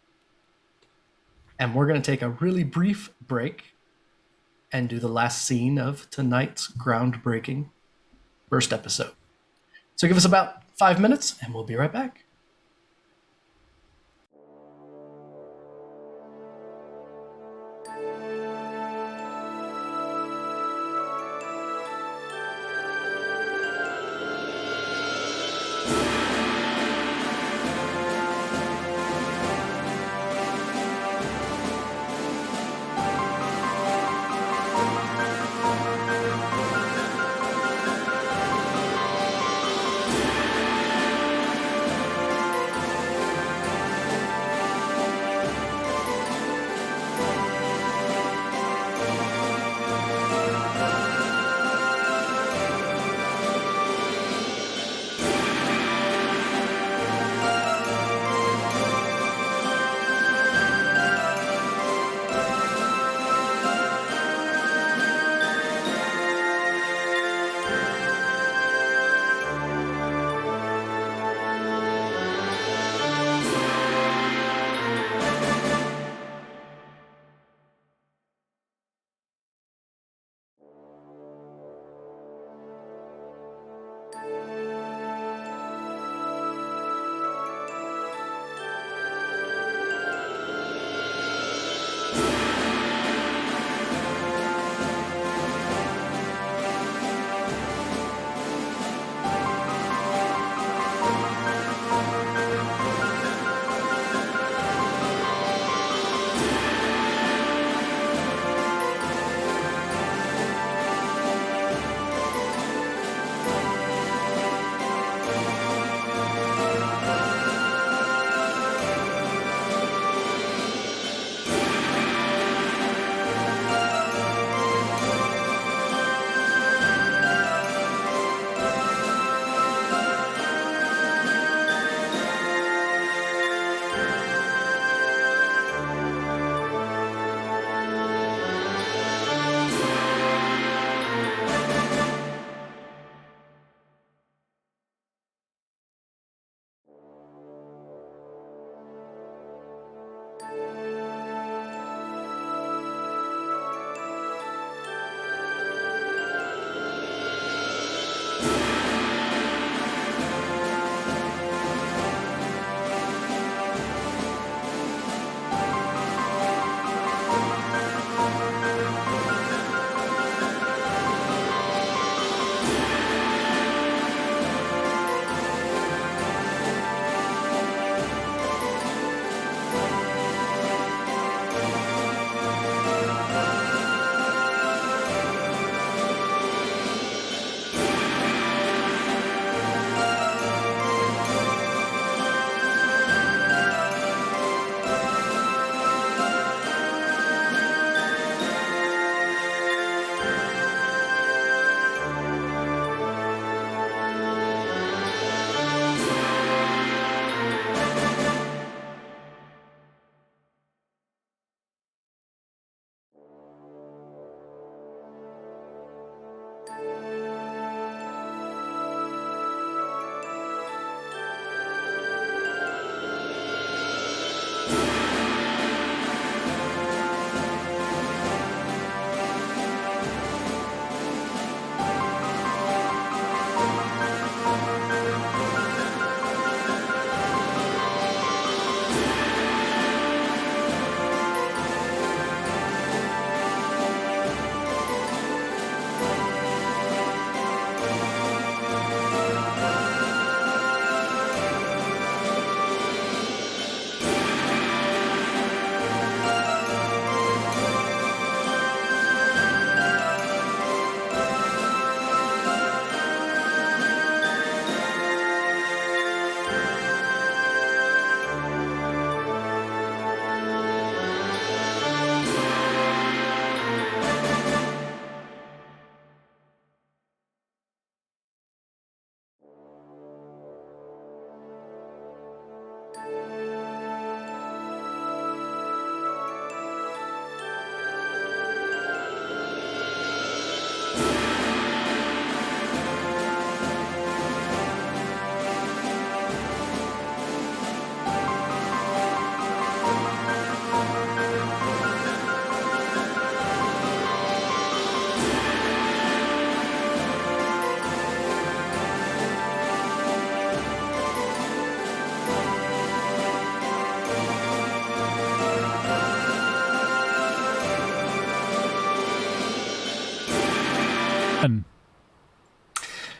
And we're going to take a really brief break and do the last scene of tonight's groundbreaking first episode. So give us about 5 minutes, and we'll be right back.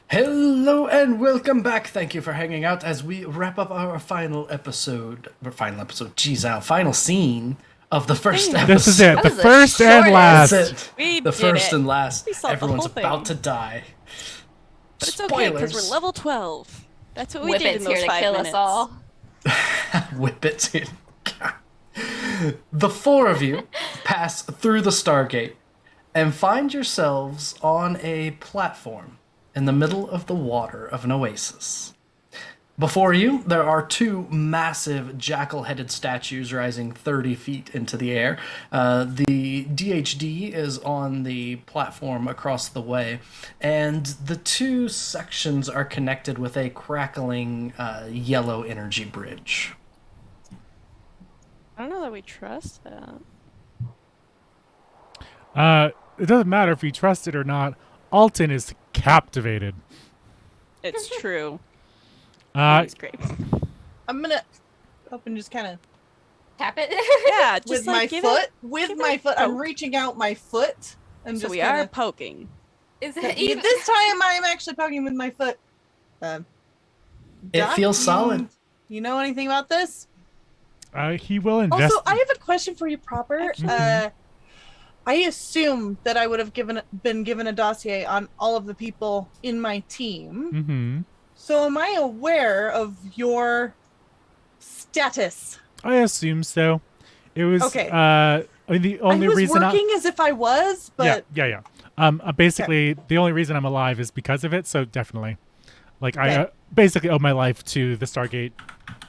Hello and welcome back. Thank you for hanging out as we wrap up our final episode. Final scene of the first episode. This is it. The was the first and shortest. last. That's it. We The did first it. and last. We solved the Everyone's whole thing. about to die. But it's okay because Spoilers. we're level 12. That's what we Whip did it's in those here to 5 kill minutes. us all. Whip it. The four of you pass through the Stargate and find yourselves on a platform in the middle of the water of an oasis. Before you, there are two massive jackal-headed statues rising 30 feet into the air. The DHD is on the platform across the way, and the two sections are connected with a crackling yellow energy bridge. I don't know that we trust that. It doesn't matter if you trust it or not. Altan is captivated. It's true. Uh, It's great. I'm gonna up and just kind of Tap it. Yeah, just with like my give foot. It, With give my it a foot, I'm poke. reaching out my foot and So just we kinda, are poking. Is Yeah, it even? this time I'm actually poking with my foot. It Doc, feels solid. You know anything about this? he will invest. Also, I have a question for you, Proper. Mhm. I assume that I would have been given a dossier on all of the people in my team. Mm-hmm. So am I aware of your status? I assume so. It was Okay. I mean, the only I was reason working as if I was, but yeah. Basically, the only reason I'm alive is because of it. So definitely, like I Okay. basically owe my life to the Stargate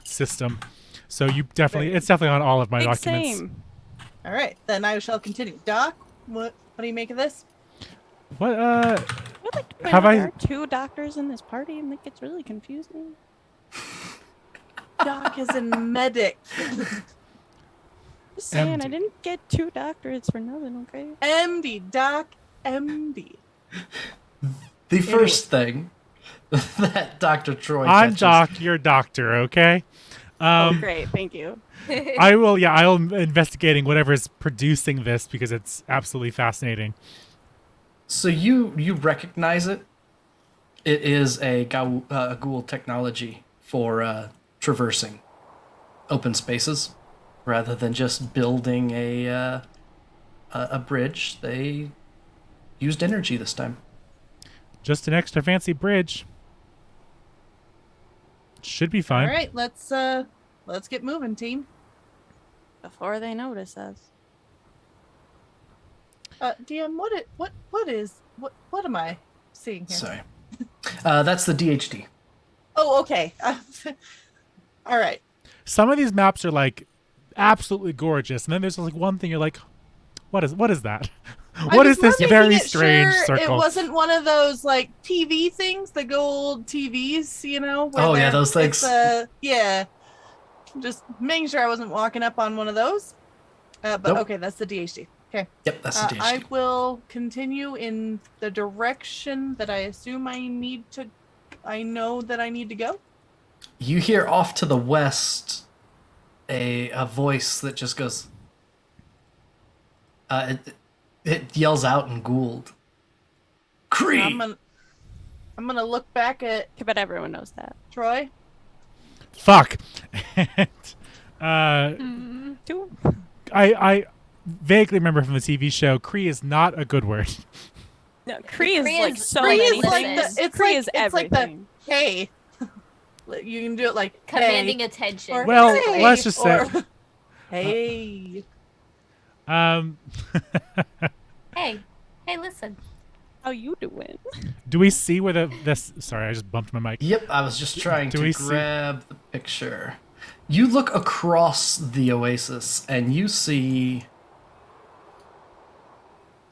system. So you definitely, it's definitely on all of my Big documents. same. all right, then I shall continue. Doc, what do you make of this? What? I would like to point Have out I- there are 2 doctors in this party and it gets really confusing. Doc is a medic. Just saying, I MD. didn't get 2 doctorates for nothing, okay? MD, Doc, MD. The first thing that Dr. Troy I'm catches, Doc, you're Doctor, okay? Oh, great, thank you. I'll investigating whatever is producing this because it's absolutely fascinating. so you recognize it. It is a Goa'uld technology for traversing open spaces, rather than just building a bridge. They used energy this time. Just an extra fancy bridge. Should be fine. All right, let's get moving, team. Before they notice us. DM, what am I seeing here? Sorry, that's the DHD. Oh, okay. All right. Some of these maps are like absolutely gorgeous, and then there's like one thing you're like, what is that? What is this very strange circle? It wasn't one of those like TV things, the Goa'uld TVs, you know? Oh, yeah, those things. Yeah. Just making sure I wasn't walking up on one of those. But Nope. okay, that's the DHD. Okay. Yep, that's the DHD. I will continue in the direction that I assume I know that I need to go. You hear off to the west a voice that just goes. It yells out in Goa'uld. Cree! I'm gonna look back at Okay, but everyone knows that. Troy. Fuck. Two. I vaguely remember from the TV show, Cree is not a good word. No, Cree is Cree like is- so Cree many is like things. the- it's Cree like- is it's like the- everything. Hey. You can do it like Commanding hey, attention. or Well, hey, let's just say- or, hey. Hey, listen. How you doing? Do we see where this? Sorry, I just bumped my mic. Yep, I was just trying Do to we see- grab the picture. You look across the oasis and you see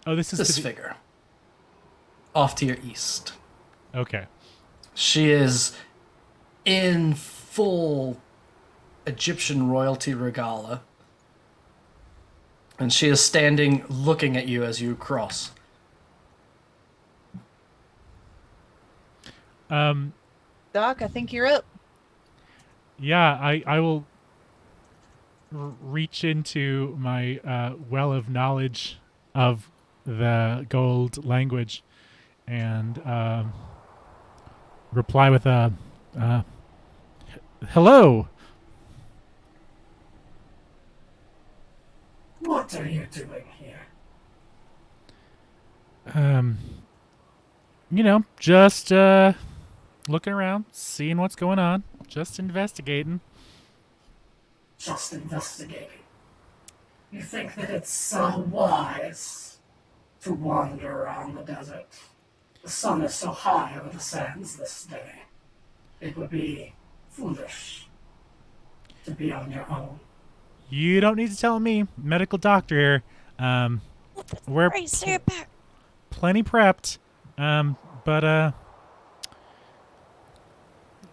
Oh, this is this to the- figure off to your east. Okay. She is in full Egyptian royalty regala. And she is standing looking at you as you cross. Doc, I think you're up. Yeah, I will reach into my well of knowledge of the Goa'uld language and reply with a hello. What are you doing here? Just looking around, seeing what's going on, just investigating. Just investigating. You think that it's so wise to wander around the desert? The sun is so high over the sands this day. It would be foolish to be on your own. You don't need to tell me, medical doctor here. We're Right, say it back. plenty prepped. But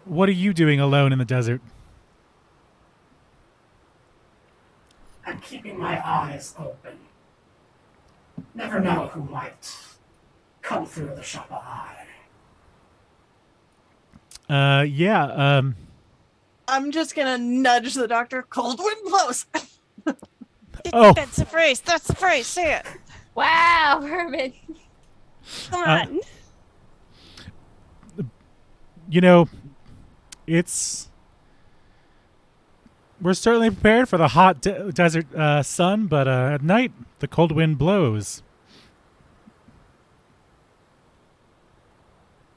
what are you doing alone in the desert? I'm keeping my eyes open. Never know who might come through the shop eye. Yeah, I'm just gonna nudge the doctor. Cold wind blows. Oh. That's the phrase. That's the phrase. Say it. Wow, Herman. Come Uh, on. we're certainly prepared for the hot desert sun, but at night the cold wind blows.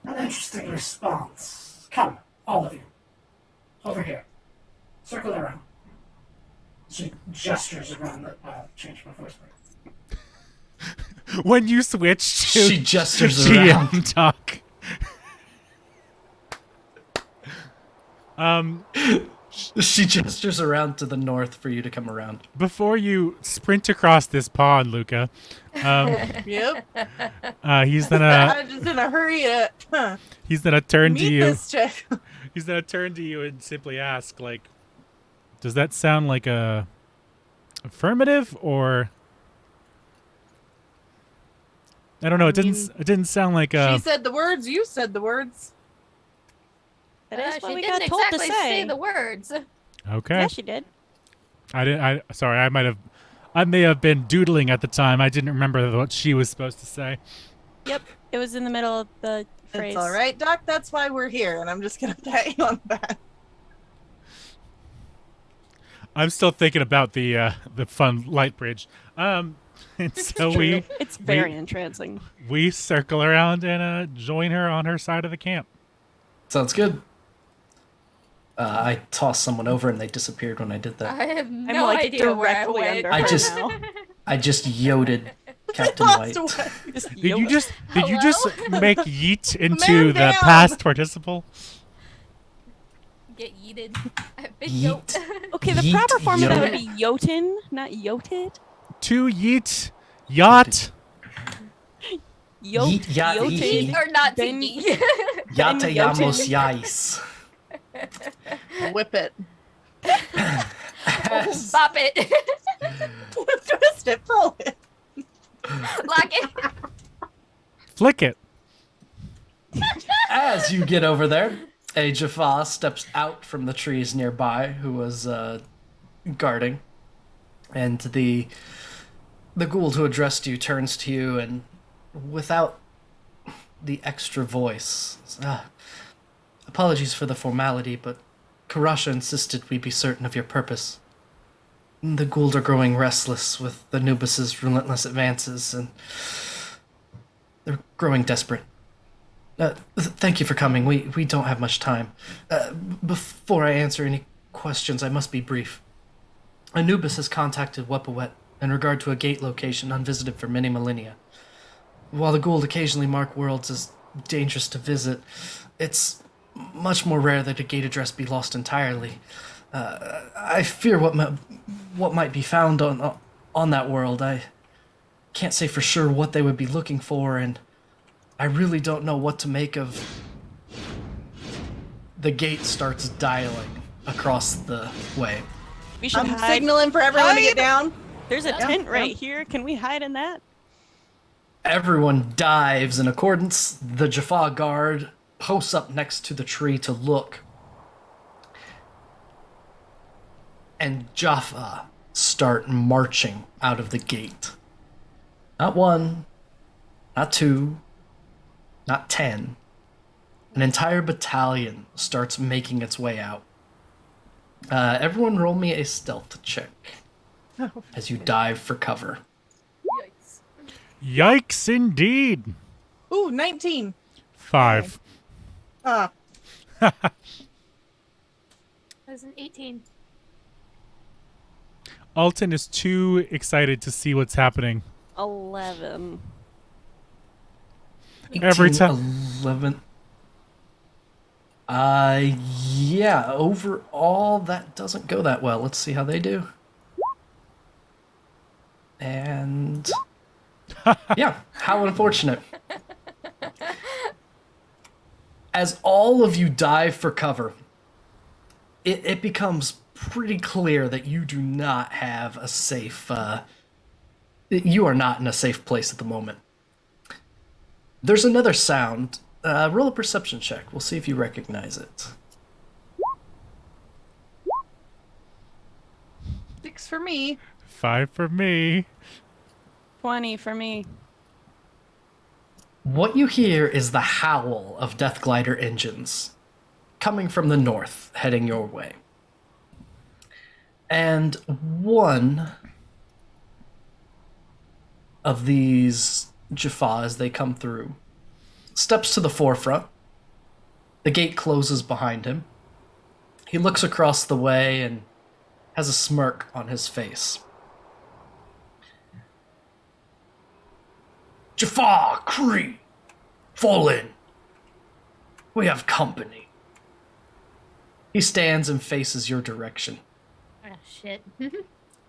An interesting response. Come, all of you. Over here. Circle around. She gestures around the... change my voice. When you switch to She gestures GM around. talk. She gestures around to the north for you to come around. Before you sprint across this pond, Luca, Yep. he's gonna I'm just in a hurry to he's gonna turn to meet you. this chick. He's gonna turn to you and simply ask, like, does that sound like a affirmative or I don't know. It didn't sound like She said the words. You said the words. That is what she we didn't got told to exactly say. the words. Okay. Yeah, she did. Sorry, I may have been doodling at the time. I didn't remember what she was supposed to say. Yep, it was in the middle of the phrase. It's all right, Doc. That's why we're here, and I'm just gonna pat you on the back. I'm still thinking about the fun light bridge. And so It's very entrancing. we circle around and join her on her side of the camp. Sounds good. I tossed someone over and they disappeared when I did that. I have I'm no like idea where I directly went. under I her just- now. I just yoted Captain Lost White. away. Just Did you yoke. just make yeet into Man the down. past participle? Get yeeted. I've been Yeet. yoked. Okay, the Yeet, proper form of that would yote. be yotin, not yoted. To yeet, yacht. Yote, Yeet, yacht, yoted. yeet. Or not Ben- tiki. Yatayamos yais. Whip it. Bop it. Twist it. Pull it. Lock it. Flick it. As you get over there, a Jaffa steps out from the trees nearby who was guarding. And the Goa'uld who addressed you turns to you and without the extra voice, apologies for the formality, but Karasha insisted we be certain of your purpose. The Goa'uld are growing restless with Anubis's relentless advances, and they're growing desperate. Thank you for coming. We don't have much time. Before I answer any questions, I must be brief. Anubis has contacted Wapwawet in regard to a gate location unvisited for many millennia. While the Goa'uld occasionally mark worlds as dangerous to visit, it's much more rare that a gate address be lost entirely. I fear what might be found on that world. I can't say for sure what they would be looking for, and I really don't know what to make of. The gate starts dialing across the way. We should I'm hide. signaling for everyone to get down. There's a Yeah, tent yeah. right here. Can we hide in that? Everyone dives in accordance. The Jaffa guard posts up next to the tree to look. And Jaffa start marching out of the gate. Not one, not two, not 10. An entire battalion starts making its way out. Everyone roll me a stealth check as you dive for cover. Yikes. Yikes indeed. Ooh, 19. 5. Ah, That was an 18. Altan is too excited to see what's happening. 11. Every 18, time. 11. Yeah, overall, that doesn't go that well. Let's see how they do. And yeah, how unfortunate. As all of you dive for cover, it becomes pretty clear that you do not have a safe, you are not in a safe place at the moment. There's another sound. Roll a perception check. We'll see if you recognize it. 6 for me. 5 for me. 20 for me. What you hear is the howl of Death Glider engines coming from the north, heading your way. And one of these Jaffa, as they come through, steps to the forefront. The gate closes behind him. He looks across the way and has a smirk on his face. Jaffa, Kree, fall in. We have company. He stands and faces your direction. Oh, shit.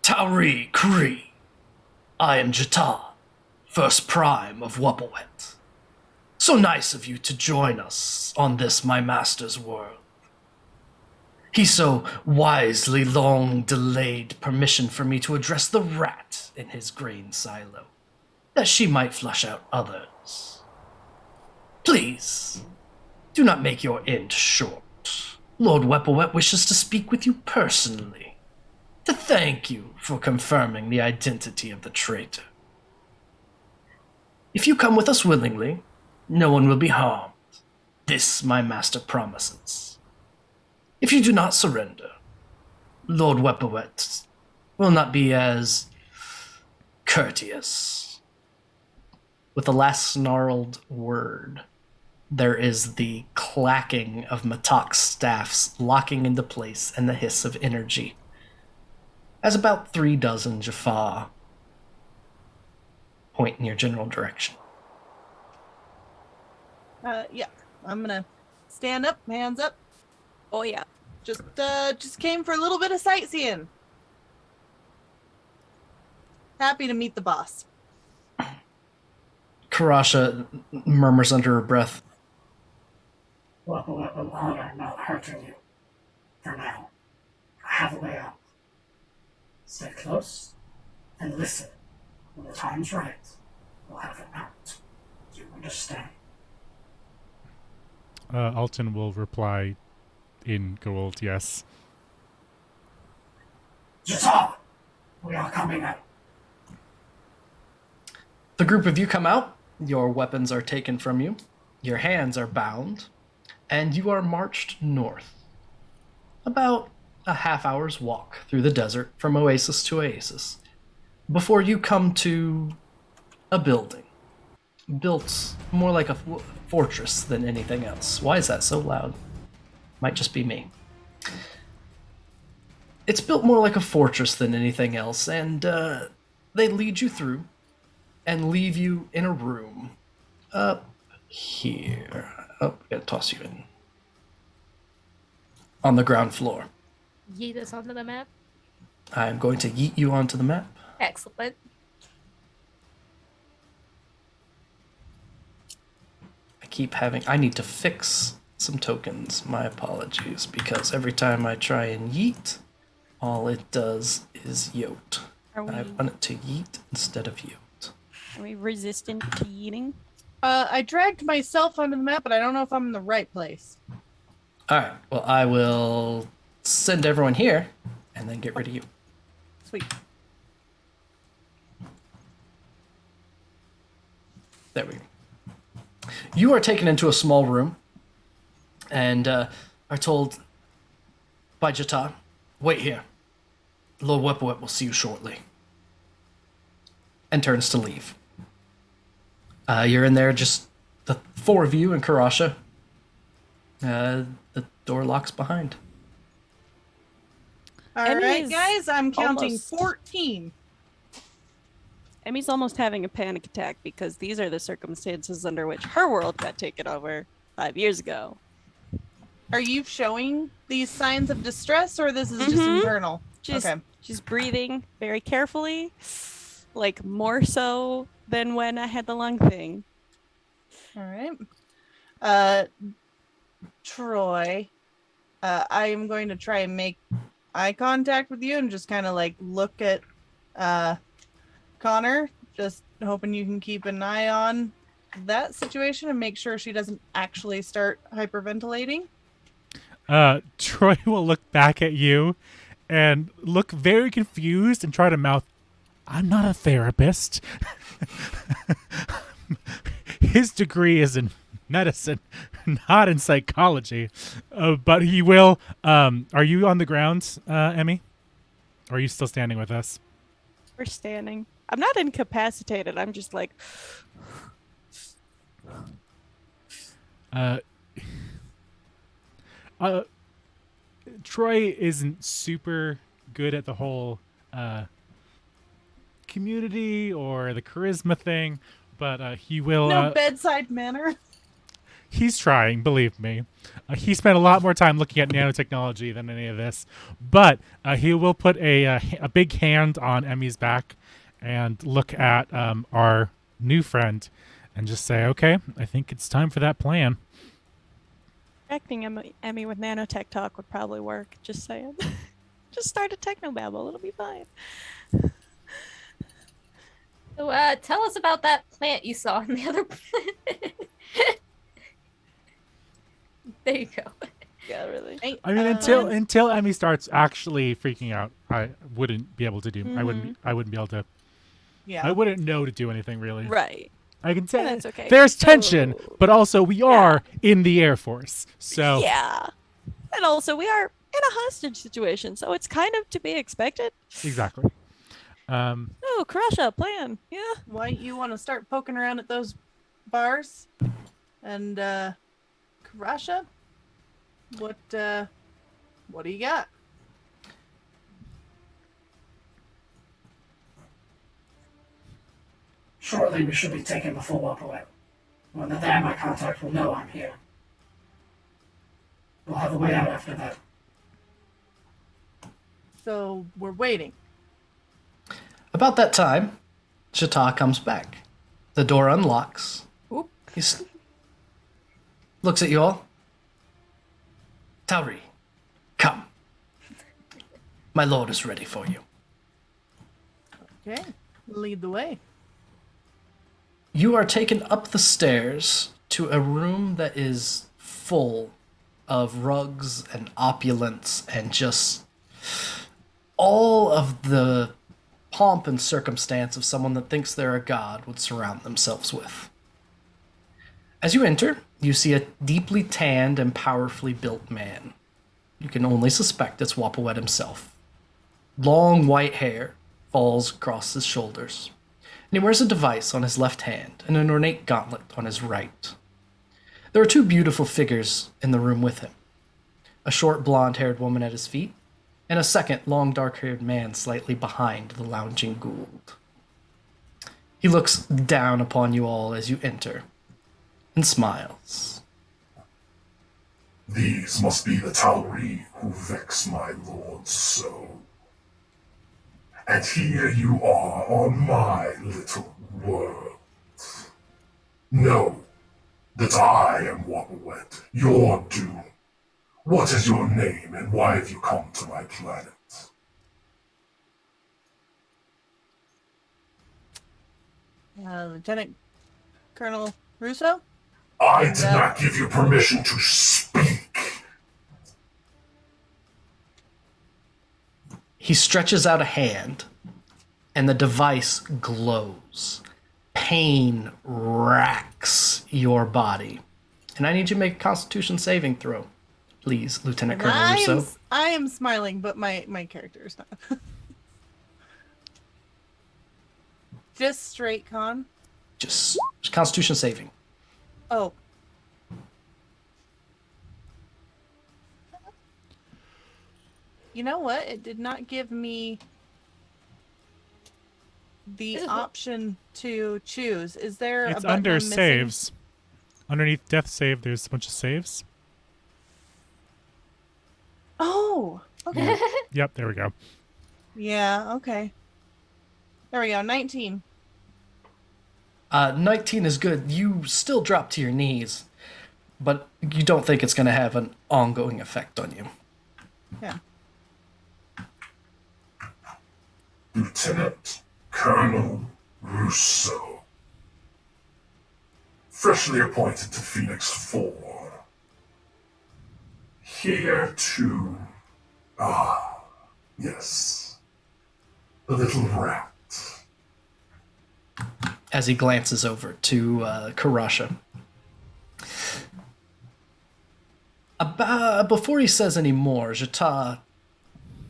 Tauri, Kree, I am Jata, first prime of Wapwawet. So nice of you to join us on this my master's world. He so wisely long delayed permission for me to address the rat in his grain silo, that she might flush out others. Please, do not make your end short. Lord Wapwawet wishes to speak with you personally, to thank you for confirming the identity of the traitor. If you come with us willingly, no one will be harmed. This my master promises. If you do not surrender, Lord Wapwawet will not be as courteous. With the last snarled word, there is the clacking of Matok's staffs locking into place and the hiss of energy, as about 36 Jaffa point in your general direction. Yeah, I'm gonna stand up, hands up. Oh yeah. Just came for a little bit of sightseeing. Happy to meet the boss. Karasha murmurs under her breath, Wapwawet will honor not hurting you. For now, I have a way out. Stay close and listen. When the time's right, we'll have an out. Do you understand? Altan will reply in Goa'uld, yes. Jata! We are coming out. the group of you come out, your weapons are taken from you, your hands are bound, and you are marched north. About a half hour's walk through the desert from oasis to oasis, before you come to a building, built more like a fortress than anything else. Why is that so loud? Might just be me. It's built more like a fortress than anything else, and they lead you through and leave you in a room up here. Oh, gotta toss you in. On the ground floor. Yeet us onto the map. I'm going to yeet you onto the map. Excellent. I need to fix some tokens. My apologies, because every time I try and yeet, all it does is yote. Are we, I want it to yeet instead of yote. are we resistant to eating? I dragged myself onto the map, but I don't know if I'm in the right place. Alright, well, I will send everyone here, and then get rid of you. Sweet. There we go. You are taken into a small room, and are told by Jata, wait here. Lord Wapwawet will see you shortly. And turns to leave. You're in there, just the four of you and Karasha. The door locks behind. All right, Emmy's guys, I'm counting almost- 14. Emmy's almost having a panic attack because these are the circumstances under which her world got taken over 5 years ago. Are you showing these signs of distress, or this is just Mhm. internal? Okay. She's breathing very carefully, like more so than when I had the lung thing. All right. Troy, I am going to try and make eye contact with you and just kind of like look at Connor, just hoping you can keep an eye on that situation and make sure she doesn't actually start hyperventilating. Troy will look back at you and look very confused and try to mouth, I'm not a therapist. His degree is in medicine, not in psychology. But he will. Are you on the ground, Emmie? Or are you still standing with us? We're standing. I'm not incapacitated. I'm just like, Troy isn't super good at the whole community or the charisma thing, but he will. No bedside manner. He's trying, believe me. He spent a lot more time looking at nanotechnology than any of this, but he will put a big hand on Emmie's back and look at our new friend and just say, "Okay, I think it's time for that plan." Acting Emmy with nanotech talk would probably work. Just saying. Just start a technobabble. It'll be fine. So, tell us about that plant you saw on the other planet. There you go. Yeah, really. I mean, until Emmy starts actually freaking out, I wouldn't be able to do. I wouldn't be able to. Yeah. I wouldn't know to do anything really. Right. I can tell. And that's okay. There's tension, So- but also we are in the Air Force, so Yeah. And also, we are in a hostage situation, so it's kind of to be expected. exactly. Oh, Karasha, plan. Yeah. Why you want to start poking around at those bars? And Karasha, what do you got? Shortly, we should be taken before Wapwawet. When they're there, my contact will know I'm here. We'll have a way out after that. So we're waiting. About that time, Chata comes back. The door unlocks. Oop. He looks at you all. Tauri, come. My lord is ready for you. Okay, lead the way. You are taken up the stairs to a room that is full of rugs and opulence and just all of the pomp and circumstance of someone that thinks they're a god would surround themselves with. As you enter, you see a deeply tanned and powerfully built man. You can only suspect it's Wapwawet himself. Long white hair falls across his shoulders, and he wears a device on his left hand and an ornate gauntlet on his right. There are two beautiful figures in the room with him. A short blonde-haired woman at his feet, and a second long dark-haired man slightly behind the lounging Goa'uld. He looks down upon you all as you enter, and smiles. These must be the Tauri who vex my lord so. And here you are on my little world. Know that I am Wapwawet, your doom. What is your name and why have you come to my planet? Lieutenant Colonel Russo? I did not give you permission to speak. He stretches out a hand, and the device glows. Pain racks your body. And I need you to make a Constitution saving throw. Please, Lieutenant Colonel Russo. I am smiling, but my character is not. Just straight con. Just Constitution saving. Oh. You know what? It did not give me the option to choose. Is there it's a button under I'm missing? saves. Underneath death save, there's a bunch of saves. Oh, okay. Yep, there we go. Yeah, okay. There we go. 19. 19 is good. You still drop to your knees, but you don't think it's going to have an ongoing effect on you. Yeah. Lieutenant Colonel Russo. Freshly appointed to Phoenix 4. Here to... yes. The little rat. As he glances over to Karasha. Before he says any more, Jata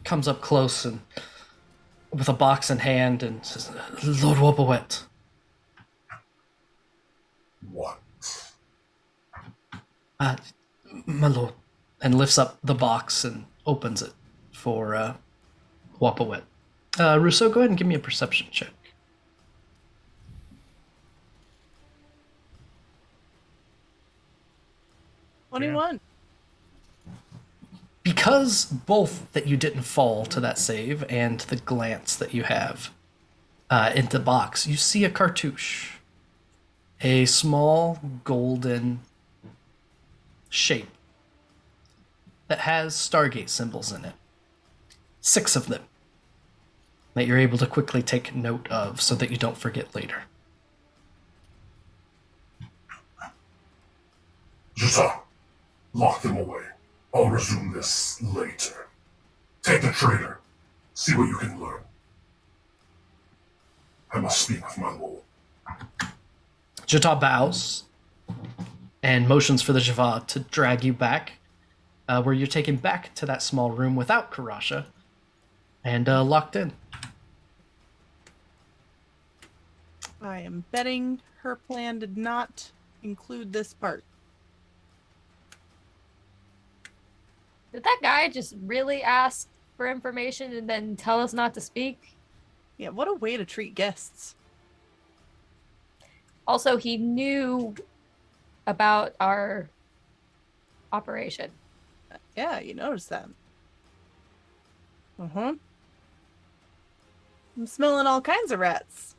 comes up close and with a box in hand and says, Lord Wapwawet. What? My lord. And lifts up the box and opens it for Wapwawet. Russo, go ahead and give me a perception check. 21. Because both that you didn't fall to that save and the glance that you have into the box, you see a cartouche. A small golden shape that has Stargate symbols in it. 6 of them that you're able to quickly take note of so that you don't forget later. Jata, lock them away. I'll resume this later. Take the traitor. See what you can learn. I must speak with my lord. Jata bows and motions for the Java to drag you back, where you're taken back to that small room without Karasha and locked in. I am betting her plan did not include this part. Did that guy just really ask for information and then tell us not to speak? Yeah, what a way to treat guests. Also, he knew about our operation. Yeah, you noticed that. Uh-huh. I'm smelling all kinds of rats.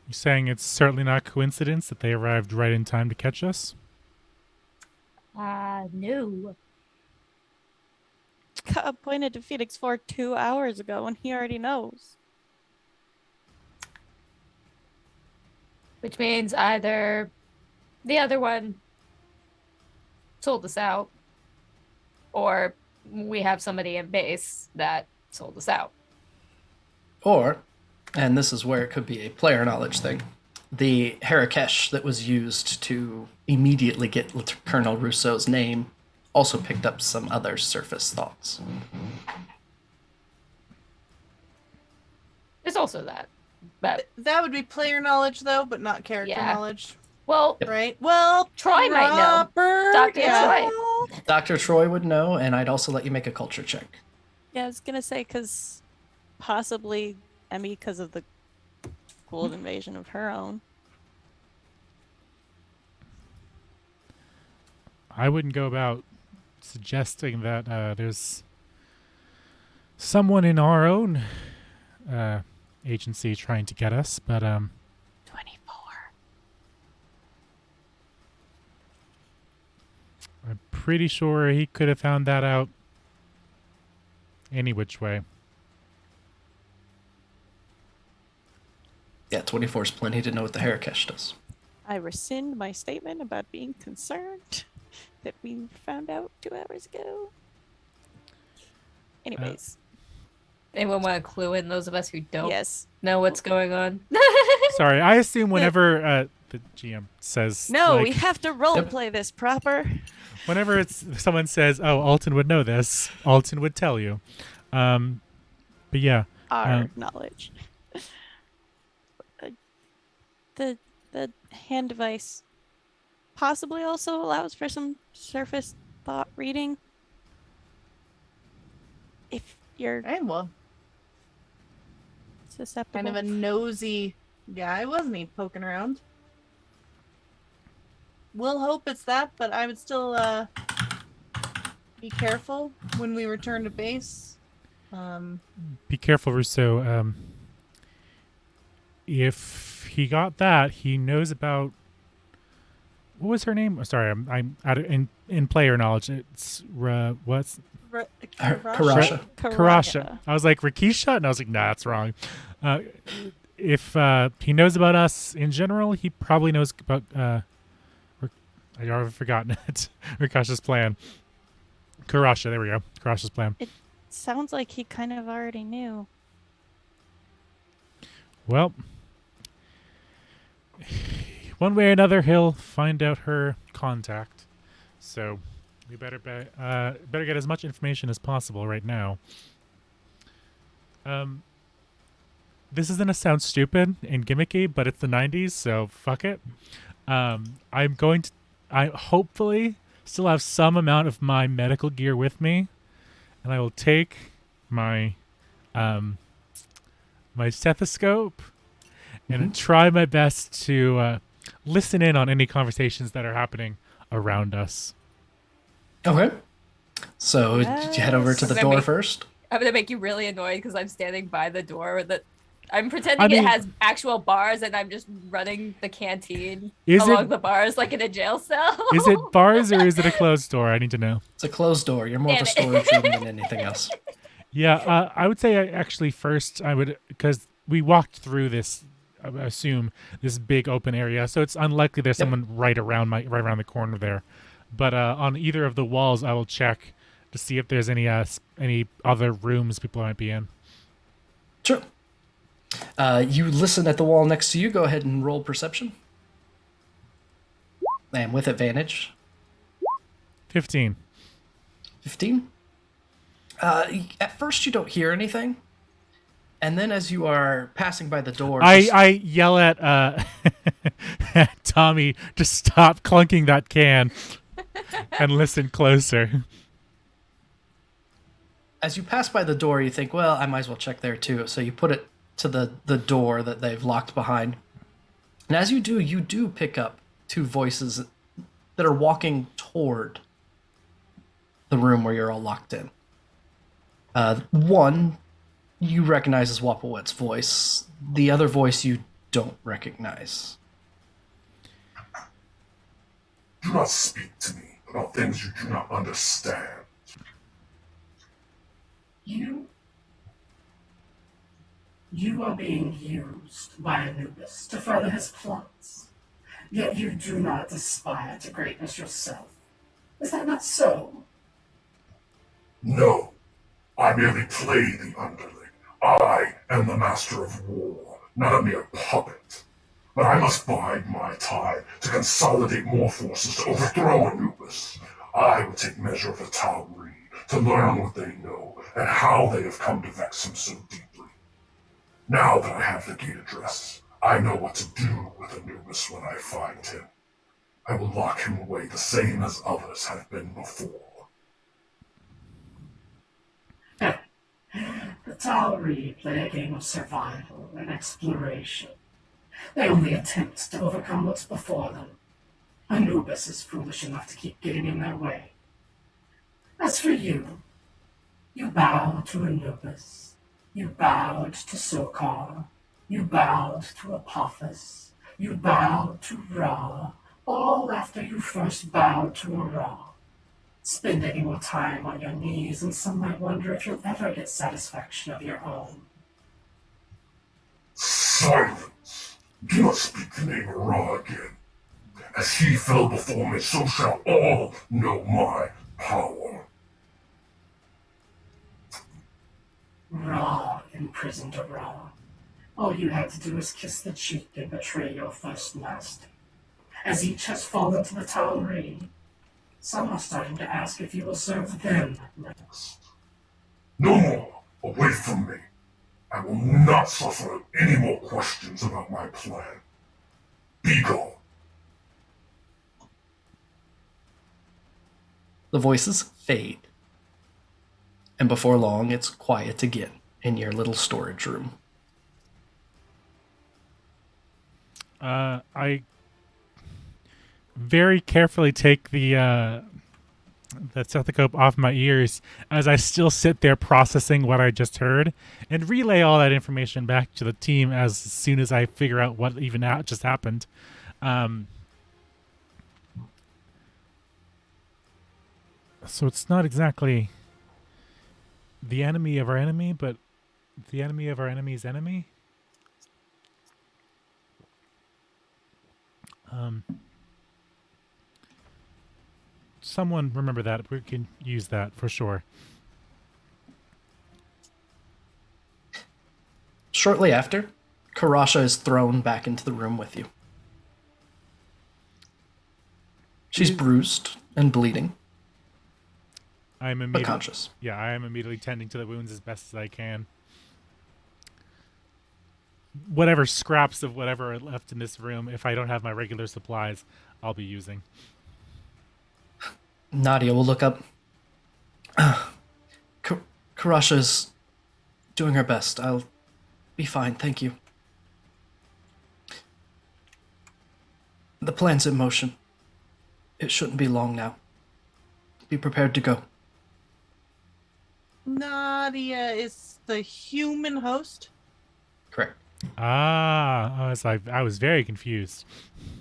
You're saying it's certainly not coincidence that they arrived right in time to catch us? No. Cub pointed to Phoenix 4 2 hours ago and he already knows. Which means either the other one sold us out, or we have somebody in base that sold us out. Or, and this is where it could be a player knowledge thing, the Harakesh that was used to immediately get Colonel Russo's name also picked up some other surface thoughts. There's also that. But That would be player knowledge, though, but not character Yeah. knowledge, well, right? Well, Troy might know. proper- Dr. yeah. Troy. Dr. Troy would know, and I'd also let you make a culture check. Yeah, I was gonna say because possibly Emmie because of the Goa'uld invasion of her own. I wouldn't go about suggesting that there's someone in our own agency trying to get us, but 24. I'm pretty sure he could have found that out any which way. Yeah, 24 is plenty to know what the Harakesh does. I rescind my statement about being concerned that we found out 2 hours ago. Anyways, Anyone want to clue in those of us who don't yes. know what's going on? Sorry, I assume whenever the GM says No, like, we have to role play this proper. whenever someone says, "Oh, Altan would know this," Altan would tell you. But yeah, Our knowledge. The hand device possibly also allows for some surface thought reading. If you're Right, well, susceptible. kind of a nosy guy, wasn't he, poking around? We'll hope it's that, but I would still be careful when we return to base. be careful, Russo. If he got that, he knows about. What was her name? Oh, sorry, I'm out of, in player knowledge. It's what's Karasha. Karasha. I was like Rakisha, and I was like, nah, that's wrong. If he knows about us in general, he probably knows about. I already forgotten it. Rakasha's plan. Karasha, there we go. Karasha's plan. Sounds like he kind of already knew. Well, one way or another, he'll find out her contact. So we better get as much information as possible right now. This is gonna sound stupid and gimmicky, but it's the 90s, so fuck it. I hopefully still have some amount of my medical gear with me, and I will take my my stethoscope and try my best to listen in on any conversations that are happening around us. Okay. So did you head over to the Yes. door first? I'm gonna make you really annoyed because I'm standing by the door that I'm pretending I mean- it has actual bars and I'm just running the canteen Is along it- the bars like in a jail cell. Is it bars or is it a closed door? I need to know. It's a closed door. You're more of a Damn it. storage room than anything else. Yeah, I would say actually first I would, because we walked through this, I assume, this big open area, so it's unlikely there's someone right around the corner there. But on either of the walls, I will check to see if there's any other rooms people might be in. Sure. You listen at the wall next to you. Go ahead and roll perception. And with advantage. 15. 15. At first you don't hear anything. And then as you are passing by the door... I yell at at Tomi to stop clunking that can and listen closer. As you pass by the door, you think, well, I might as well check there too. So you put it to the door that they've locked behind. And as you do pick up two voices that are walking toward the room where you're all locked in. One you recognize as Wapwawet's voice. The other voice you don't recognize. Do not speak to me about things you do not understand. You are being used by Anubis to further his plots. Yet you do not aspire to greatness yourself. Is that not so? No, I merely play the underling. I am the master of war, not a mere puppet. But I must bide my time to consolidate more forces to overthrow Anubis. I will take measure of the Tauri to learn what they know and how they have come to vex him so deeply. Now that I have the gate address, I know what to do with Anubis when I find him. I will lock him away the same as others have been before. The Tauri play a game of survival and exploration. They only attempt to overcome what's before them. Anubis is foolish enough to keep getting in their way. As for you, you bowed to Anubis. You bowed to Sokar. You bowed to Apophis. You bowed to Ra. All after you first bowed to a Ra. Spend any more time on your knees, and some might wonder if you'll ever get satisfaction of your own. Silence! Do not speak the name of Ra again. As he fell before me, so shall all know my power. Ra imprisoned a Ra. All you had to do was kiss the cheek and betray your first master. As each has fallen to the Tauri, some are starting to ask if you will serve them next. No more! Away from me! I will not suffer any more questions about my plan. Be gone! The voices fade. And before long, it's quiet again in your little storage room. I very carefully take the stethoscope off my ears as I still sit there processing what I just heard and relay all that information back to the team as soon as I figure out what even just happened. So it's not exactly the enemy of our enemy, but the enemy of our enemy's enemy. Someone remember that. We can use that for sure. Shortly after, Karasha is thrown back into the room with you. She's bruised and bleeding, I'm but immediately conscious. Yeah, I am immediately tending to the wounds as best as I can. Whatever scraps of whatever are left in this room, if I don't have my regular supplies, I'll be using. Nadia will look up. Karasha's doing her best. I'll be fine, thank you. The plan's in motion. It shouldn't be long now. Be prepared to go. Nadia is the human host? Correct. I was very confused.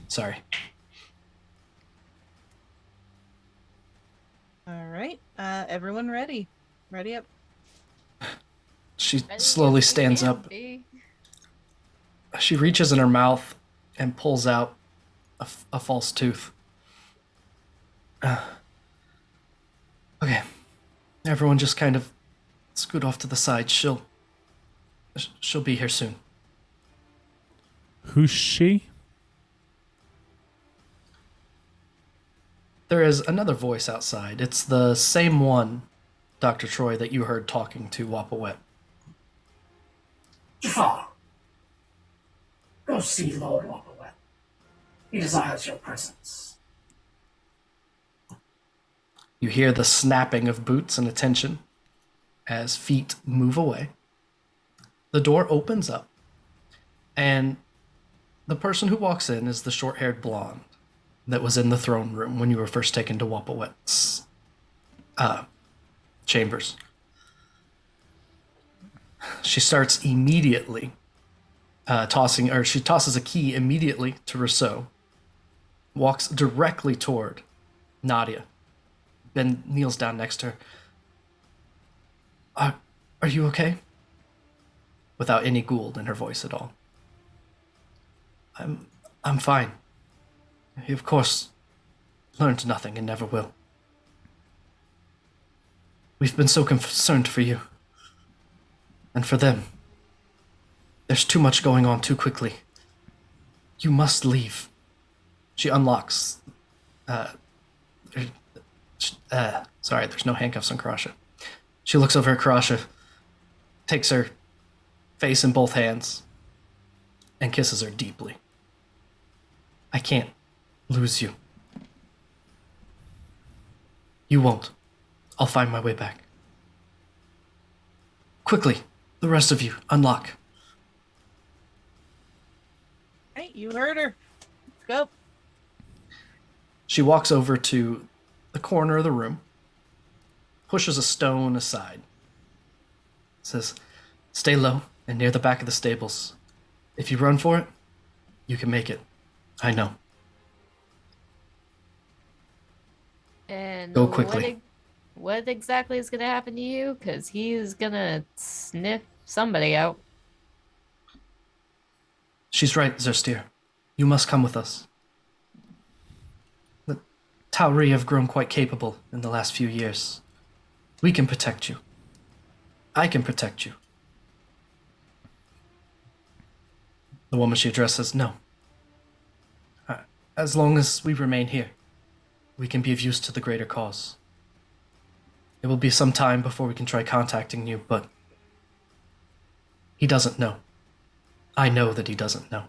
Sorry. All right. Everyone ready? Ready up. She Ready slowly as we stands can up. be. She reaches in her mouth and pulls out a false tooth. Okay. Everyone just kind of scoot off to the side. She'll be here soon. Who's she? There is another voice outside. It's the same one, Dr. Troy, that you heard talking to Wapwawet. Jafar, go see Lord Wapwawet. He desires your presence. You hear the snapping of boots and attention as feet move away. The door opens up, and the person who walks in is the short-haired blonde that was in the throne room when you were first taken to Wapwawet's chambers. She starts immediately she tosses a key immediately to Rousseau, walks directly toward Nadia, then kneels down next to her. Are you okay? Without any Goa'uld in her voice at all. I'm fine. He, of course, learned nothing and never will. We've been so concerned for you. And for them. There's too much going on too quickly. You must leave. She unlocks. Sorry, there's no handcuffs on Karasha. She looks over at Karasha, takes her face in both hands, and kisses her deeply. I can't lose you. You won't. I'll find my way back. Quickly, the rest of you, unlock. Hey, you heard her. Let's go. She walks over to the corner of the room, pushes a stone aside, says, stay low and near the back of the stables. If you run for it, you can make it. I know. And Go quickly. What exactly is going to happen to you? Because he's going to sniff somebody out. She's right, Zerstier. You must come with us. The Tauri have grown quite capable in the last few years. We can protect you. I can protect you. The woman she addresses, no. As long as we remain here, we can be of use to the greater cause. It will be some time before we can try contacting you, but he doesn't know. I know that he doesn't know.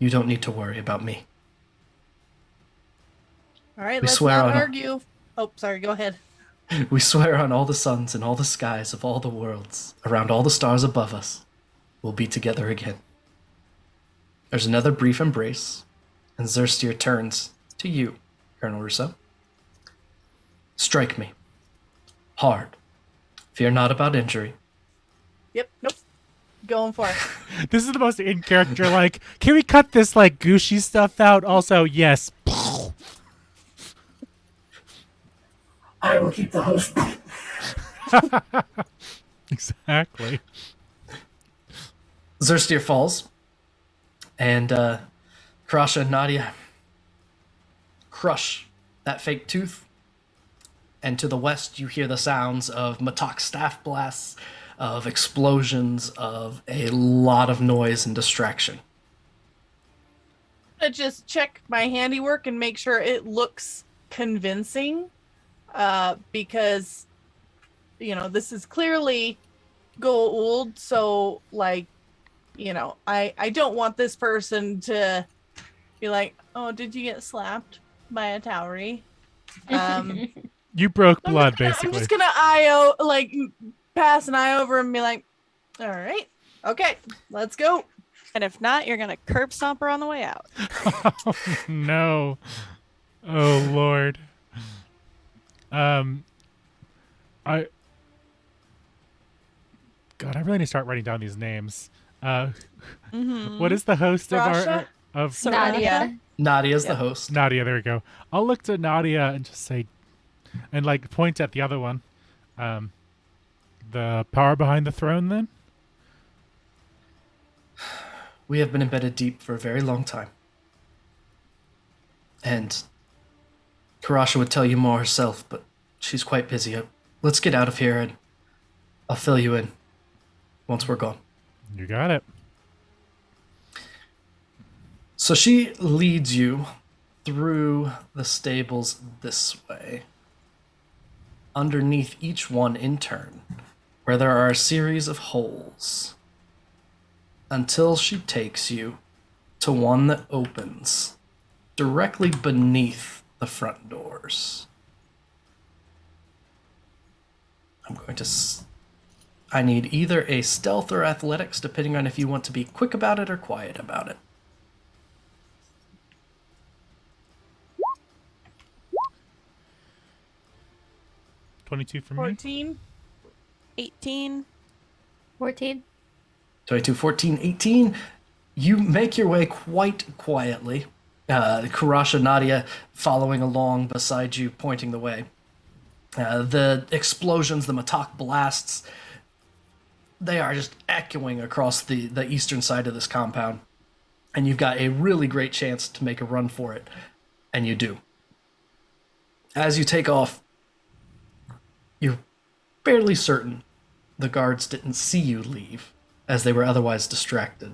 You don't need to worry about me. All right, We let's swear not on- argue. Oh, sorry, go ahead. We swear on all the suns and all the skies of all the worlds, around all the stars above us, we'll be together again. There's another brief embrace, and Zerstier turns to you, Colonel Russo. Strike me. Hard. Fear not about injury. Yep, nope. Going for it. This is the most in character. Like, can we cut this like Gushy stuff out? Also, yes. I will keep the host. Exactly. Zerstier falls, and Karasha and Nadia crush that fake tooth, and to the west you hear the sounds of Matok staff blasts, of explosions, of a lot of noise and distraction. I just check my handiwork and make sure it looks convincing, because, you know, this is clearly Goa'uld, so, like, you know, I don't want this person to be like, oh, did you get slapped by a Tauri? You broke blood, I'm basically. just gonna pass an eye over and be like, all right, okay, let's go. And if not, you're gonna curb stomp her on the way out. Oh, no. Oh, Lord. God, I really need to start writing down these names. Mm-hmm. What is the host of Rasha? our of Nadia. Nadia's the Yep. host. Nadia? There we go. I'll look to Nadia and just say, and like point at the other one. The power behind the throne. Then We have been embedded deep for a very long time. And Karasha would tell you more herself, but she's quite busy. Let's get out of here and I'll fill you in once we're gone. you got it. So she leads you through the stables this way. Underneath each one in turn, where there are a series of holes, until she takes you to one that opens directly beneath the front doors. I'm going to... I need either a stealth or athletics, depending on if you want to be quick about it or quiet about it. 22 for me. 14. 18. 14. 22, 14, 18. You make your way quite quietly. Karasha, Nadia following along beside you, pointing the way. The explosions, the Matak blasts, they are just echoing across the eastern side of this compound. And you've got a really great chance to make a run for it. And you do. As you take off, you're fairly certain the guards didn't see you leave, as they were otherwise distracted.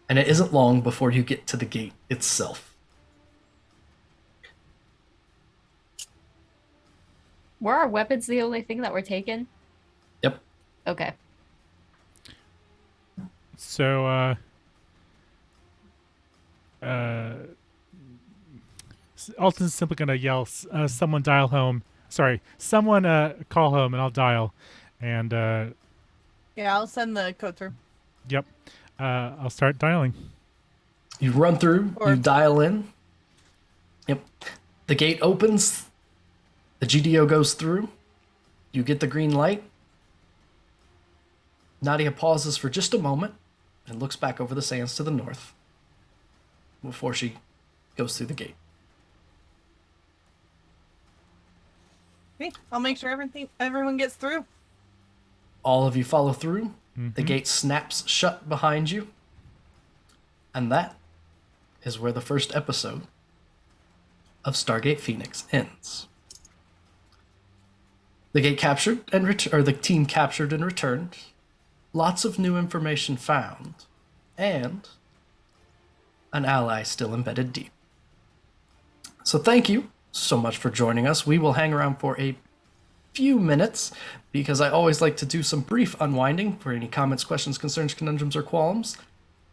And it isn't long before you get to the gate itself. Were our weapons the only thing that were taken? Yep. Okay. So, Alton's simply gonna yell, "Someone dial home." Sorry, someone call home, and I'll dial. And Yeah, I'll send the code through. yep, I'll start dialing. You run through, Or- you dial in. Yep. The gate opens. The GDO goes through. You get the green light. Nadia pauses for just a moment and looks back over the sands to the north before she goes through the gate. Okay, I'll make sure everyone gets through. All of you follow through. The gate snaps shut behind you. And that is where the first episode of Stargate Phoenix ends. The gate captured and the team captured and returned. Lots of new information found, and an ally still embedded deep. So thank you so much for joining us. We will hang around for a few minutes because I always like to do some brief unwinding for any comments, questions, concerns, conundrums, or qualms,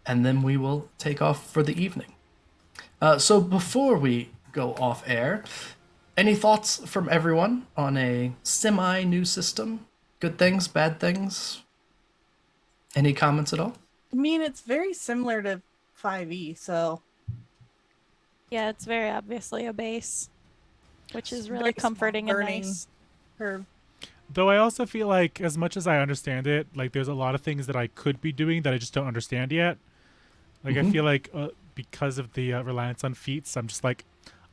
and then we will take off for the evening. So before we go off air, any thoughts from everyone on a semi-new system? Good things, bad things? Any comments at all? I mean, it's very similar to 5e, so Yeah, it's very obviously a base, which is really very comforting and burning nice. curve. Though I also feel like, as much as I understand it, like there's a lot of things that I could be doing that I just don't understand yet. Like I feel like because of the reliance on feats, I'm just like,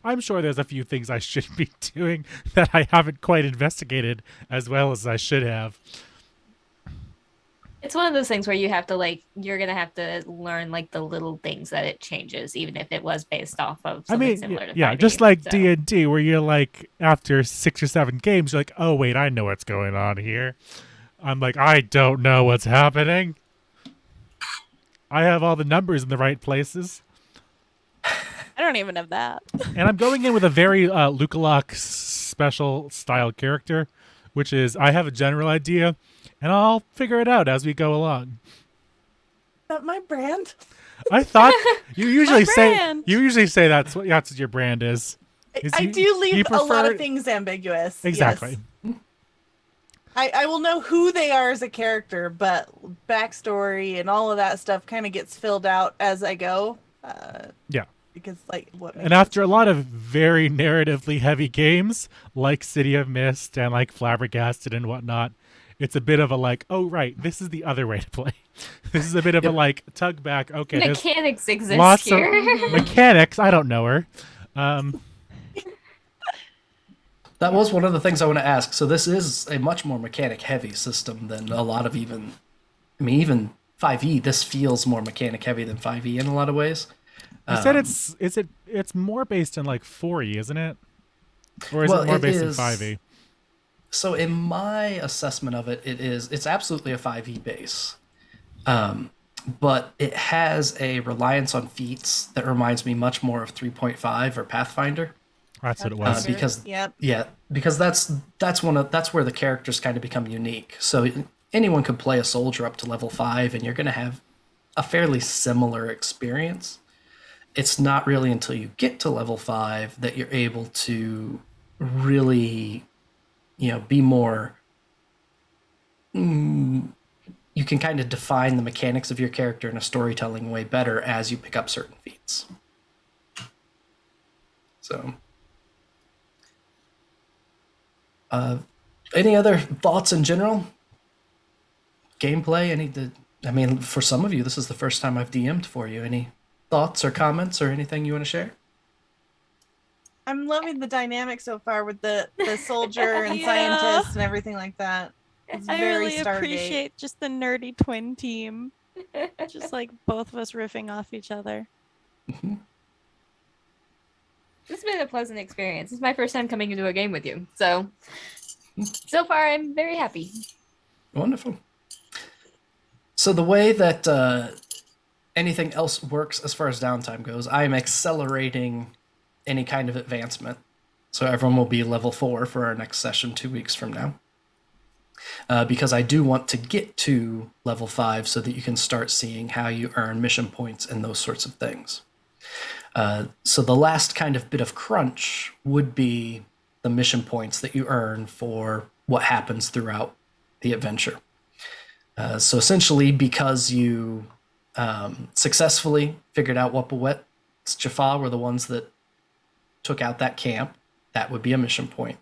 I'm sure there's a few things I should be doing that I haven't quite investigated as well as I should have. It's one of those things where you have to you're gonna have to learn the little things that it changes, even if it was based off of something similar to yeah, 5e, just like so. D&D, where you're like, after 6 or 7 games, you're like, oh wait, I know what's going on here. I'm like, I don't know what's happening. I have all the numbers in the right places. I don't even have that. And I'm going in with a very Lukalok special style character, which is I have a general idea, and I'll figure it out as we go along. Not my brand. I thought you usually brand. that's what your brand is. I do leave a lot of things ambiguous. Exactly. Yes. I will know who they are as a character, but backstory and all of that stuff kind of gets filled out as I go. Yeah. Because what? And after a lot of very narratively heavy games, like City of Mist and like Flabbergasted and whatnot, it's a bit of a like, oh right, this is the other way to play. This is a bit of a like tug back. Okay, there's Mechanics exist lots here. of mechanics. I don't know her. That was one of the things I want to ask. So this is a much more mechanic-heavy system than a lot of even 5e. This feels more mechanic-heavy than 5e in a lot of ways. You said it's more based in like 4e, isn't it? Or is Well, it more it based in is- 5e? So in my assessment of it, it's absolutely a 5e base. But it has a reliance on feats that reminds me much more of 3.5 or Pathfinder. That's what it was. Because Yep. because that's where the characters kind of become unique. So anyone could play a soldier up to level 5, and you're going to have a fairly similar experience. It's not really until you get to level 5 that you're able to really, be more. You can kind of define the mechanics of your character in a storytelling way better as you pick up certain feats. So. Any other thoughts in general? Gameplay? For some of you, this is the first time I've DM'd for you. Any thoughts or comments or anything you want to share? I'm loving the dynamic so far with the soldier and Yeah. scientist and everything like that. It's I very really Stargate. appreciate just the nerdy twin team. Just like both of us riffing off each other. It's been a pleasant experience. It's my first time coming into a game with you. So far, I'm very happy. Wonderful. So the way that anything else works as far as downtime goes, I am accelerating any kind of advancement. So everyone will be level 4 for our next session 2 weeks from now. Because I do want to get to level 5 so that you can start seeing how you earn mission points and those sorts of things. So the last kind of bit of crunch would be the mission points that you earn for what happens throughout the adventure. So essentially, because you successfully figured out Wapwawet, Jaffa were the ones that took out that camp, that would be a mission point.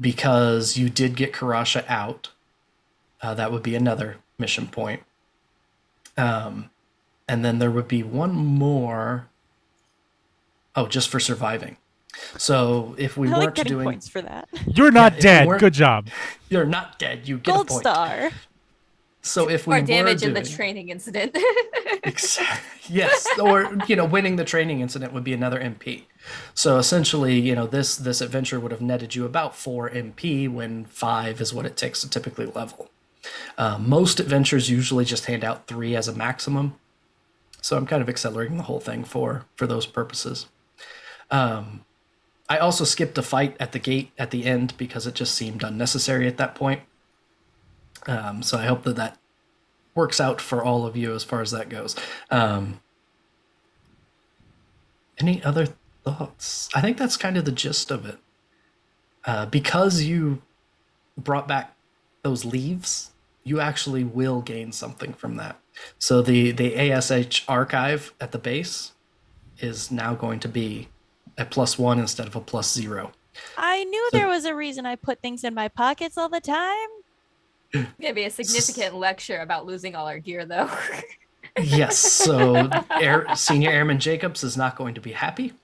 Because you did get Karasha out, that would be another mission point. And then there would be one more. Oh, just for surviving. So if we I like weren't getting doing points for that. You're not if we dead. weren't- Good job. You're not dead. You get Gold a point. star. So if we Or were damage in the doing- training incident. Yes, or winning the training incident would be another MP. So essentially, this adventure would have netted you about 4 MP when 5 is what it takes to typically level. Most adventures usually just hand out 3 as a maximum. So I'm kind of accelerating the whole thing for those purposes. I also skipped a fight at the gate at the end because it just seemed unnecessary at that point. So I hope that works out for all of you as far as that goes. Any other thoughts? I think that's kind of the gist of it. Because you brought back those leaves, you actually will gain something from that. So the ASH archive at the base is now going to be a +1 instead of a +0. I knew there was a reason I put things in my pockets all the time. Gonna be a significant lecture about losing all our gear, though. Yes, so Senior Airman Jacobs is not going to be happy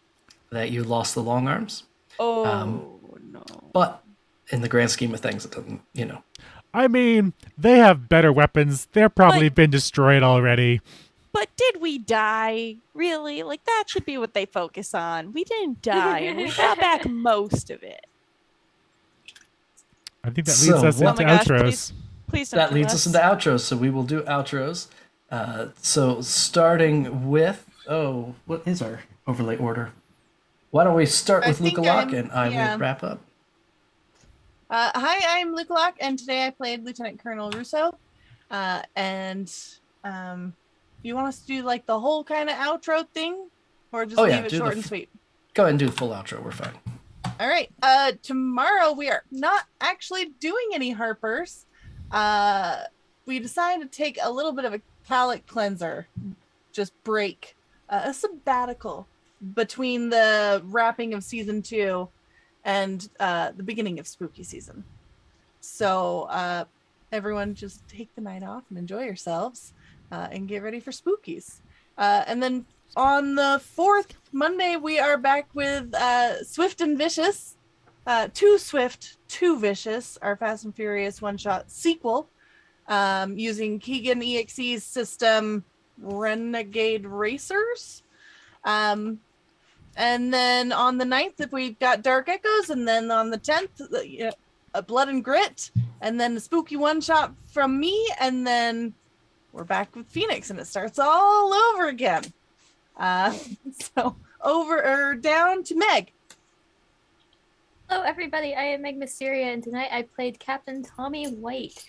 that you lost the long arms. Oh, no. But in the grand scheme of things, it doesn't, I mean, they have better weapons. They're probably been destroyed already. But did we die? Really? Like, that should be what they focus on. We didn't die, and we got back most of it. I think that So leads us what- into Oh my gosh, outros. Please don't That do leads us into outros, so we will do outros. So starting with, what is our overlay order? Why don't we start I with think Luca Locke I'm- and I yeah. will wrap up. Hi, I'm Luca Locke, and today I played Lieutenant Colonel Russo. You want us to do like the whole kind of outro thing, or just Oh, yeah, leave it do short the and sweet? Go ahead and do the full outro, we're fine. All right. Tomorrow we are not actually doing any Harpers. We decided to take a little bit of a palate cleanser, just break, a sabbatical between the wrapping of season 2 and the beginning of spooky season. So everyone just take the night off and enjoy yourselves and get ready for spookies. And then on the 4th, Monday, we are back with Swift and Vicious. Too Swift, Too Vicious, our Fast and Furious one-shot sequel, using Keegan EXE's system Renegade Racers. And then on the 9th, we've got Dark Echoes, and then on the 10th, Blood and Grit, and then the spooky one-shot from me, and then we're back with Phoenix, and it starts all over again. So down to Meg. Hello, everybody. I am Meg Mysteria, and tonight I played Captain Tomi White.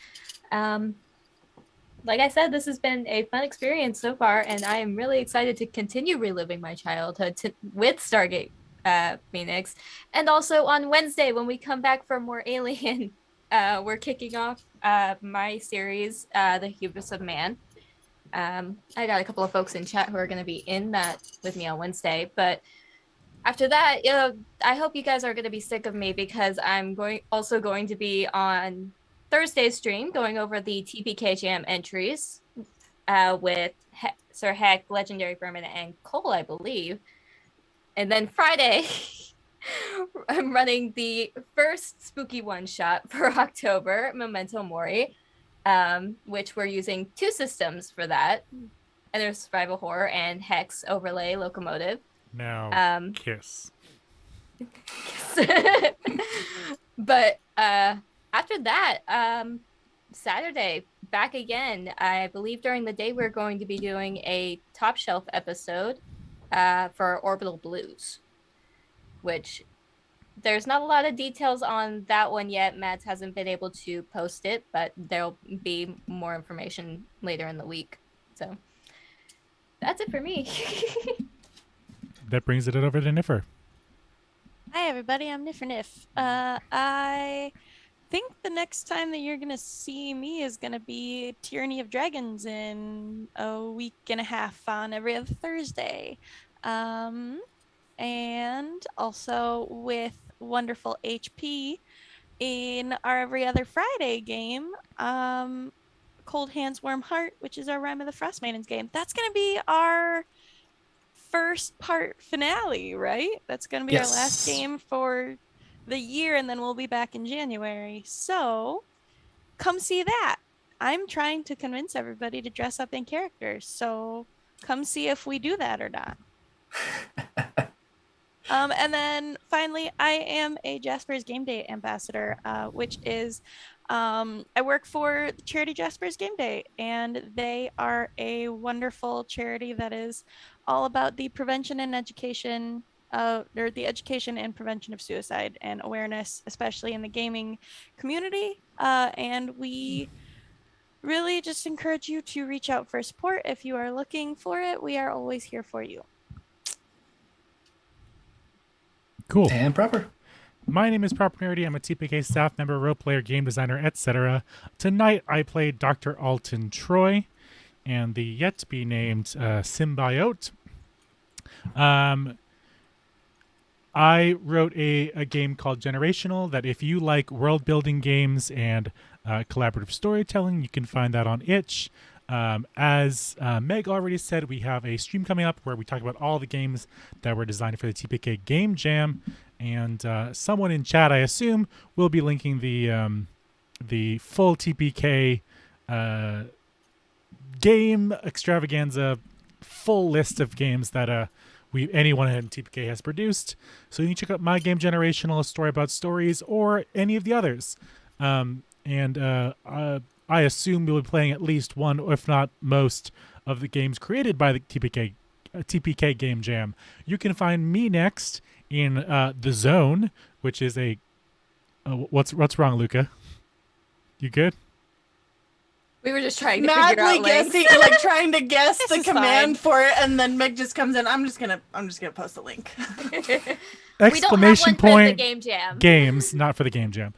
Like I said, this has been a fun experience so far, and I am really excited to continue reliving my childhood with Stargate Phoenix. And also on Wednesday, when we come back for more Alien, we're kicking off my series, The Hubris of Man. I got a couple of folks in chat who are going to be in that with me on Wednesday, but after that, I hope you guys are going to be sick of me, because I'm going to be on Thursday's stream going over the TPK Jam entries with Sir Heck, Legendary Vermin, and Cole, I believe. And then Friday, I'm running the first spooky one-shot for October, Memento Mori, which we're using 2 systems for that. And there's Survival Horror and Hex Overlay Locomotive. Now, kiss. But after that, Saturday, back again. I believe during the day we're going to be doing a top shelf episode for Orbital Blues, which there's not a lot of details on that one yet. Mads hasn't been able to post it, but there'll be more information later in the week. So that's it for me. That brings it over to Niffer. Hi, everybody. I'm Niffer. I think the next time that you're going to see me is going to be Tyranny of Dragons in a week and a half on every other Thursday. And also with wonderful HP in our every other Friday game, Cold Hands, Warm Heart, which is our Rime of the Frost Maidens game. That's going to be our first part finale, right? That's going to be our last game for the year, and then we'll be back in January. So come see that. I'm trying to convince everybody to dress up in characters, so come see if we do that or not. And then finally, I am a Jasper's Game Day ambassador, which is I work for the charity Jasper's Game Day, and they are a wonderful charity that is all about the prevention and education, or the education and prevention of suicide and awareness, especially in the gaming community. And we really just encourage you to reach out for support if you are looking for it. We are always here for you. Cool. And Proper. My name is Proper Nerdy. I'm a TPK staff member, role player, game designer, etc. Tonight I played Dr. Altan Troy and the yet-to-be-named symbiote. I wrote a game called Generational that if you like world-building games and collaborative storytelling, you can find that on itch. As Meg already said, we have a stream coming up where we talk about all the games that were designed for the TPK Game Jam, and someone in chat, I assume, will be linking the full TPK game extravaganza, full list of games that anyone in TPK has produced. So you can check out My Game Generational, A Story About Stories, or any of the others. I assume we'll be playing at least one, if not most, of the games created by the TPK Game Jam. You can find me next in The Zone, which is a... what's wrong, Luca? You good? We were just trying to figure out guessing, trying to guess the command for it, and then Meg just comes in. I'm just gonna post a link. Exclamation we don't have one point! For the Game Jam. Games, not for the Game Jam.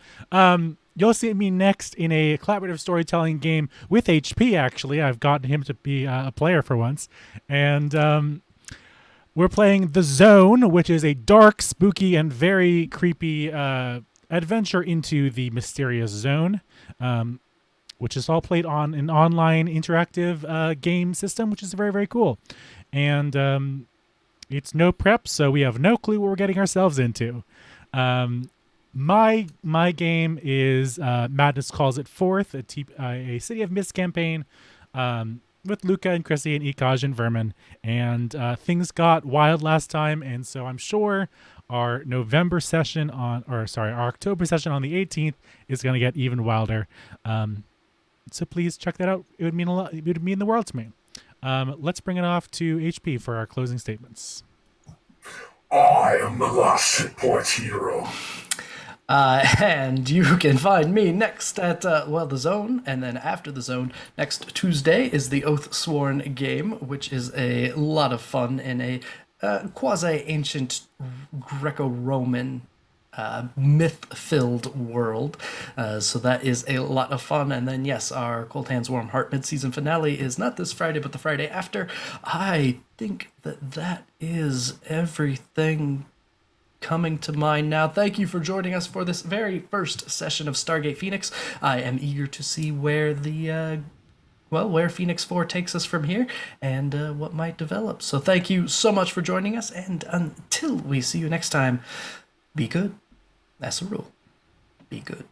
You'll see me next in a collaborative storytelling game with HP, actually. I've gotten him to be a player for once. And we're playing The Zone, which is a dark, spooky, and very creepy adventure into the mysterious zone, which is all played on an online interactive game system, which is very, very cool. And it's no prep, so we have no clue what we're getting ourselves into. My game is Madness Calls It Forth, a City of Mist campaign with Luca and Chrissy and Ekaj and Vermin. And things got wild last time, and so I'm sure our October session on the 18th is going to get even wilder. So please check that out. It would mean a lot. It would mean the world to me. Let's bring it off to HP for our closing statements. I am the last hit point hero. And you can find me next at, the Zone, and then after the Zone, next Tuesday is the Oath Sworn game, which is a lot of fun in a quasi-ancient Greco-Roman myth-filled world. So that is a lot of fun. And then, yes, our Cold Hands Warm Heart mid-season finale is not this Friday, but the Friday after. I think that is everything coming to mind now. Thank you for joining us for this very first session of Stargate Phoenix. I am eager to see where where Phoenix 4 takes us from here and what might develop. So thank you so much for joining us, and until we see you next time, be good. That's a rule. Be good.